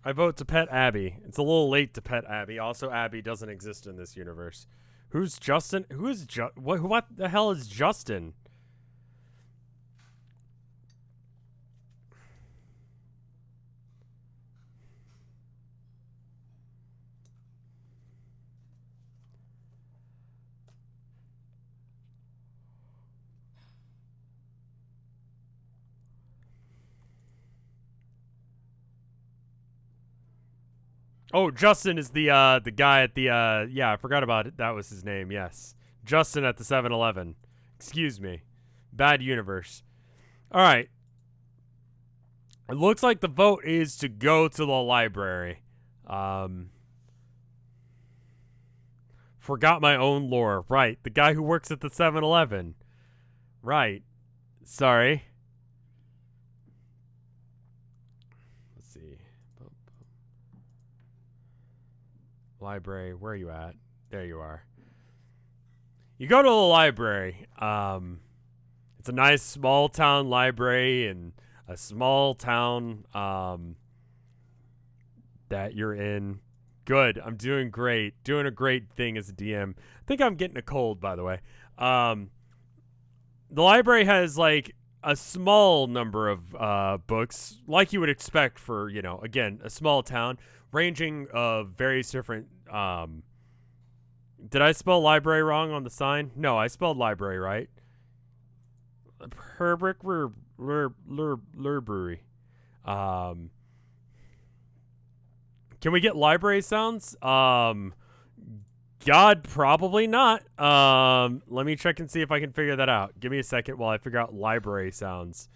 I vote to pet Abby. It's a little late to pet Abby. Also, Abby doesn't exist in this universe. Who's Justin? Who is what the hell is Justin? Oh, Justin is the guy at the yeah, I forgot about it. That was his name. Yes. Justin at the 7-Eleven. Excuse me. Bad universe. All right. It looks like the vote is to go to the library. Forgot my own lore. Right. The guy who works at the 7-Eleven. Right. Sorry. Let's see. Library, where are you at? There you are. You go to the library. It's a nice small town library in a small town that you're in. Good. I'm doing great. Doing a great thing as a DM. I think I'm getting a cold, by the way. The library has like a small number of books, like you would expect for, you know, again, a small town, ranging of various different. Did I spell library wrong on the sign? No, I spelled library right. Herbrick Library. Can we get library sounds? God, probably not. Let me check and see if I can figure that out. Give me a second while I figure out library sounds.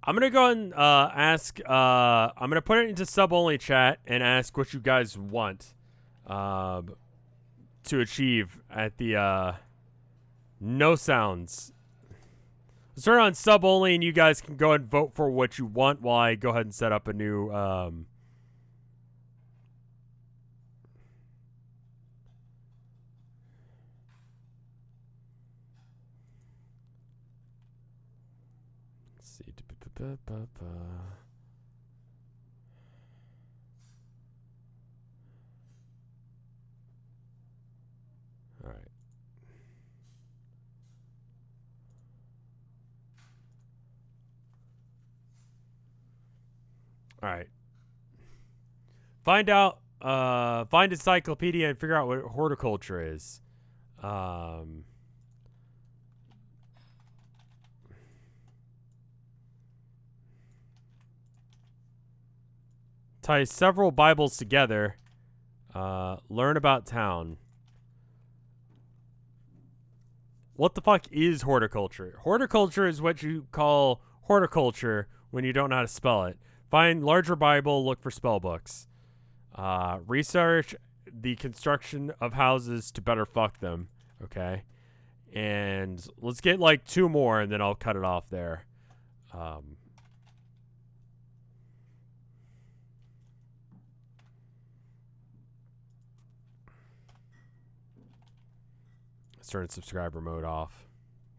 I'm going to go and ask, I'm going to put it into sub-only chat and ask what you guys want to achieve at the no sounds. Let's turn on sub-only and you guys can go ahead and vote for what you want while I go ahead and set up a new... Let's see. All right. All right. Find encyclopedia and figure out what horticulture is. Tie several Bibles together. Learn about town. What the fuck is horticulture? Horticulture is what you call horticulture when you don't know how to spell it. Find larger Bible, look for spell books. Research the construction of houses to better fuck them. Okay. And let's get like 2 more and then I'll cut it off there. Let's turn subscriber mode off.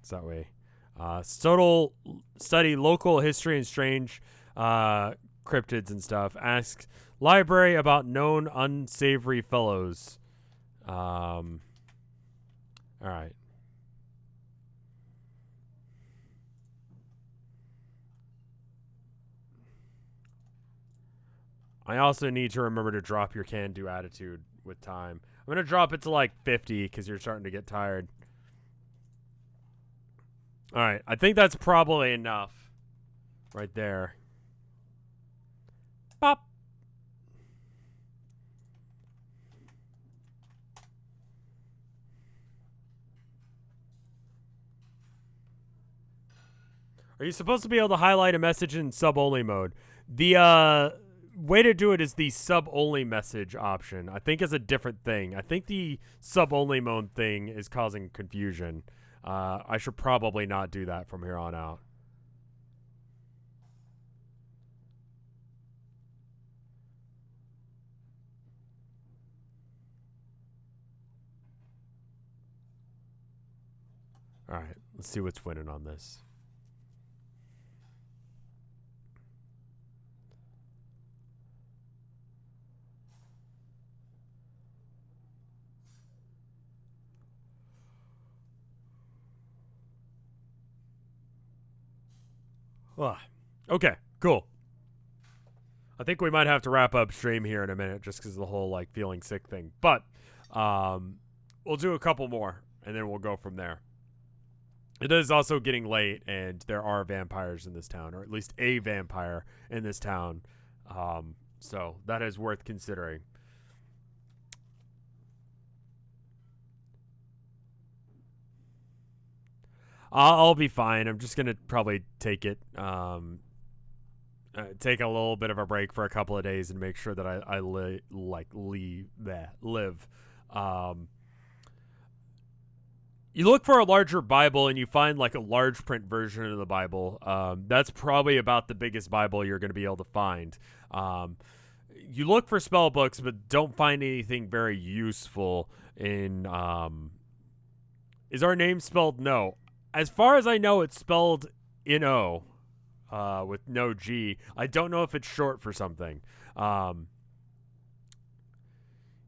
It's that way. Total study local history and strange cryptids and stuff. Ask library about known unsavory fellows. All right. I also need to remember to drop your can-do attitude with time. I'm going to drop it to like 50 because you're starting to get tired. All right. I think that's probably enough right there. Pop. Are you supposed to be able to highlight a message in sub-only mode? The way to do it is the sub-only message option. I think is a different thing. I think the sub-only mode thing is causing confusion. I should probably not do that from here on out. All right, let's see what's winning on this. Okay, cool. I think we might have to wrap up stream here in a minute just because of the whole like feeling sick thing. But we'll do a couple more and then we'll go from there. It is also getting late and there are vampires in this town, or at least a vampire in this town. So that is worth considering. I'll be fine. I'm just gonna probably take it, take a little bit of a break for a couple of days and make sure that I live. You look for a larger Bible and you find like a large print version of the Bible. That's probably about the biggest Bible you're going to be able to find. You look for spell books, but don't find anything very useful in. Is our name spelled no? As far as I know, it's spelled N-O, with no G. I don't know if it's short for something.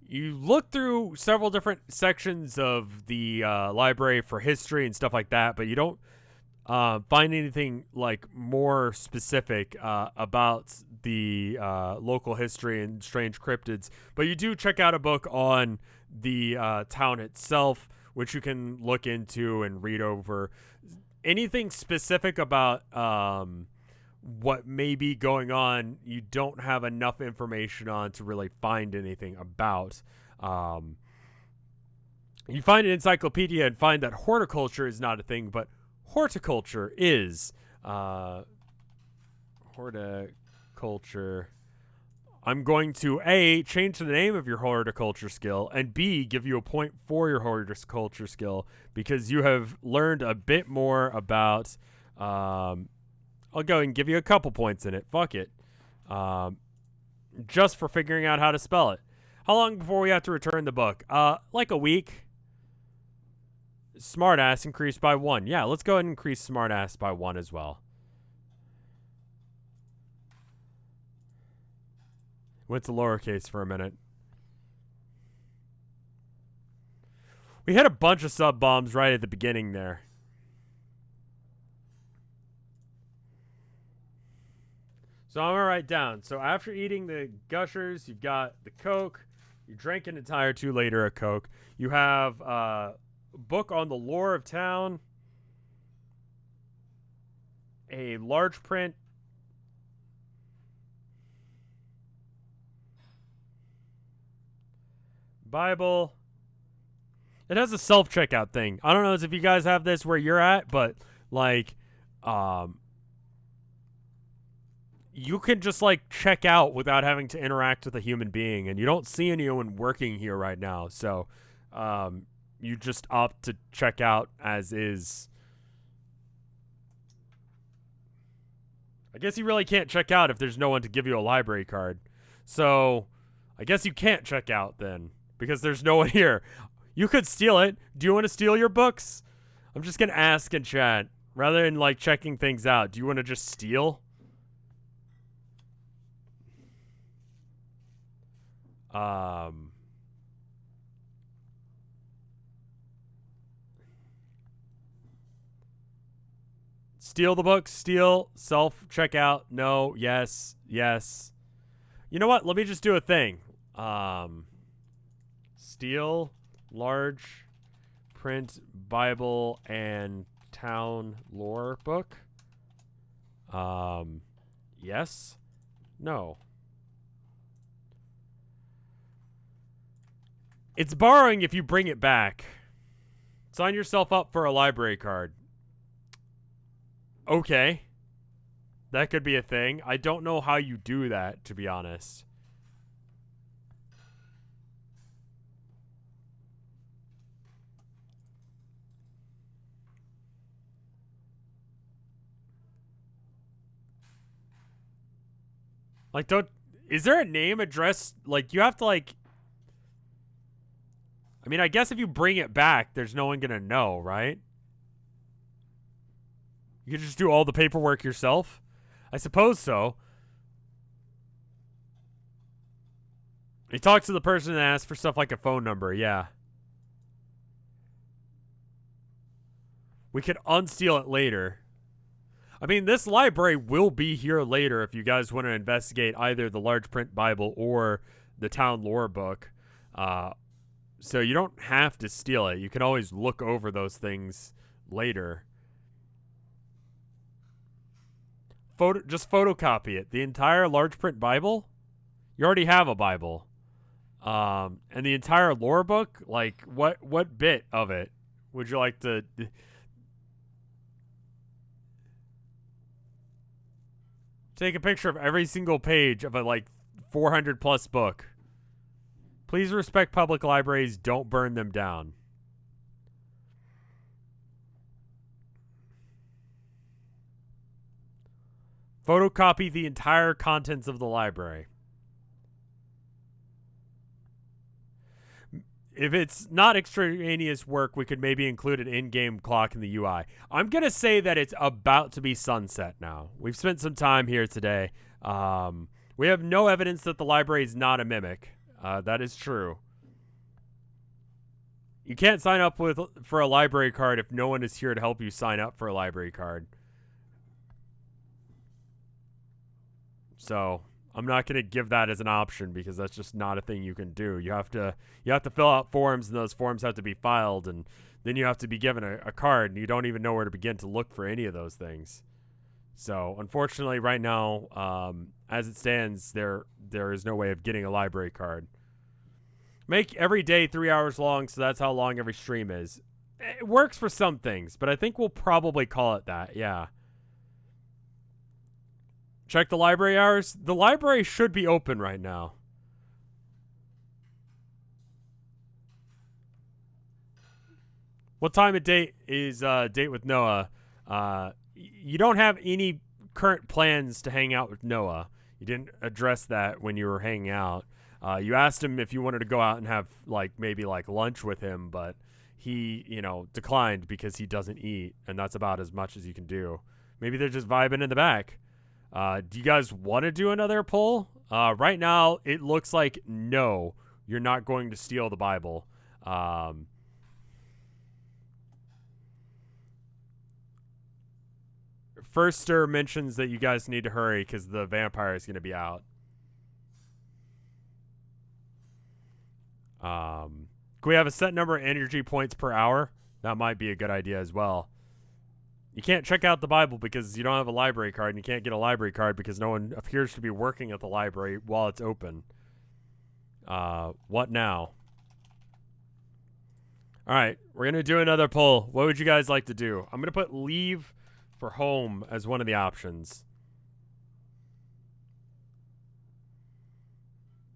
You look through several different sections of the library for history and stuff like that, but you don't find anything like more specific about the local history and strange cryptids. But you do check out a book on the town itself, which you can look into and read over. Anything specific about what may be going on, you don't have enough information on to really find anything about. You find an encyclopedia and find that horticulture is not a thing, but horticulture is. Horticulture. I'm going to A, change the name of your horticulture skill, and B, give you a point for your horticulture skill because you have learned a bit more about. I'll go and give you a couple points in it. Fuck it. Just for figuring out how to spell it. How long before we have to return the book? Like a week. Smartass increased by 1. Yeah, let's go ahead and increase smartass by 1 as well. Went to lowercase for a minute. We hit a bunch of sub bombs right at the beginning there. So I'm going to write down. So after eating the Gushers, you've got the Coke. You drank an entire 2-liter of Coke. You have a book on the lore of town. A large print. Bible. It has a self-checkout thing. I don't know if you guys have this where you're at, but like you can just like check out without having to interact with a human being, and you don't see anyone working here right now. So you just opt to check out as is. I guess you really can't check out if there's no one to give you a library card. So I guess you can't check out then, because there's no one here. You could steal it. Do you want to steal your books? I'm just going to ask in chat. Rather than like checking things out, do you want to just steal? Steal the books, steal, self-checkout, no, yes, yes. You know what? Let me just do a thing. Steal, large, print, Bible, and town lore book. Yes, no. It's borrowing if you bring it back. Sign yourself up for a library card. Okay. That could be a thing. I don't know how you do that, to be honest. Like, don't... Is there a name, address? Like, you have to, like... I mean, I guess if you bring it back, there's no one gonna know, right? You can just do all the paperwork yourself? I suppose so. He talks to the person and asks for stuff like a phone number, yeah. We could unsteal it later. I mean, this library will be here later if you guys want to investigate either the large print Bible or the town lore book. So you don't have to steal it. You can always look over those things later. Just photocopy it. The entire large print Bible? You already have a Bible. And the entire lore book? Like, what bit of it would you like to... Take a picture of every single page of a, like, 400-plus book. Please respect public libraries. Don't burn them down. Photocopy the entire contents of the library. If it's not extraneous work, we could maybe include an in-game clock in the UI. I'm going to say that it's about to be sunset now. We've spent some time here today. We have no evidence that the library is not a mimic. That is true. You can't sign up for a library card if no one is here to help you sign up for a library card. So... I'm not going to give that as an option because that's just not a thing you can do. You have to fill out forms, and those forms have to be filed, and then you have to be given a card, and you don't even know where to begin to look for any of those things. So, unfortunately, right now, as it stands, there is no way of getting a library card. Make every day 3 hours long, so that's how long every stream is. It works for some things, but I think we'll probably call it that, yeah. Check the library hours. The library should be open right now. What time of date is date with Noah? You don't have any current plans to hang out with Noah. You didn't address that when you were hanging out. You asked him if you wanted to go out and have maybe lunch with him, but he, declined because he doesn't eat, and that's about as much as you can do. Maybe they're just vibing in the back. Do you guys want to do another poll? Right now, it looks like no, you're not going to steal the Bible. Firster mentions that you guys need to hurry because the vampire is going to be out. Can we have a set number of energy points per hour? That might be a good idea as well. You can't check out the Bible because you don't have a library card, and you can't get a library card because no one appears to be working at the library while it's open. What now? All right, we're going to do another poll. What would you guys like to do? I'm going to put leave for home as one of the options.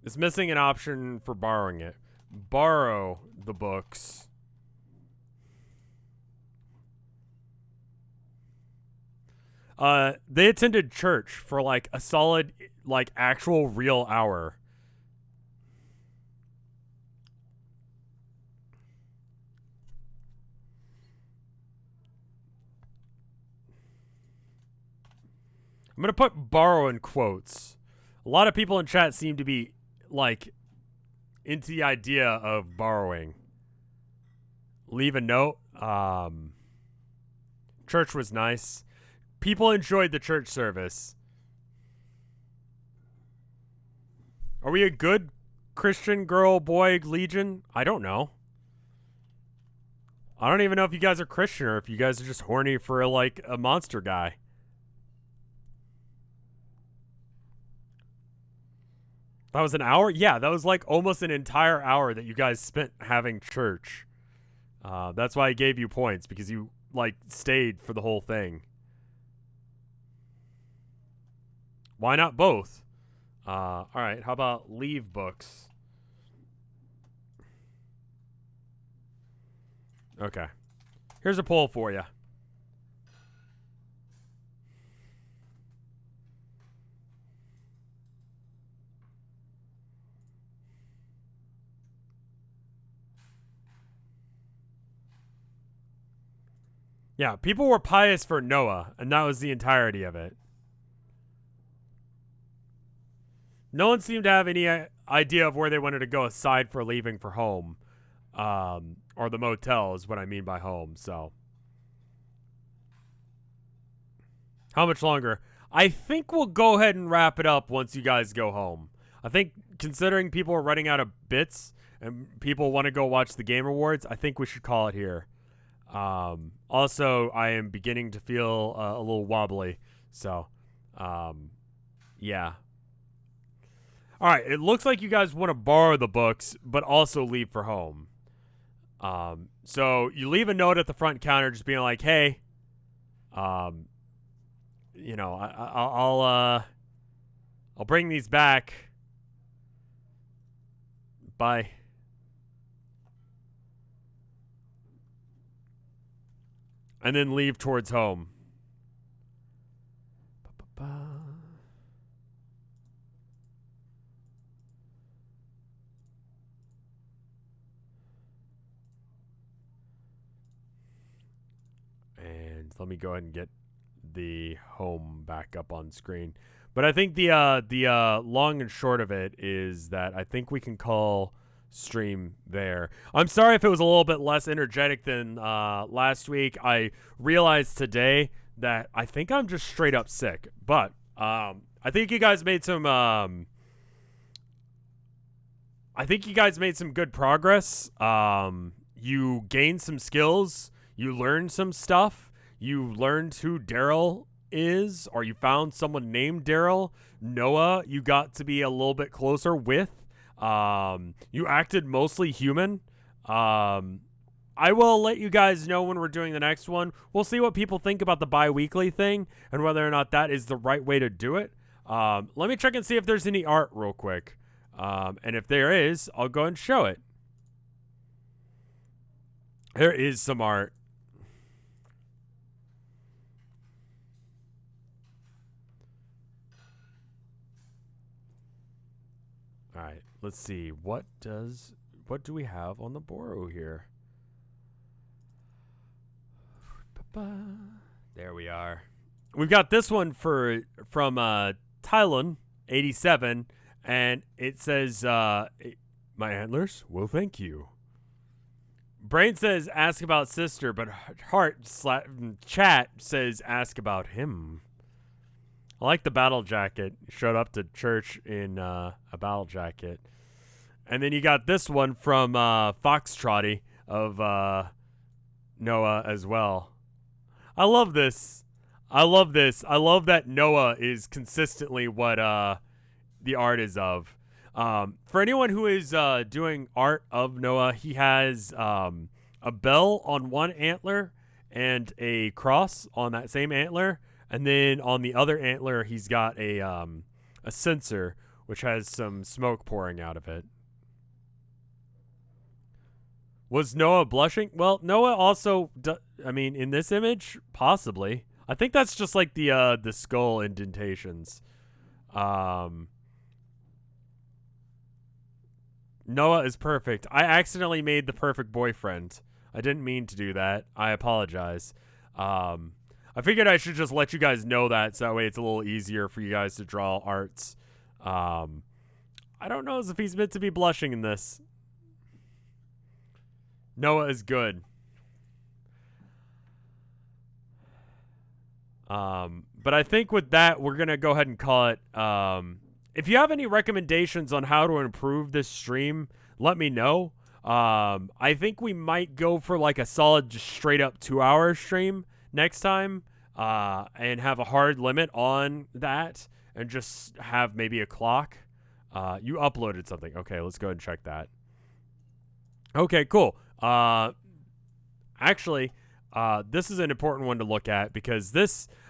It's missing an option for borrowing it. Borrow the books. They attended church for a solid, actual real hour. I'm going to put borrow in quotes. A lot of people in chat seem to be, into the idea of borrowing. Leave a note. Church was nice. People enjoyed the church service. Are we a good Christian girl, boy, legion? I don't know. I don't even know if you guys are Christian or if you guys are just horny for a monster guy. That was an hour? Yeah, that was almost an entire hour that you guys spent having church. That's why I gave you points, because you stayed for the whole thing. Why not both? All right, how about leave books? Okay. Here's a poll for you. Yeah, people were pious for Noah, and that was the entirety of it. No one seemed to have any idea of where they wanted to go aside for leaving for home. Or the motel is what I mean by home, so. How much longer? I think we'll go ahead and wrap it up once you guys go home. I think considering people are running out of bits and people want to go watch the Game Awards, I think we should call it here. Also, I am beginning to feel a little wobbly, so yeah. All right, it looks like you guys want to borrow the books, but also leave for home. So you leave a note at the front counter, just being like, "Hey, you know, I'll bring these back. Bye." And then leave towards home. And let me go ahead and get the home back up on screen. But I think the long and short of it is that I think we can call stream there. I'm sorry if it was a little bit less energetic than last week. I realized today that I think I'm just straight up sick. But I think you guys made some good progress. You gained some skills. You learned some stuff. You learned who Darrell is, or you found someone named Darrell. Noah, you got to be a little bit closer with. You acted mostly human. I will let you guys know when we're doing the next one. We'll see what people think about the bi-weekly thing and whether or not that is the right way to do it. Let me check and see if there's any art real quick. And if there is, I'll go and show it. There is some art. All right, let's see. What do we have on the borrow here? There we are. We've got this one from Tylon 87, and it says, "My antlers? Well, thank you." Brain says, "Ask about sister," but chat says, "Ask about him." I like the battle jacket. Showed up to church in a battle jacket. And then you got this one from Foxtrotty of Noah as well. I love this. I love that Noah is consistently what the art is of. For anyone who is doing art of Noah, he has a bell on one antler and a cross on that same antler. And then on the other antler, he's got a censer, which has some smoke pouring out of it. Was Noah blushing? Well, Noah also, in this image, possibly. I think that's just like the skull indentations. Noah is perfect. I accidentally made the perfect boyfriend. I didn't mean to do that. I apologize. I figured I should just let you guys know that, so that way it's a little easier for you guys to draw arts. I don't know if he's meant to be blushing in this. Noah is good. But I think with that, we're going to go ahead and call it. If you have any recommendations on how to improve this stream, let me know. I think we might go for like a solid, just straight up 2-hour stream next time, and have a hard limit on that, and just have maybe a clock. You uploaded something. Okay, let's go ahead and check that. Okay, cool. Actually, this is an important one to look at because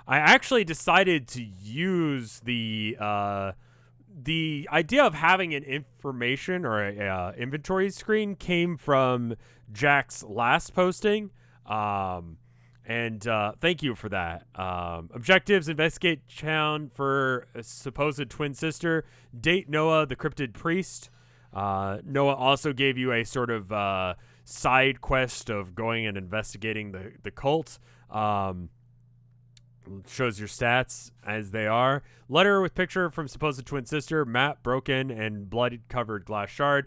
I actually decided to use the idea of having an information or a inventory screen came from Jack's last posting. And thank you for that. Objectives: investigate town for a supposed twin sister, date Noah, the cryptid priest. Noah also gave you a sort of side quest of going and investigating the cult. Shows your stats as they are. Letter with picture from supposed twin sister, map broken and blood-covered glass shard.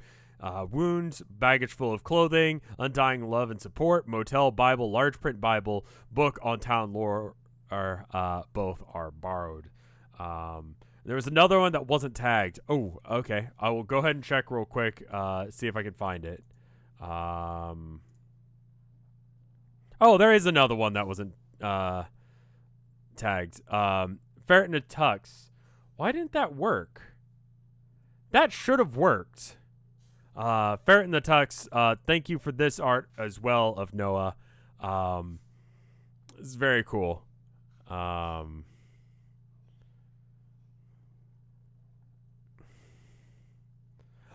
Wounds, baggage full of clothing, undying love and support, motel, Bible, large print Bible, book on town lore are both are borrowed. There was another one that wasn't tagged. Oh, okay. I will go ahead and check real quick, see if I can find it. Oh, there is another one that wasn't tagged. Ferret in a Tux. Why didn't that work? That should have worked. Ferret in the Tux, thank you for this art as well of Noah. It's very cool.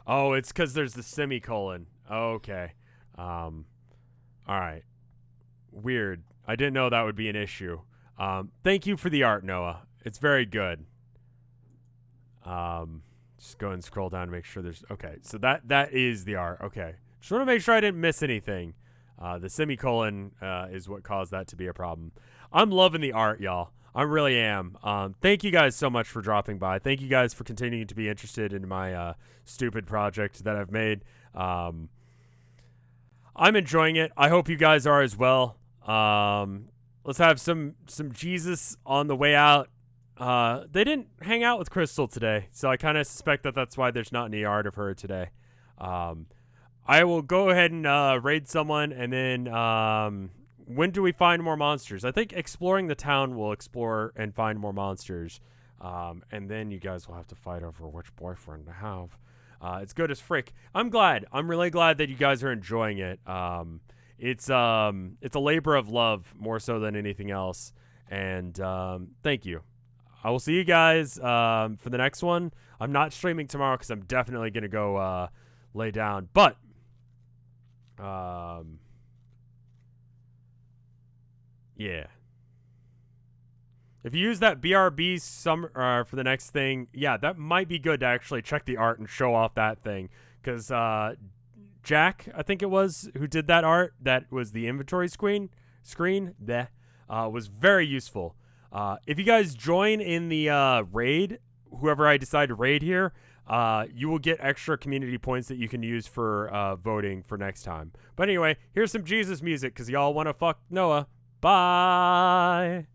Oh, it's because there's the semicolon. Okay. All right. Weird. I didn't know that would be an issue. Thank you for the art, Noah. It's very good. Just go and scroll down to make sure there's... Okay, so that is the art. Okay. Just want to make sure I didn't miss anything. The semicolon is what caused that to be a problem. I'm loving the art, y'all. I really am. Thank you guys so much for dropping by. Thank you guys for continuing to be interested in my stupid project that I've made. I'm enjoying it. I hope you guys are as well. Let's have some Jesus on the way out. They didn't hang out with Crystal today, so I kind of suspect that that's why there's not any art of her today. I will go ahead and raid someone, and then when do we find more monsters? I think exploring the town will explore and find more monsters, and then you guys will have to fight over which boyfriend to have. It's good as frick. I'm glad. I'm really glad that you guys are enjoying it. It's a labor of love more so than anything else, and thank you. I will see you guys for the next one. I'm not streaming tomorrow because I'm definitely going to go lay down. But yeah. If you use that BRB summer for the next thing, yeah, that might be good to actually check the art and show off that thing. Because Jack, I think it was, who did that art, that was the inventory screen, was very useful. If you guys join in the raid, whoever I decide to raid here, you will get extra community points that you can use for voting for next time. But anyway, here's some Jesus music because y'all want to fuck Noah. Bye.